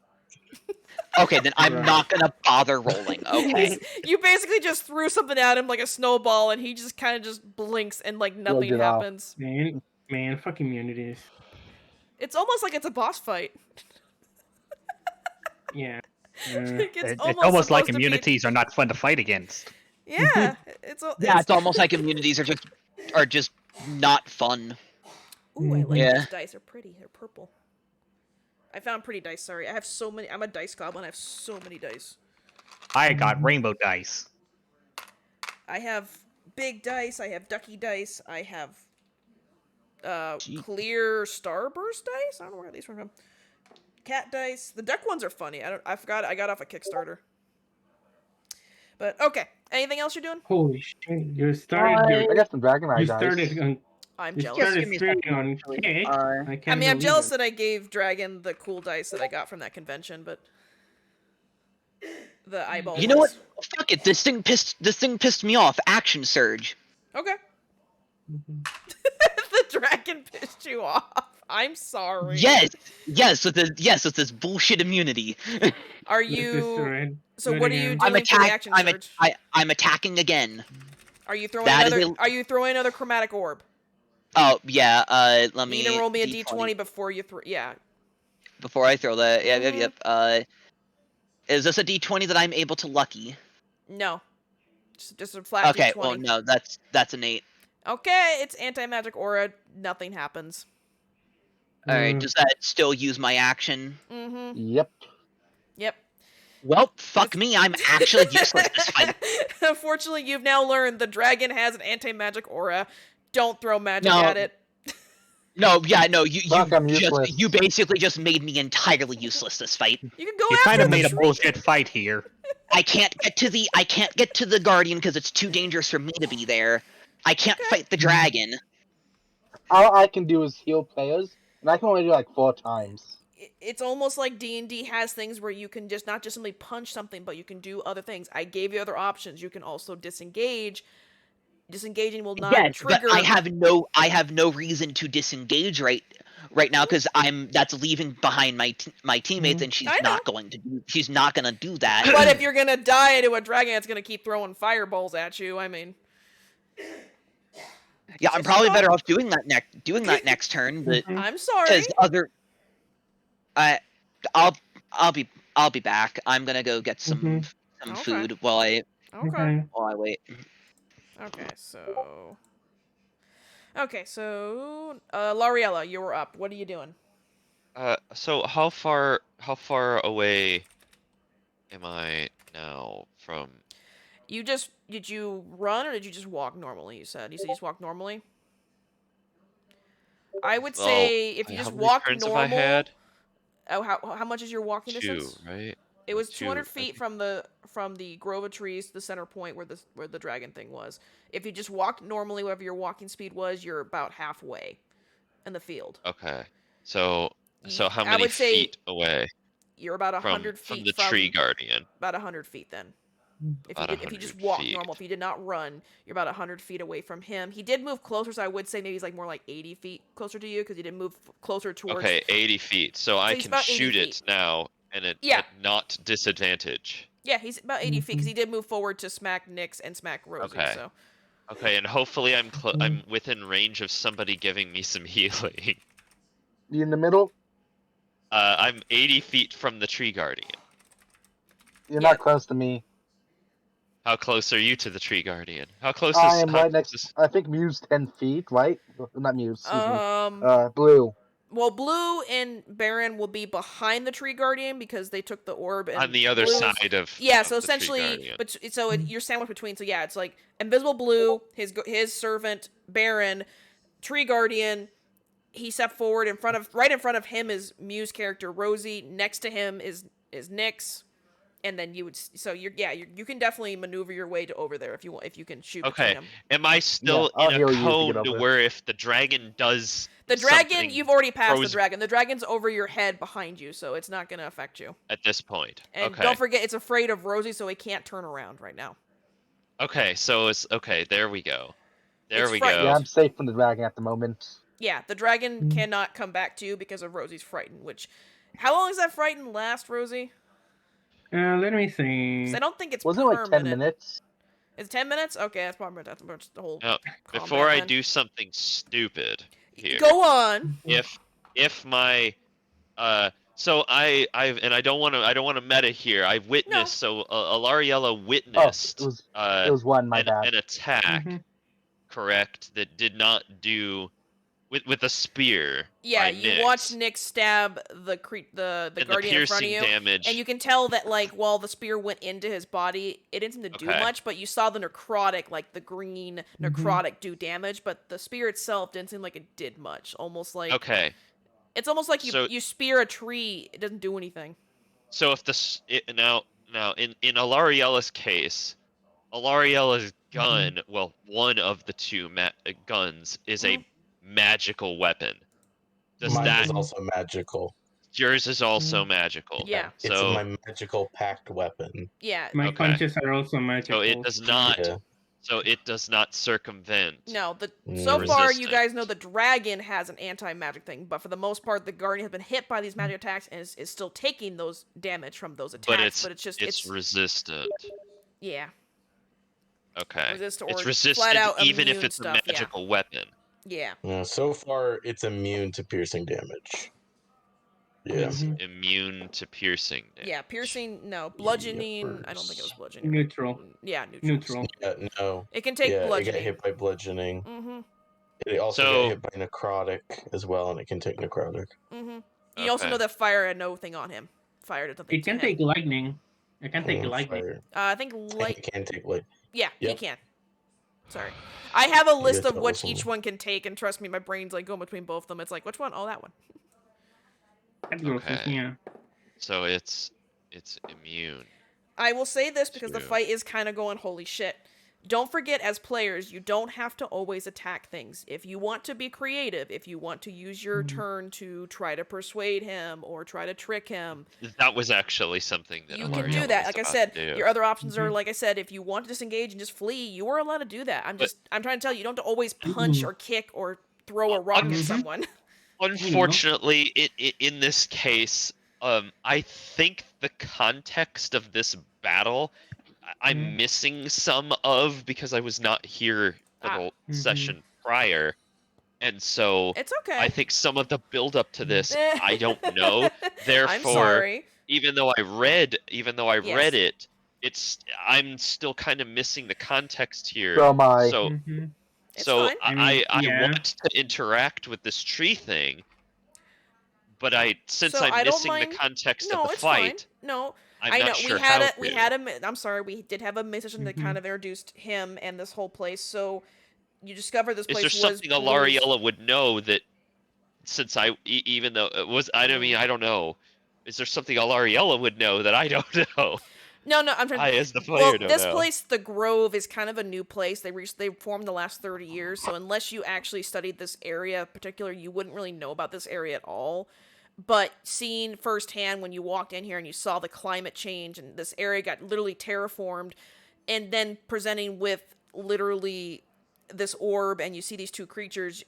Okay, then I'm Right. not gonna bother rolling. Okay. You basically just threw something at him like a snowball, and he just kind of just blinks, and like nothing it off. happens. Man, fuck immunities. It's almost like it's a boss fight. Yeah. Like, It's almost like supposed to be- immunities are not fun to fight against. Yeah, Yeah, it's almost like immunities are just not fun. Ooh, I like Yeah. these dice. They're pretty. They're purple. I found pretty dice. Sorry, I have so many. I'm a dice goblin. I have so many dice. I got rainbow dice. I have big dice. I have ducky dice. I have clear starburst dice. I don't know where these were from. Cat dice. The duck ones are funny. I forgot. I got off a Kickstarter. But okay. Anything else you're doing? Holy shit! You started I your. got some Dragon Eye You dice. started on. I'm You jealous. Yes, started give me a streaming second, on actually. cake. I I can't mean, I'm believe jealous it. that I gave Dragon the cool dice that I got from that convention, but the eyeball You know what? ones. Fuck it. This thing pissed me off. Action surge. Okay. Mhm. The dragon pissed you off. I'm sorry. Yes, with this bullshit immunity. Are This is you? right. So Right what are you again. doing for the action surge? I'm attacking again. Are you throwing That is another? a- Are you throwing another chromatic orb? Oh yeah. Let You me need to roll me a D20 d20 before you throw. Yeah. before I throw that. Yep, yep, Mhm. yep. Is this a D20 that I'm able to lucky? No. Just a flat Okay. d20. Well, no. That's an 8. Okay, it's anti-magic aura. Nothing happens. All right. Mm. Does that still use my action? Mm-hmm. Yep. Yep. Well, fuck me. I'm actually useless this fight. Unfortunately, you've now learned the dragon has an anti-magic aura. Don't throw magic No. at it. No, yeah, no. You Fuck, I'm useless. you basically just made me entirely useless this fight. You can go You after kind of the made a tree. bullshit fight here. I can't get to the guardian because it's too dangerous for me to be there. I can't Okay. fight the dragon. All I can do is heal players, and I can only do like 4 times. It's almost like D&D has things where you can just not just simply punch something, but you can do other things. I gave you other options. You can also disengage. Disengaging will not Yes, trigger. but I have no reason to disengage right now because that's leaving behind my teammates, and I know. she's not gonna do that. But if you're gonna die to a dragon, it's gonna keep throwing fireballs at you. I mean, Yeah, I'm Just probably stop. better off doing that next turn, but Mhm. I'm sorry. because I'll be back. I'm gonna go get some Okay. food while I Okay. wait. Okay. So. Lariella, you were up. What are you doing? So how far away am I now from? Did you run or did you just walk normally? You said you just walk normally. I would Well, say if you how just many walk turns have normal. I had? Oh, how much is your walking 2, distance? right? It was 2, 200 I feet think. from the grove of trees to the center point where the dragon thing was. If you just walked normally, whatever your walking speed was, you're about halfway in the field. Okay. So how I many would say feet away you're about from 100 feet the tree guardian? about 100 feet then. About If you just 100 walk feet. normal, if you did not run, you're about 100 feet away from him. He did move closer, so I would say maybe he's like more like 80 feet closer to you because he did move closer towards. Okay, 80 feet. So I he's can about 80 shoot feet. it now, and Yeah. at not disadvantage. Yeah, he's about 80 feet because he did move forward to smack Nyx and smack Rosie. Okay. So Okay, and hopefully I'm within range of somebody giving me some healing. You in the middle? I'm 80 feet from the tree guardian. You're Yeah. not close to me. How close are you to the tree guardian? How close I is? am How right close next. is? I think Mew's 10 feet, right? Not Mew, excuse me. um. Blue. Well, Blue and Baron will be behind the Tree Guardian because they took the orb and On the other Blue's- side of. Yeah, of so the Tree essentially, Guardian. but so you're sandwiched between. So yeah, it's like Invisible Blue, his servant Baron, Tree Guardian. He stepped forward right in front of him is Mew's character Rosie. Next to him is Nyx, and then you can definitely maneuver your way to over there if you can shoot Okay. between them. Am I still I'll in a heal you to get cone to over. where if the dragon does The dragon, something you've already passed the throws- dragon. The dragon's over your head behind you, so it's not gonna affect you. at this point? And Okay. don't forget, it's afraid of Rosie, so it can't turn around right now. Okay, so it's okay. There we go. There It's we frightened. go. Yeah, I'm safe from the dragon at the moment. Yeah, the dragon cannot come back to you because of Rosie's frightened. How long does that frightened last, Rosie? Let me 'Cause see. I don't think it's Wasn't it like 10 permanent. minutes? Is it 10 minutes? Okay, that's probably the whole. Now, combat before I then. do something stupid here, Go on. if my so I don't want to meta here. I've witnessed Alariella Oh, witnessed it was 1, my bad. an attack, Mhm. correct, that did not do with a spear. Yeah, by you Nyx, watch Nick stab the and the guardian in front of piercing you. damage. And you can tell that, like, while the spear went into his body, it didn't seem to do Okay. much, but you saw the necrotic, like, the green necrotic do damage, but the spear itself didn't seem like it did much. Almost like... Okay, It's almost like So- you spear a tree, it doesn't do anything. so if now in Alariella's case, Alariella's gun, well, one of the two guns is a magical weapon. Does Mine that is also magical. yours is also magical? Yeah. It's So my magical packed weapon. Yeah. My Okay. punches are also magical. so it does not. Yeah. So it does not circumvent. No, the so far you resistance. guys know the dragon has an anti-magic thing, but for the most part the guardian has been hit by these magic attacks and is still taking those damage from those attacks. But it's just it's resistant. yeah, Okay. resist or It's flat resistant out even if immune it's stuff, a magical weapon. Yeah. So far, it's immune to piercing damage. Yeah. It's immune to piercing damage. Yeah, piercing, no. Bludgeoning, I don't think it was bludgeoning. Neutral. Yeah, Neutral. No. It can take Yeah, it bludgeoning. got hit by bludgeoning. Mm-hmm. It also So- got hit by necrotic as well, and it can take necrotic. Mm-hmm. You also Okay. know that fire had no thing on him. Fire did nothing It to can him. take lightning. It can take lightning. Fire. I think And light. it can take light. Yeah, he Yep. can. Sorry. I have a list guys of got which listen. each one can take, and trust me, my brain's like going between both of them. It's like, which one? Oh, that one. That goes, Okay. yeah. So it's immune. I will say this because the True. fight is kind of going, holy shit. Don't forget, as players, you don't have to always attack things. If you want to be creative, if you want to use your turn to try to persuade him or try to trick him, That was actually something that you Alariella can do that. was Like I about said, to do. your other options are, like I said, if you want to disengage and just flee, you are allowed to do that. I'm trying to tell you, you don't have to always punch or kick or throw a rock at someone. Unfortunately, in this case, I think the context of this battle, I'm missing some of because I was not here for the session prior, and so It's okay. I think some of the build up to this I don't know. Therefore, I'm sorry. even though I read Yes. it, I'm still kind of missing the context here. So am I. So It's so fine. I I, mean, I yeah. want to interact with this tree thing, but since So I I'm don't missing mind- the context No, of the it's fight, fine. No, I'm I know not sure we had how a we to. had a. I'm sorry, we did have a mission that kind of introduced him and this whole place. So you discover this Is place there was something Blue's- Alariella would know that since even though it was, I mean, I don't know. Is there something Alariella would know that I don't know? No, I'm trying. I, as the player, Well, don't this know. place, the Grove, is kind of a new place. They formed the last 30 years, so unless you actually studied this area in particular, you wouldn't really know about this area at all. But seeing firsthand when you walked in here and you saw the climate change and this area got literally terraformed, and then presenting with literally this orb and you see these two creatures,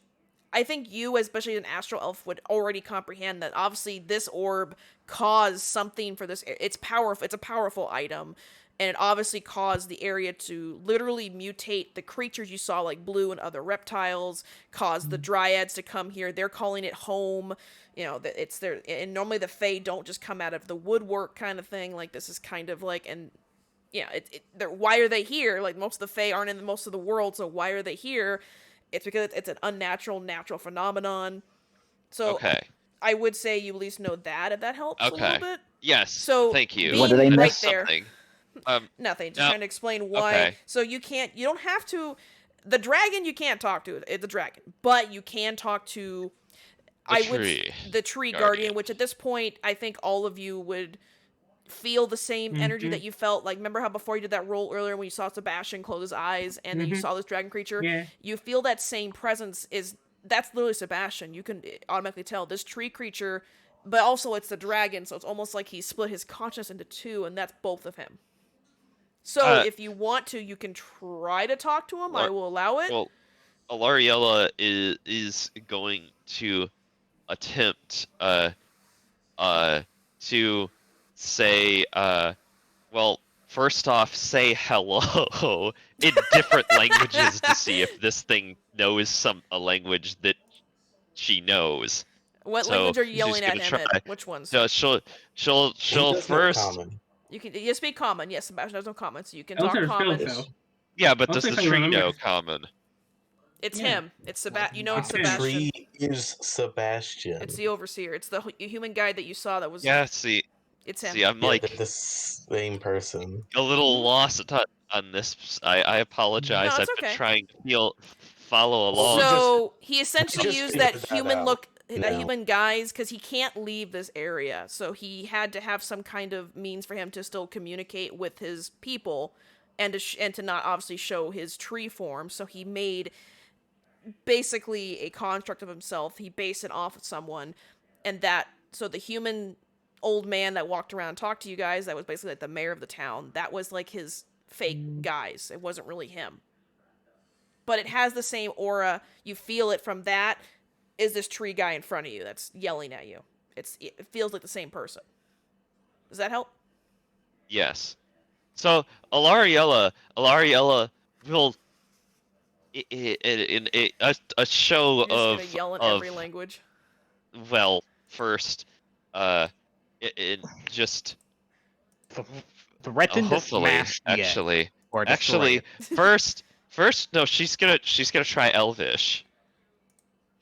I think you, especially an astral elf, would already comprehend that obviously this orb caused something for this. It's powerful. It's a powerful item, and it obviously caused the area to literally mutate. The creatures you saw, like Blue and other reptiles, caused the dryads to come here. They're calling it home. You know, it's their. And normally the Fae don't just come out of the woodwork kind of thing. Like this is kind of like, and yeah, why are they here? Like most of the Fae aren't in most of the world, so why are they here? It's because it's an natural phenomenon. So Okay. I would say you at least know that, if that helps a Okay. little bit. Yes. So thank you. What did I That's miss? Right there. something. Nothing. Just No. trying to explain why. Okay. So you don't have to. The dragon you can't talk to. It's a dragon, but you can talk to. The tree guardian, which at this point I think all of you would feel the same energy that you felt. Like, remember how before you did that roll earlier when you saw Sebastian close his eyes and then you saw this dragon creature? Yeah. You feel that same presence. That's literally Sebastian. You can automatically tell this tree creature, but also it's the dragon, so it's almost like he split his consciousness into two, and that's both of him. So if you want to, you can try to talk to him. I will allow it. Well, Alariella is going to attempt to say well, first off, say hello in different languages to see if this thing knows a language that she knows. What So language are you she's yelling at gonna him? try. Which ones? So she'll He does know first. common. You speak common. Yes, Sebastian knows no common, so you can Those talk are common. spells, though. Yeah, but does Also, the if I tree remember- know common? It's Yeah. him. It's Sebastian. You know it's Okay. Sebastian. Tree is Sebastian. It's the overseer. It's the human guy that you saw that was. Yeah. See, It's him. I'm Yeah, like they're the same person. a little lost on this. I apologize. No, it's I've been okay. trying to follow along. So he essentially just used figured that that human out look, that now. human guise, because he can't leave this area. So he had to have some kind of means for him to still communicate with his people. and to not obviously show his tree form. So he made basically a construct of himself. He based it off of someone, and so the human old man that walked around and talked to you guys, that was basically like the mayor of the town. That was like his fake guys. It wasn't really him. But it has the same aura. You feel it from that. Is this tree guy in front of you that's yelling at you? It feels like the same person. Does that help? Yes. So Alariella will in a show You're just of gonna yell in of every language. well, first, it just Threaten to hopefully smash the egg actually or destroy it. first no, she's gonna try Elvish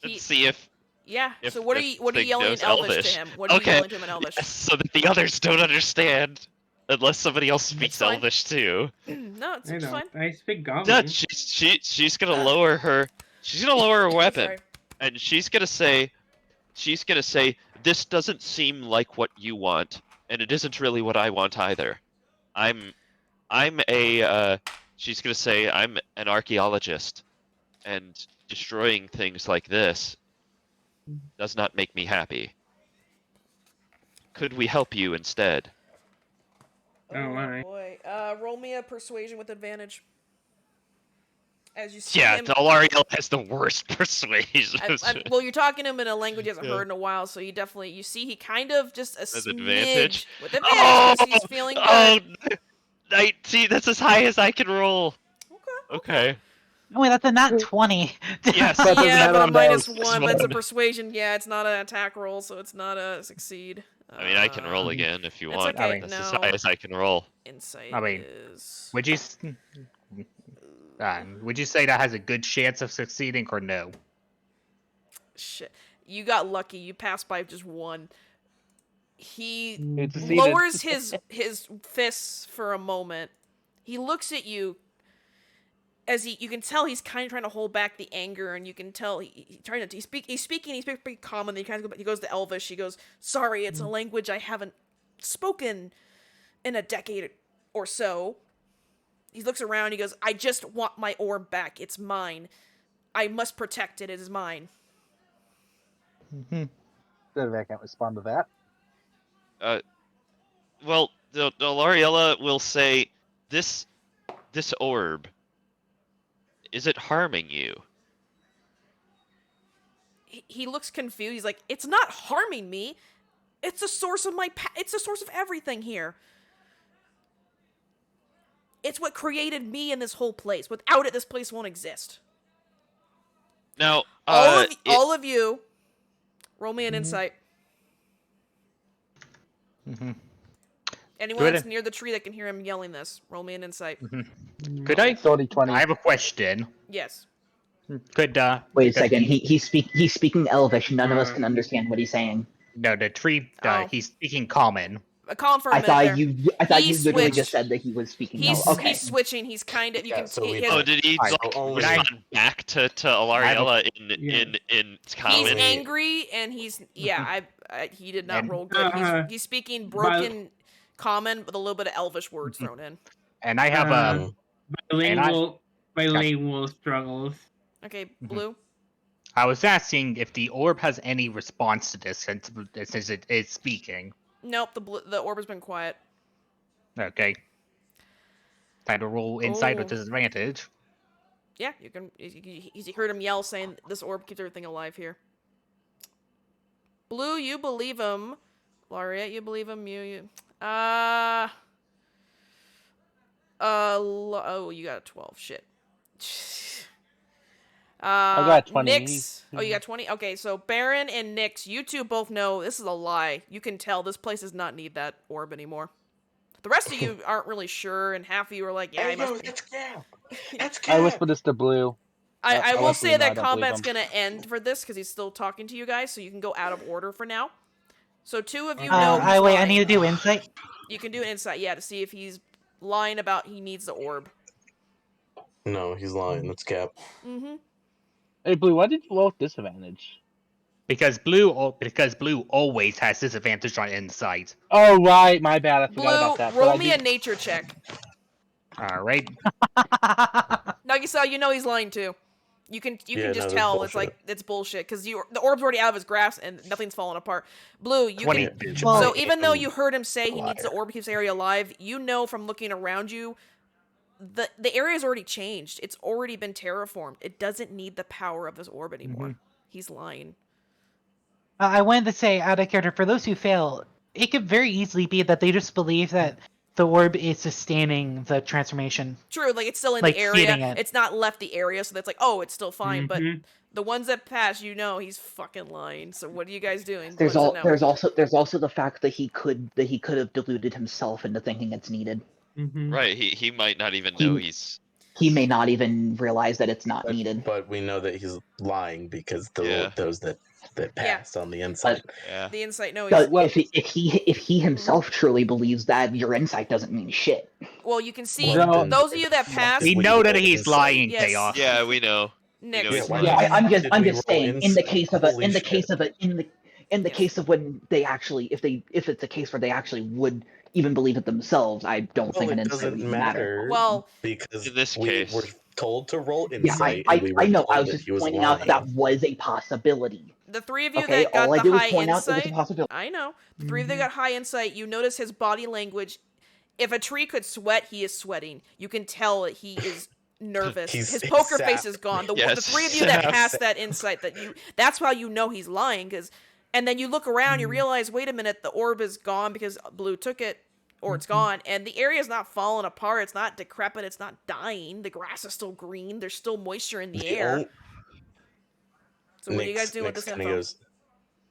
and see if Yeah. if So what are if you Thing yelling in knows Elvish to him? What are you Okay. yelling to him in Elvish? Yes, so that the others don't understand unless somebody else speaks fine. Elvish too. No, it's I fine. don't. I speak Yeah, Goblin. she's gonna lower her weapon Sorry. and she's gonna say this doesn't seem like what you want, and it isn't really what I want either. I'm she's gonna say I'm an archaeologist, and destroying things like this does not make me happy. Could we help you instead? Oh, alright. boy. Roll me a persuasion with advantage. As you see Yeah, him. Alariel has the worst persuasion. Well, you're talking to him in a language he hasn't Yeah. heard in a while, so you see he kind of just a Has smidge advantage? with advantage because he's feeling good. 19, that's as high as I can roll. Okay. Oh, wait, that's a nat 20. Yes. That doesn't Yeah, matter but a on minus those. one, but it's a One. persuasion. Yeah, it's not an attack roll, so it's not a succeed. I mean, I can roll again if you It's want. okay, That's as no. high as I can roll. Insight I mean, is. Would you say that has a good chance of succeeding or no? Shit. You got lucky. You passed by just one. He It succeeded. lowers his fists for a moment. He looks at you as you can tell he's kind of trying to hold back the anger, and you can tell he's speaking pretty calm, and then he goes to Elvish. He goes, "Sorry, it's a language I haven't spoken in a decade or so." He looks around. He goes, "I just want my orb back. It's mine. I must protect it. It is mine." I can't respond to that. Well, the Loriella will say, this orb, is it harming you? He looks confused. He's like, "It's not harming me. It's the source of it's the source of everything here. It's what created me in this whole place. Without it, this place won't exist." Now, all of you, roll me an insight. Anyone Good. that's near the tree that can hear him yelling this, roll me an insight. Could I? 30-20. I have a question. Yes. Could Wait a because second. He's speaking Elvish. None of us can understand what he's saying. No, the tree. Oh. He's speaking common. Calm for a I minute thought there. you literally switched. just said that he was speaking. He's Okay. he's switching. He's kind of you Yeah, can. so we his- oh, did he Alright, like only- respond back to Alariella Yeah. in he's common? angry and he's he did not And- roll good. Uh-huh. He's speaking broken common with a little bit of Elvish words thrown in. And I have Uh, And I- Bilingual struggles. Okay, Blue. I was asking if the orb has any response to this since it is speaking. Nope, the orb has been quiet. Okay. Time to roll insight with Oh. disadvantage. Yeah, you can. You heard him yell saying, "This orb keeps everything alive here." Blue, you believe him. Laureate, you believe him. Oh, you got a 12. Shit. I got 20. Nyx. Oh, you got 20? Okay, so Baron and Nyx, you two both know this is a lie. You can tell this place does not need that orb anymore. The rest of you aren't really sure, and half of you are like, yeah, I must be. I whispered this to Blue. I will honestly, say no, I that don't believe combat's him. gonna end for this because he's still talking to you guys, so you can go out of order for now. So two of you know. I he's wait. I lying. need to do insight. You can do an insight, yeah, to see if he's lying about he needs the orb. No, he's lying. That's cap. Mm-hmm. Hey, Blue, why did you roll with disadvantage? Because blue always has disadvantage on insight. Oh, right. My bad. I forgot Blue, about that. but roll I me a do- nature check. All right. Nagisa, you know he's lying too. You can Yeah, just no, that's tell it's bullshit. like it's bullshit because the orb's already out of his grasp and nothing's falling apart. Blue, you 20 can. bitch. Well- So even though you heard him say he needs the Liar. orb to keep the area alive, you know from looking around you, the area's already changed. It's already been terraformed. It doesn't need the power of this orb anymore. He's lying. I wanted to say, out of character, for those who fail, it could very easily be that they just believe that the orb is sustaining the transformation. True, like it's still in Like, the area. feeding it. It's not left the area, so that's like, oh, it's still fine. But Mhm. the ones that pass, you know, he's fucking lying. So what are you guys doing? There's What is it now? there's also the fact that he could have deluded himself into thinking it's needed. Mhm. Right, he might not even He- know he's. He may not even realize that it's not needed. But we know that he's lying because Yeah. those that passed on the inside. Yeah. The insight, no, But he's if he himself truly believes that, your insight doesn't mean shit. well. You can see Well, then those of you that why passed. We did know that roll he's insight? lying, Yes. Chaos. Yeah, we know. Nick, know he's why lying. Yeah, did- I'm did I'm we just roll saying in the insight? case of Holy in the shit. case of in the Yes. case of when they actually if it's a case where they actually would even believe it themselves, I don't Well, think an it insight would doesn't even matter. matter Well, because In this we case. were told to roll Yeah, insight and we were I know. told I was that just he was pointing out lying. that was a possibility. the three of you Okay, that got all I the did was high point out it was a insight. possibility. I know. The three of you that got high insight. You notice his body language. If a tree could sweat, he is sweating. You can tell that he is nervous. He's His poker sap. face is gone. The Yes, three of you that sap. passed that insight, that's how you know he's lying. Because, and then you look around, you realize, wait a minute, the orb is gone because Blue took it, or it's gone, and the area is not falling apart. It's not decrepit. It's not dying. The grass is still green. There's still moisture in the air. So what are you guys doing with this info?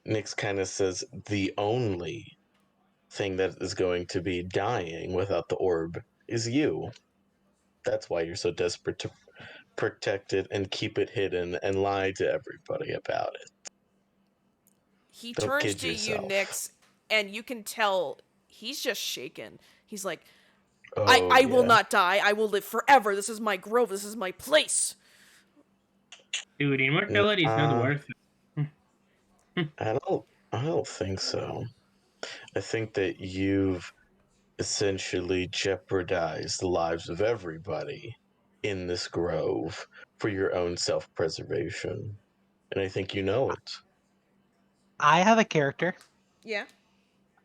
Nix kind of says the only thing that is going to be dying without the orb is you. That's why you're so desperate to protect it and keep it hidden and lie to everybody about it. He Don't turns kid to you, yourself. Nyx, and you can tell he's just shaken. He's like, Oh, I will yeah. not die. I will live forever. This is my grove. This is my place. Dude, immortality is not worth it. I don't think so. I think that you've essentially jeopardized the lives of everybody in this grove for your own self-preservation. And I think you know it. I have a character. Yeah.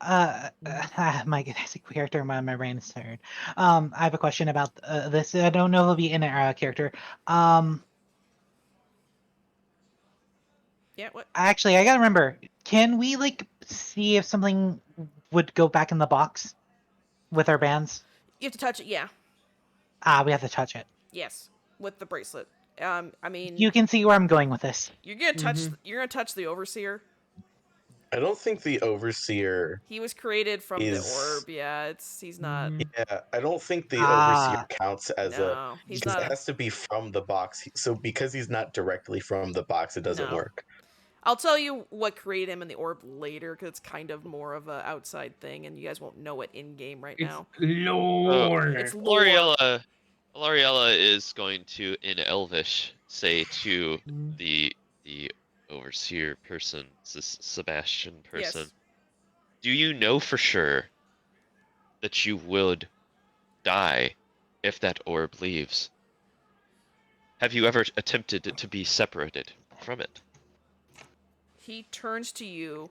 My goodness, character. My brain is tired. I have a question about this. I don't know if it'll be in a character. Yeah, what? Actually, I gotta remember. Can we like see if something would go back in the box with our bands? You have to touch it, yeah. We have to touch it. Yes. With the bracelet. I mean, You can see where I'm going with this. you're gonna touch the overseer. I don't think the overseer. He was created from the Is- orb, yeah. He's not Yeah, I don't think the Ah. overseer counts as No, he's because not it has to be from the box. So because he's not directly from the box, it doesn't No. work. I'll tell you what created him in the orb later, because it's kind of more of a outside thing, and you guys won't know it in game right It's now. lore. It's lore. Loriella is going to, in Elvish, say to the overseer person, Sebastian person, Yes. do you know for sure that you would die if that orb leaves? Have you ever attempted to be separated from it? He turns to you,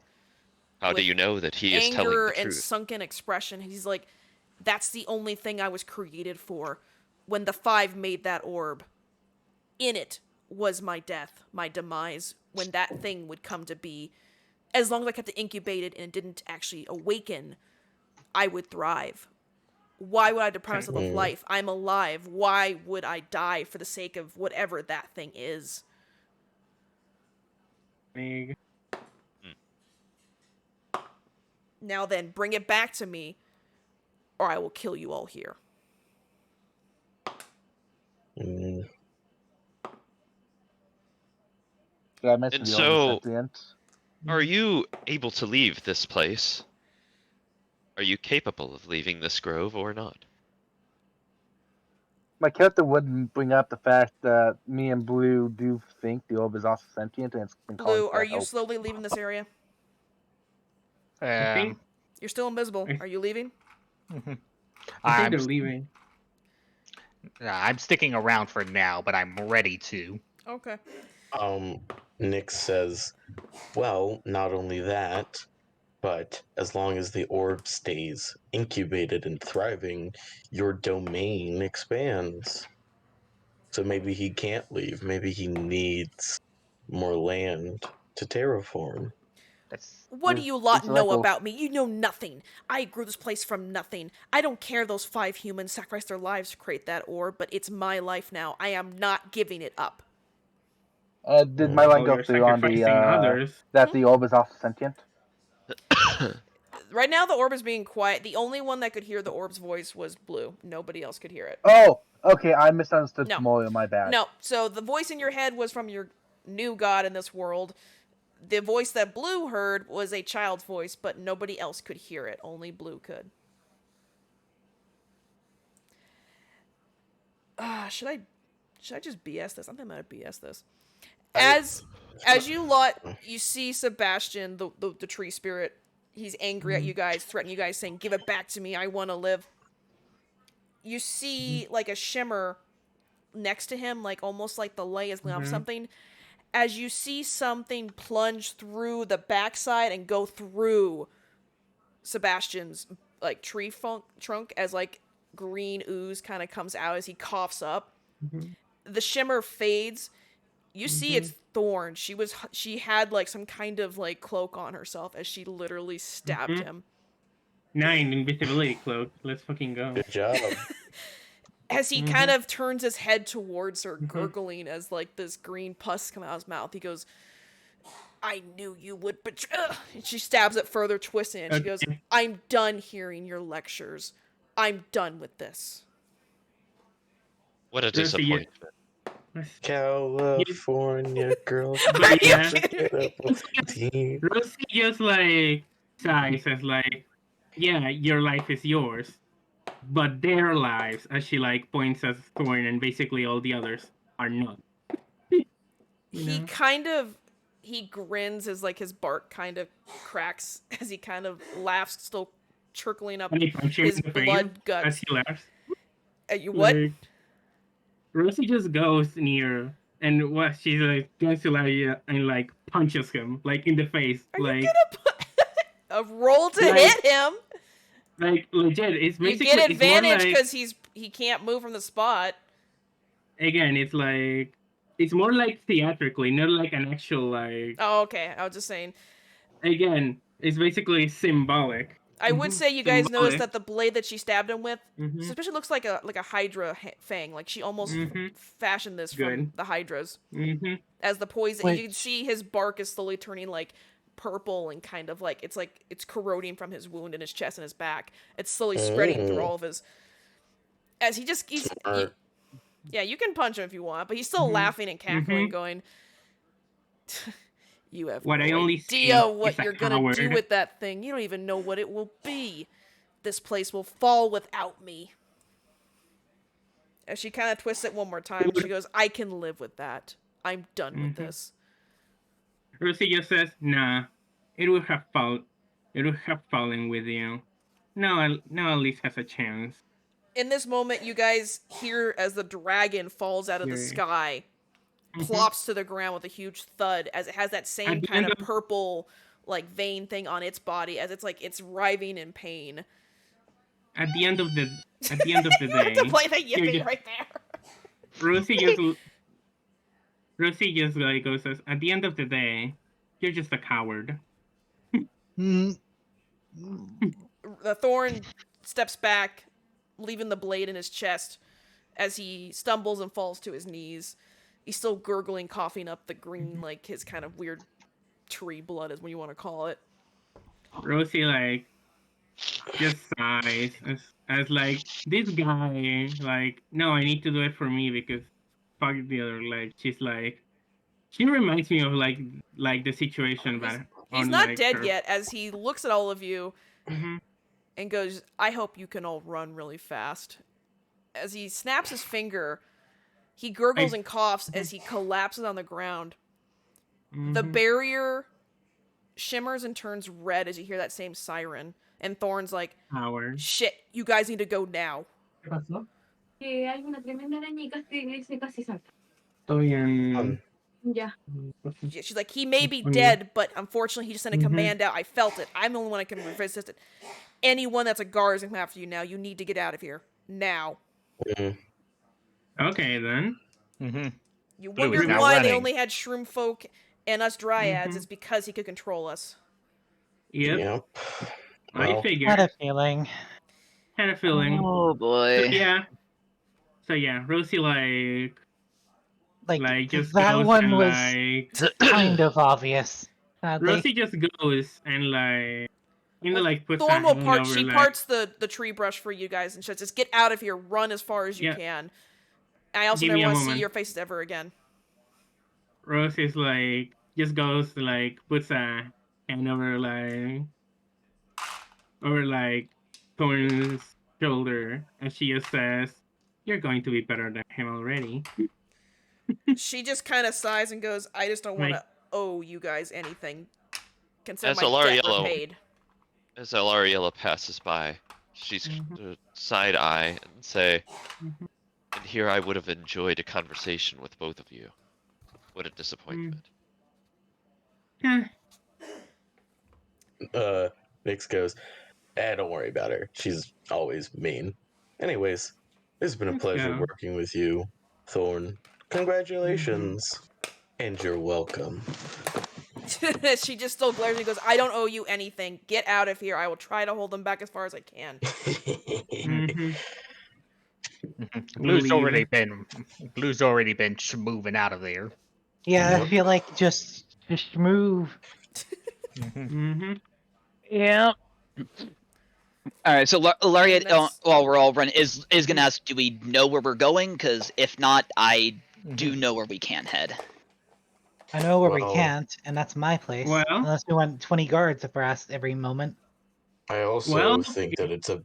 How do with you know that he is telling anger the and truth? sunken expression. He's like, that's the only thing I was created for. When the five made that orb, in it was my death, my demise. When that thing would come to be, as long as I kept it incubated and it didn't actually awaken, I would thrive. Why would I deprive myself of life? I'm alive. Why would I die for the sake of whatever that thing is? Big. Now then, bring it back to me, or I will kill you all here. Mm. Yeah, I mentioned And the so- sentient. Are you able to leave this place? Are you capable of leaving this grove or not? My character wouldn't bring up the fact that me and Blue do think the orb is also sentient and it's been calling Blue, for are you help. slowly leaving this area? I think, You're still invisible. Are you leaving? I think I'm, they're leaving. I'm sticking around for now, but I'm ready to. Okay. Nick says, well, not only that, but as long as the orb stays incubated and thriving, your domain expands. So maybe he can't leave. Maybe he needs more land to terraform. That's What do It's, you lot it's like know a, about me? You know nothing. I grew this place from nothing. I don't care those 5 humans sacrificed their lives to create that orb, but it's my life now. I am not giving it up. did my line Oh, go you're through on sacrificing others. that the orb is also sentient? Right now, the orb is being quiet. The only one that could hear the orb's voice was Blue. Nobody else could hear it. Oh, okay, I misunderstood No. Tomoyo, my bad. No. So the voice in your head was from your new god in this world. The voice that Blue heard was a child's voice, but nobody else could hear it. Only Blue could. Should I just BS this? I think I'm gonna BS this. As you lot, you see Sebastian, the tree spirit. He's angry at you guys, threatening you guys, saying, "Give it back to me. I want to live." You see like a shimmer next to him, like almost like the light is lit off something. As you see something plunge through the backside and go through Sebastian's like tree trunk, as like green ooze kind of comes out as he coughs up. The shimmer fades. You see it's Thorn. She had like some kind of like cloak on herself as she literally stabbed him. 9 invisibility cloak. Let's fucking go. Good job. As he kind of turns his head towards her, gurgling as like this green pus comes out of his mouth. He goes, "I knew you would betray." And she stabs it further, twisting it. And she goes, "I'm done hearing your lectures. I'm done with this." What a Let's see it. disappointment. California girl. But yeah, Team. Rosie just like sighs as like, yeah, your life is yours, but their lives, as she like points at Thorn and basically all the others, are not. He grins as like his bark kind of cracks as he kind of laughs, still trickling up And he punches him his in the face blood as guts. he laughs. You what? Like, Rosie just goes near and what she's like goes to like and like punches him like in the face. Are like you gonna put a roll to Like, hit him? like legit. It's You basically get it's more advantage like- because he can't move from the spot. again, it's like it's more like theatrically, not like an actual like. Oh, okay. I was just saying. Again, it's basically symbolic. I would say you guys noticed Symbolic. that the blade that she stabbed him with, Mhm. especially looks like a hydra fang. Like she almost fashioned this from Good. the hydras. Mm-hmm. As the poison, Which- you can see his bark is slowly turning like purple and kind of like it's corroding from his wound in his chest and his back. It's slowly spreading through all of his. As he's Smart. yeah, you can punch him if you want, but he's still laughing and cackling, going, "You have What no I only see idea what is a you're gonna do coward." with that thing. You don't even know what it will be. This place will fall without me." As she kind of twists it one more time, she goes, "I can live with that. I'm done with this." Rosie just says, "Nah, it would have fallen. It would have fallen with you. No, at least has a chance." In this moment, you guys hear as the dragon falls out of the Yeah. sky, plops to the ground with a huge thud, as it has that same the kind end of of- purple, like vein thing on its body, as it's writhing in pain. At the end of the day, You have to play that you're yipping just- right there. Rosie just like goes says, "At the end of the day, you're just a coward." Mm, The thorn steps back, leaving the blade in his chest as he stumbles and falls to his knees. He's still gurgling, coughing up the green, like his kind of weird tree blood, is what you want to call it. Rosie like just sighs as like this guy like, no, I need to do it for me because fuck the other. Like she's like, she reminds me of like the situation that He's on, not like, dead her- yet, as he looks at all of you Mhm. and goes, "I hope you can all run really fast." As he snaps his finger, he gurgles and coughs as he collapses on the ground. The Mhm. barrier shimmers and turns red as you hear that same siren. And Thorn's like, Coward. "Shit, you guys need to go now." que hay una tremenda araña y casi salta. Estoy en. Ya. Yeah, she's like, he may be On you. dead, but unfortunately he just sent a Mhm. command out. I felt it. I'm the only one that can resist it. Anyone that's a guard is gonna come after you now. You need to get out of here. Now. Mhm. Okay then. Mm-hmm. You Blue is wondered now why they running. only had shroom folk and us dryads. Mhm. It's because he could control us. Yep. Yep. I Well, figured. Had a feeling. Had a feeling. Oh boy. So yeah, Rosie like just that goes one and was like kind of obvious. Sadly. Rosie just goes and like puts her Thorn will hand part. over She like parts the tree brush for you guys and says, "Just get out of here. Run as far as you Yeah. can." I also Give never me a want to see moment. your faces ever again. Rosie's like just goes like puts a hand over Thorn's shoulder and she just says, "You're going to be better than him already." She just kind of sighs and goes, "I just don't want to Like owe you guys anything. Consider As my debt Alariella, repaid." as Alariella passes by, she's Mhm. side eye and say, Mhm. "And here I would have enjoyed a conversation with both of you. What a disappointment." Yeah. Nix goes, don't worry about her. She's always mean. Anyways, it's been a Let's pleasure go. working with you, Thorn. Congratulations. And you're welcome. She just still glares and goes, "I don't owe you anything. Get out of here. I will try to hold them back as far as I can." Mm-hmm. Blue's Leave. already been moving out of there. Yeah, I Yep. feel like just move. Mm-hmm. Yeah. All right. So Laria, And that's- while we're all running, is gonna ask, do we know where we're going? Because if not, I do know where we can head. I know where we Well- can't, and that's my place. Well- Unless we want 20 guards abreast every moment. I also Well- think that it's a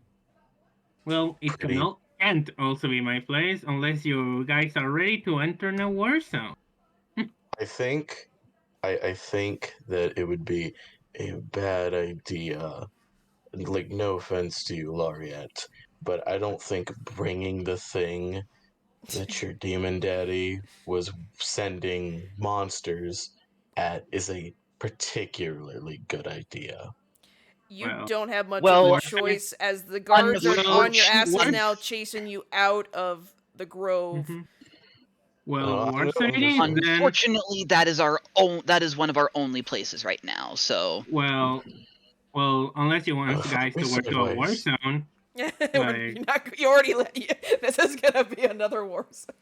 Well, it Pretty- can't also be my place unless you guys are ready to enter a war zone. I think that it would be a bad idea. Like, no offense to you, Laureate, but I don't think bringing the thing that your demon daddy was sending monsters at is a particularly good idea. You Well- don't have much Well, of a choice, as the guards are on your asses now, chasing you out of the grove. Mhm. Well, I war know, I'm zone just- then. Unfortunately, that is one of our only places right now. So Well, unless you want us guys to work to a war sideways. zone. You already let you. This is gonna be another war zone.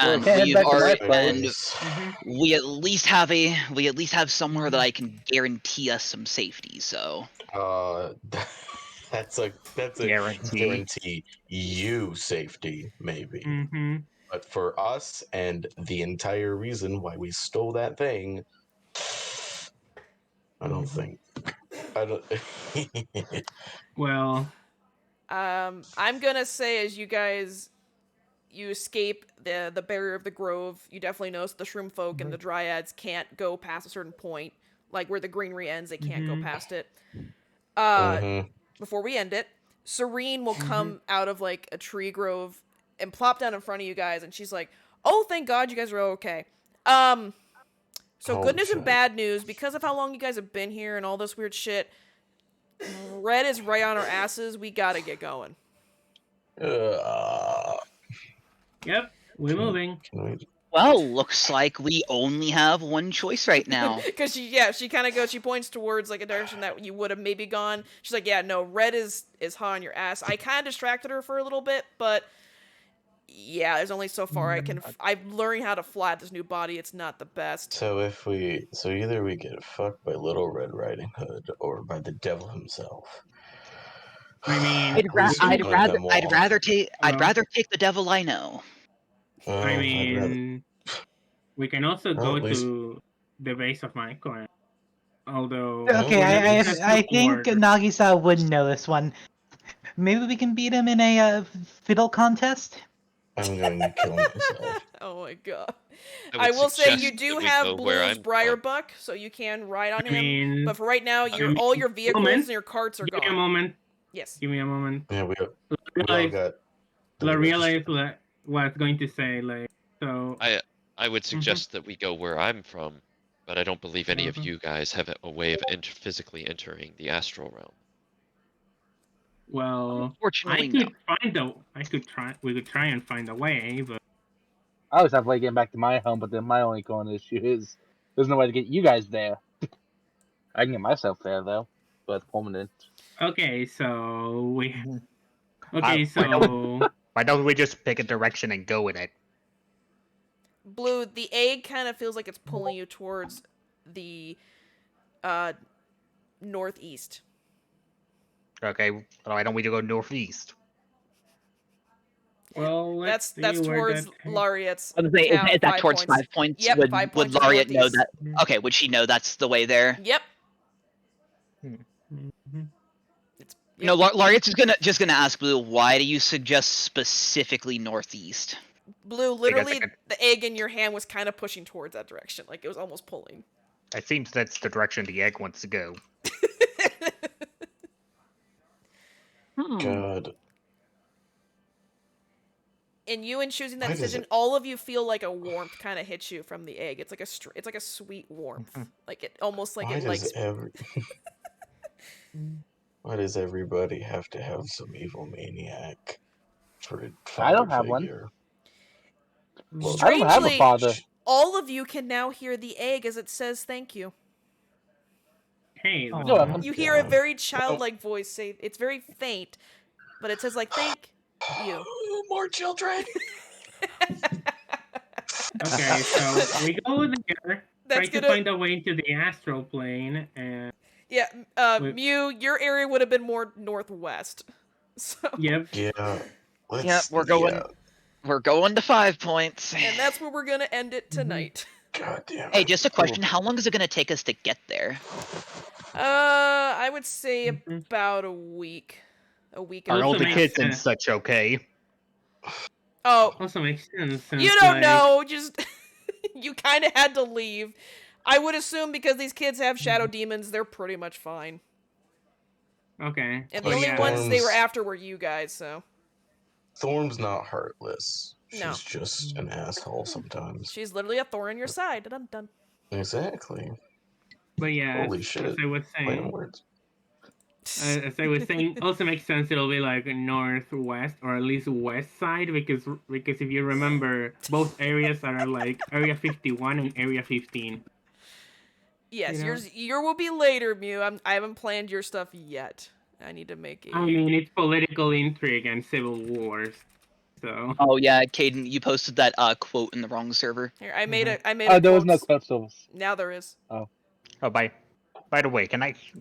and Well, we've back to my already, place. and Mm-hmm. we at least have somewhere that I can guarantee us some safety. So That's a guarantee you safety, maybe. Mm-hmm. But for us and the entire reason why we stole that thing, I don't think. I don't. Well, I'm gonna say as you escape the barrier of the grove, you definitely notice the shroom folk and the dryads can't go past a certain point, like where the greenery ends. They can't go past it. Mhm. Before we end it, Serene will come out of like a tree grove and plop down in front of you guys, and she's like, "Oh, thank God you guys are okay." So Oh, good news and shit. bad news, because of how long you guys have been here and all this weird shit, Red is right on our asses. We gotta get going. Yep, we're moving. well, looks like we only have one choice right now. Because she kind of goes, she points towards like a direction that you would have maybe gone. She's like, yeah, no, Red is hot on your ass. I kind of distracted her for a little bit, but yeah, there's only so far I can. I'm learning how to fly this new body. It's not the best. So either we get fucked by Little Red Riding Hood or by the devil himself. I mean, I'd rather take the devil I know. I mean, we can also Well, go at least- to the base of my clan. Although, Okay, I think Nagisa would know this one. Maybe we can beat him in a fiddle contest? I'm going to kill myself. Oh my god. would I will say you suggest do that we have go where Blue's I'm Briarbuck, so you can ride on I him. mean, But for right now, I all mean, your vehicles moment. and your carts are give me a gone. moment. Yes. Give me a moment. Yeah, we all Realize, got. L'Oreal is was going to say like so. I would suggest that we go where I'm from, but I don't believe any of Mhm. you guys have a way of physically entering the astral realm. Well, Unfortunately, no. I could try. We could try and find a way, but I always have a way getting back to my home, but then my only current issue is there's no way to get you guys there. I can get myself there though, but it's permanent. okay. So we. Mhm. Okay, Why don't we just pick a direction and go in it? Blue, the egg kind of feels like it's pulling you towards the northeast. Okay, why don't we go northeast? well, let's That's see where towards that. Lariat's I was gonna say, town. is that 5 towards points. 5 points? Yep, would 5 would points to Lariat know northeast. that? Okay, would she know that's the way there? Yep. Mhm. No, Lariat's just gonna ask Blue, why do you suggest specifically northeast? Blue, Because literally, the egg in your hand was kind of pushing towards that direction. Like, it was almost pulling. it seems that's the direction the egg wants to go. God. And you, in choosing that Why does decision, it- all of you feel like a warmth kind of hits you from the egg. It's like it's like a sweet warmth. Like, it almost like Why it does likes. why does everybody have to have some evil maniac for a I don't father have one. figure? Well, I don't have a Strangely, father. all of you can now hear the egg as it says thank you. Hey, Oh. No, I'm- You hear a God. very childlike voice say, it's very faint, but it says like thank you. More children. okay, so we go there, try That's to gonna find a way into the astral plane, and yeah. Wait. Mew, your area would have been more northwest. So yep. Yeah. Let's, Yeah, we're going. Yeah. We're going to 5 points. and that's where we're gonna end it tonight. God damn it. Hey, just a question: how long is it gonna take us to get there? I would say Mhm. about a week. A week and Are a all Also the half. makes kids and sense. such okay? Oh, Also makes sense. Since, you don't like, know. Just you kind of had to leave. I would assume because these kids have shadow demons, they're pretty much fine. Okay. And so the only yeah. ones they were Thorns- after were you guys. So Thorn's not heartless. She's No. just an asshole sometimes. she's literally a thorn in your side. Dun dun. Exactly. But yeah, Holy as shit. I was Play on saying, words. as I was saying, also makes sense it'll be like northwest or at least west side because if you remember, both areas are like Area 51 and Area 15. Yes, You know? your will be later, Mew. I haven't planned your stuff yet. I need to make a. I mean, it's political intrigue and civil wars, so. Oh yeah, Caden, you posted that quote in the wrong server. Here, I made a There was no quotes. quotes. Now there is. Oh, by the way,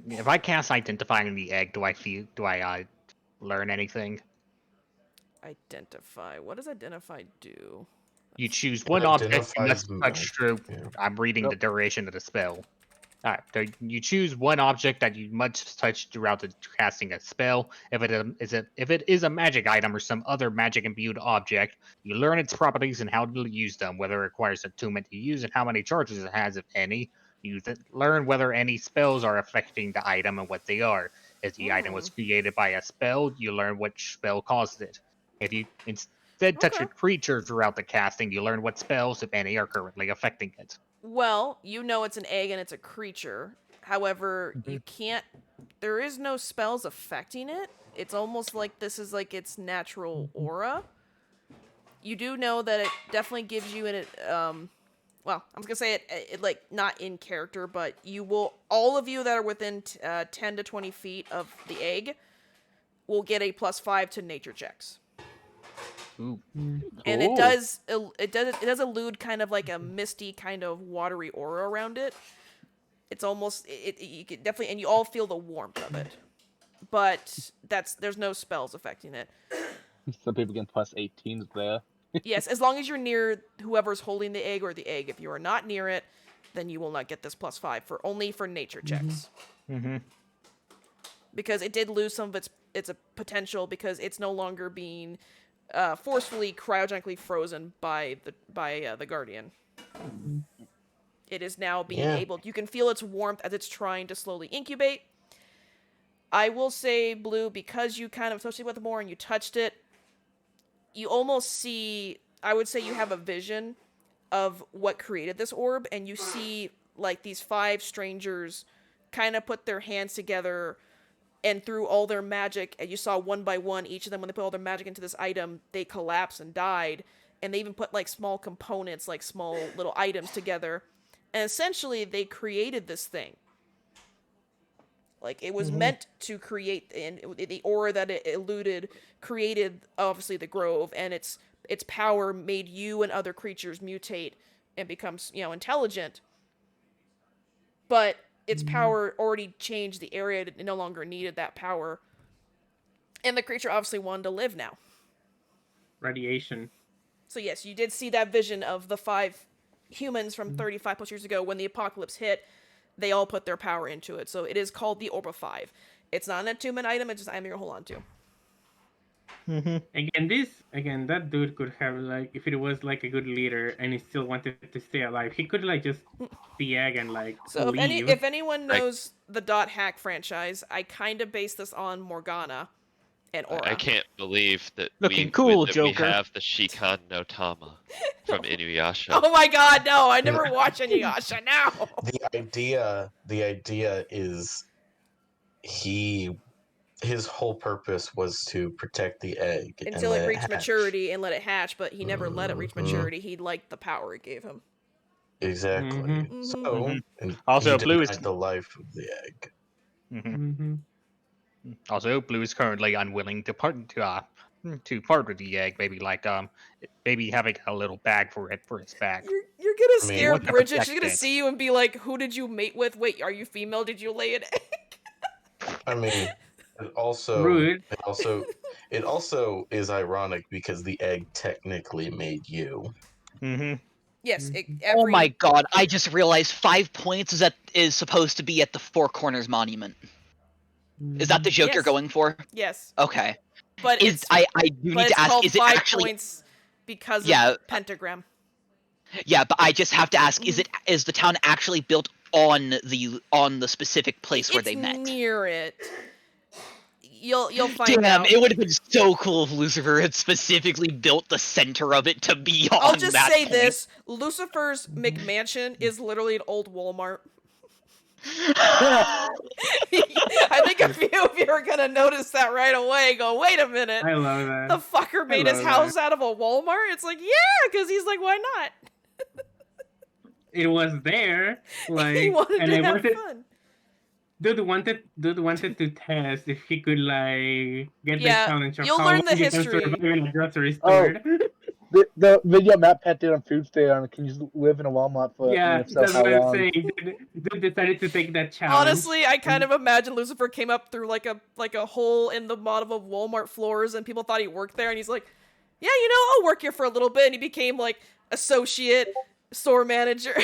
if I cast identifying the egg, do I learn anything? Identify. What does identify do? You choose It one object you identifies must touch through. yeah. I'm reading Yep. the duration of the spell. Alright, so you choose one object that you must touch throughout the casting a spell. If it is a magic item or some other magic imbued object, you learn its properties and how to use them, whether it requires attunement to use and how many charges it has, if any. You learn whether any spells are affecting the item and what they are. If the item was created by a spell, you learn which spell caused it. If you instead touch Okay. a creature throughout the casting, you learn what spells, if any, are currently affecting it. Well, you know it's an egg and it's a creature. However, you can't. There is no spells affecting it. It's almost like this is like its natural aura. You do know that it definitely gives you an well, I'm just gonna say it like not in character, but you will all of you that are within 10 to 20 feet of the egg will get a +5 to nature checks. Ooh. And Ooh. it does elude kind of like a misty kind of watery aura around it. It's almost you can definitely, and you all feel the warmth of it. But there's no spells affecting it. Some people get plus 18s there. Yes, as long as you're near whoever's holding the egg or the egg. If you are not near it, then you will not get this +5 only for nature checks. Mm-hmm. Because it did lose some of its potential because it's no longer being forcefully cryogenically frozen by the guardian. It is now being able. You can feel its warmth as it's trying to slowly incubate. I will say, Blue, because you kind of associated with it more and you touched it, you almost see, I would say you have a vision of what created this orb, and you see like these 5 strangers kind of put their hands together, and through all their magic, and you saw one by one, each of them, when they put all their magic into this item, they collapsed and died. And they even put like small components, like small little items together. And essentially, they created this thing. Like, it was meant to create, and the aura that it eluded created, obviously, the grove, and its power made you and other creatures mutate and become, intelligent. But its power already changed the area. It no longer needed that power. And the creature obviously wanted to live now. Radiation. So yes, you did see that vision of the 5 humans from 35 plus years ago. When the apocalypse hit, they all put their power into it. So it is called the Orb of 5. It's not an attunement item, it's just an item you're hold on to. Again, that dude could have, like, if it was like a good leader and he still wanted to stay alive, he could like just the egg and like So leave. if anyone knows the Dot Hack franchise, I kind of based this on Morgana and Aura. I can't believe that Looking cool, we Joker. have the Shikan no Tama from Inuyasha. Oh my god, no! I never watched Inuyasha. No. The idea is his whole purpose was to protect the egg Until and it let reached hatch. maturity and let it hatch, but he never let it reach maturity. He liked the power it gave him. Exactly. So, and Also, he Blue is denied the life of the egg. Also, Blue is currently unwilling to part with the egg. Maybe having a little bag for its back. You're gonna scare what the Bridget. She's gonna protect see you and be like, "Who did you mate with? Wait, are you female? Did you lay an egg?" I mean, Rude. it also is ironic because the egg technically made you. Yes. Oh my god! I just realized 5 points is supposed to be at the Four Corners Monument. Is that the joke you're Yes. going for? Yes. Okay. But I do need to ask: called is it 5 actually? points because Yeah. of pentagram? Yeah, but I just have to ask: is the town actually built on the specific place where they met? It's near it. You'll find Damn! out. It would have been so cool if Lucifer had specifically built the center of it to be on. I'll just that say point. this: Lucifer's McMansion is literally an old Walmart. I think a few of you are gonna notice that right away. Go, wait a minute. I love that. The fucker made his house out of a Walmart? It's like, yeah, because he's like, why not? It was there, like, He wanted and to I have wanted. fun. Dude wanted to test if he could like get Yeah, the challenge of you'll how learn long the you can history. survive in a grocery Oh. store. The video Matt Pat did on Food Stay on can you live in a Walmart for Yeah, if so, that's how what I'm long? saying. Dude decided to take that challenge. Honestly, I kind of imagine Lucifer came up through like a hole in the bottom of Walmart floors, and people thought he worked there, and he's like, yeah, I'll work here for a little bit, and he became like associate store manager.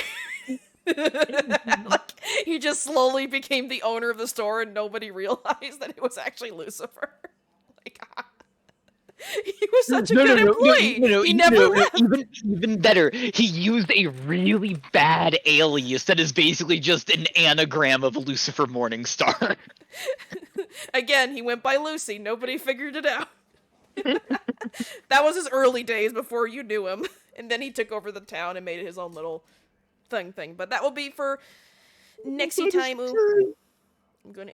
Like, he just slowly became the owner of the store, and nobody realized that it was actually Lucifer. Like, he was such a good employee. He never left. Even better, he used a really bad alias that is basically just an anagram of Lucifer Morningstar. Again, he went by Lucy. Nobody figured it out. That was his early days before you knew him, and then he took over the town and made it his own little thing. But that will be for next time. Ooh. I'm going